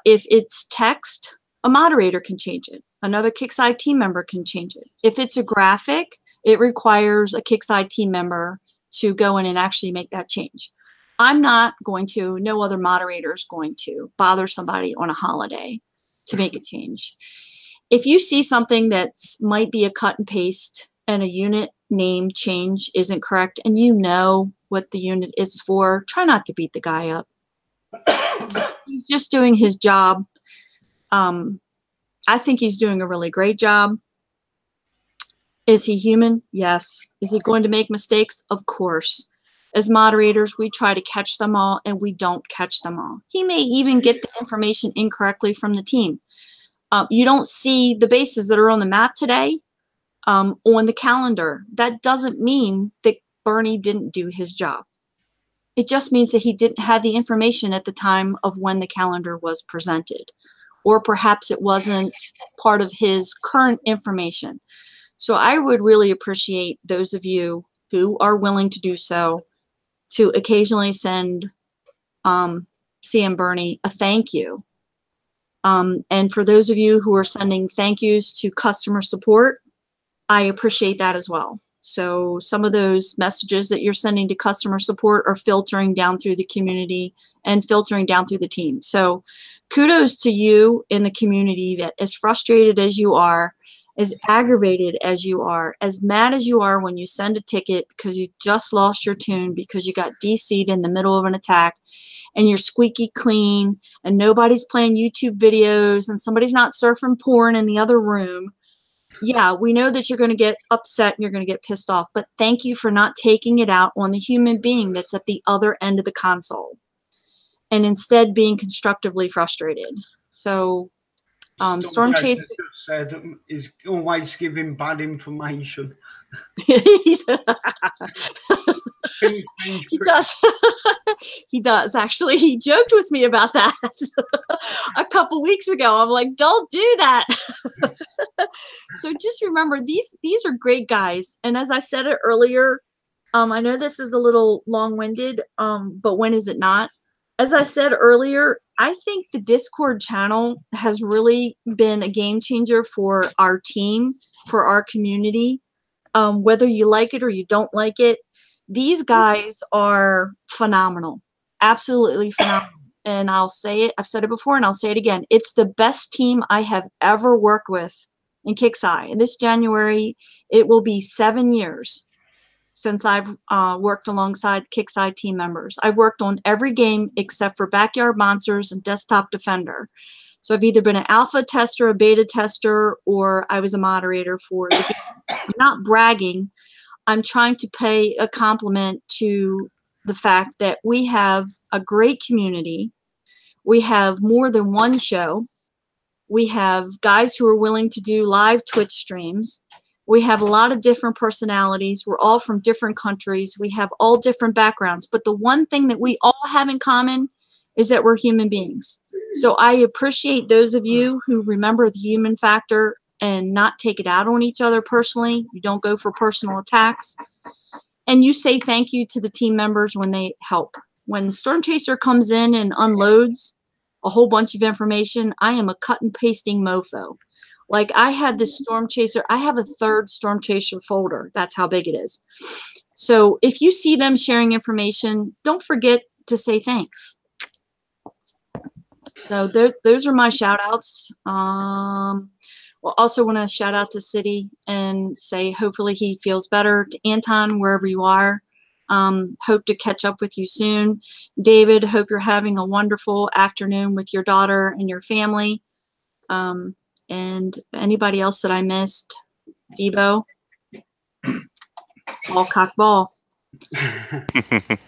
if it's text, a moderator can change it. Another Kickside team member can change it. If it's a graphic, it requires a Kickside team member to go in and actually make that change. I'm not going to, no other moderator is going to bother somebody on a holiday to make a change. If you see something that might be a cut and paste and a unit name change isn't correct, and you know what the unit is for, try not to beat the guy up. He's just doing his job. I think he's doing a really great job. Is he human? Yes. Is he going to make mistakes? Of course. As moderators, we try to catch them all, and we don't catch them all. He may even get the information incorrectly from the team. You don't see the bases that are on the map today on the calendar. That doesn't mean that Bernie didn't do his job. It just means that he didn't have the information at the time of when the calendar was presented. Or perhaps it wasn't part of his current information. So I would really appreciate those of you who are willing to do so to occasionally send CM Bernie a thank you. And for those of you who are sending thank yous to customer support, I appreciate that as well. So some of those messages that you're sending to customer support are filtering down through the community and filtering down through the team. So kudos to you in the community that as frustrated as you are, as aggravated as you are, as mad as you are when you send a ticket because you just lost your tune because you got DC'd in the middle of an attack and you're squeaky clean and nobody's playing YouTube videos and somebody's not surfing porn in the other room. Yeah, we know that you're going to get upset and you're going to get pissed off, but thank you for not taking it out on the human being that's at the other end of the console and instead being constructively frustrated. So, Storm Chase said is always giving bad information. He does. He does, actually. He joked with me about that a couple weeks ago. I'm like, don't do that. So just remember, these are great guys. And as I said it earlier, I know this is a little long-winded, but when is it not? As I said earlier, I think the Discord channel has really been a game changer for our team, for our community. Whether you like it or you don't like it, these guys are phenomenal, absolutely phenomenal. And I'll say it, I've said it before and I'll say it again. It's the best team I have ever worked with in Kixeye. And this January, it will be 7 years since I've worked alongside Kixeye team members. I've worked on every game except for Backyard Monsters and Desktop Defender. So I've either been an alpha tester, a beta tester, or I was a moderator for the game. I'm not bragging. I'm trying to pay a compliment to the fact that we have a great community. We have more than one show. We have guys who are willing to do live Twitch streams. We have a lot of different personalities. We're all from different countries. We have all different backgrounds. But the one thing that we all have in common is that we're human beings. So I appreciate those of you who remember the human factor and not take it out on each other personally. You don't go for personal attacks. And you say thank you to the team members when they help. When the Storm Chaser comes in and unloads a whole bunch of information, I am a cut and pasting mofo. Like I had this Storm Chaser, I have a third Storm Chaser folder. That's how big it is. So if you see them sharing information, don't forget to say thanks. So those are my shout outs. Well, also want to shout out to City and say hopefully he feels better. To Anton, wherever you are, hope to catch up with you soon. David, hope you're having a wonderful afternoon with your daughter and your family. And anybody else that I missed, Debo, all cock ball.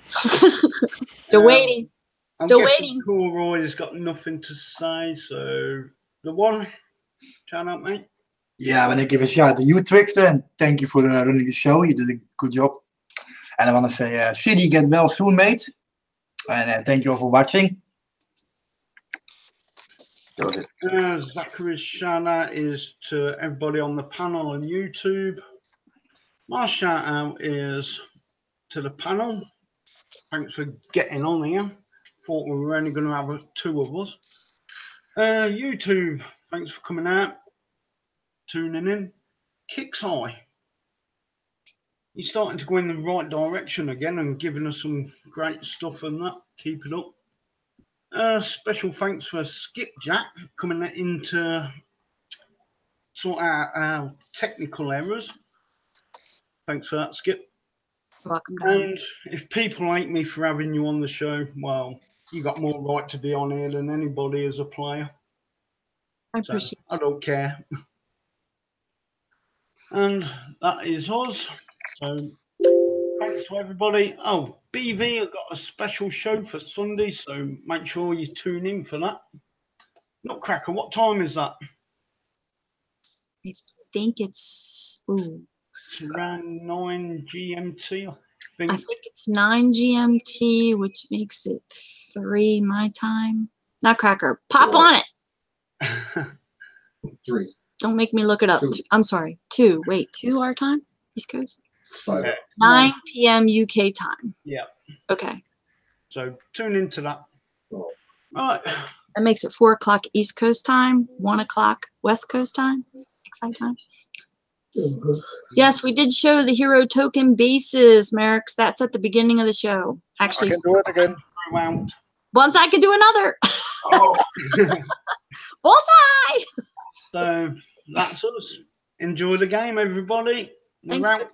Still waiting. Still waiting. Cool Roy has got nothing to say, so the one. Shout out, mate. Yeah, I want to give a shout out to you, Trickster, and thank you for running the show. You did a good job. And I want to say, CD, get well soon, mate. And thank you all for watching. That was it. Zachary's shout out is to everybody on the panel on YouTube. My shout out is to the panel. Thanks for getting on here. Thought we were only going to have 2 of us. YouTube, thanks for coming out, tuning in. Kixeye, he's starting to go in the right direction again and giving us some great stuff and that. Keep it up. Special thanks for Skipjack coming in to sort out our technical errors. Thanks for that, Skip. Welcome. And if people hate me for having you on the show, well, you got more right to be on here than anybody as a player. I appreciate I don't care. And that is us. So thanks to everybody. Oh, BV have got a special show for Sunday, so make sure you tune in for that. Nutcracker, what time is that? I think it's around 9 GMT, I think. I think it's 9 GMT, which makes it 3 my time. Nutcracker, pop on it. 3. Don't make me look it up. 2. I'm sorry. 2. Wait, 2 our time? East Coast? 5. 9 p.m. UK time. Yeah. Okay. So tune into that. Right. That makes it 4 o'clock East Coast time, 1 o'clock West Coast time. Exciting time. Yes, we did show the hero token bases, Merrick's. That's at the beginning of the show. Actually, I can do it again. Throughout. once I can do another. Oh. Bullseye! So that's us. Enjoy the game, everybody. We're Thanks. out.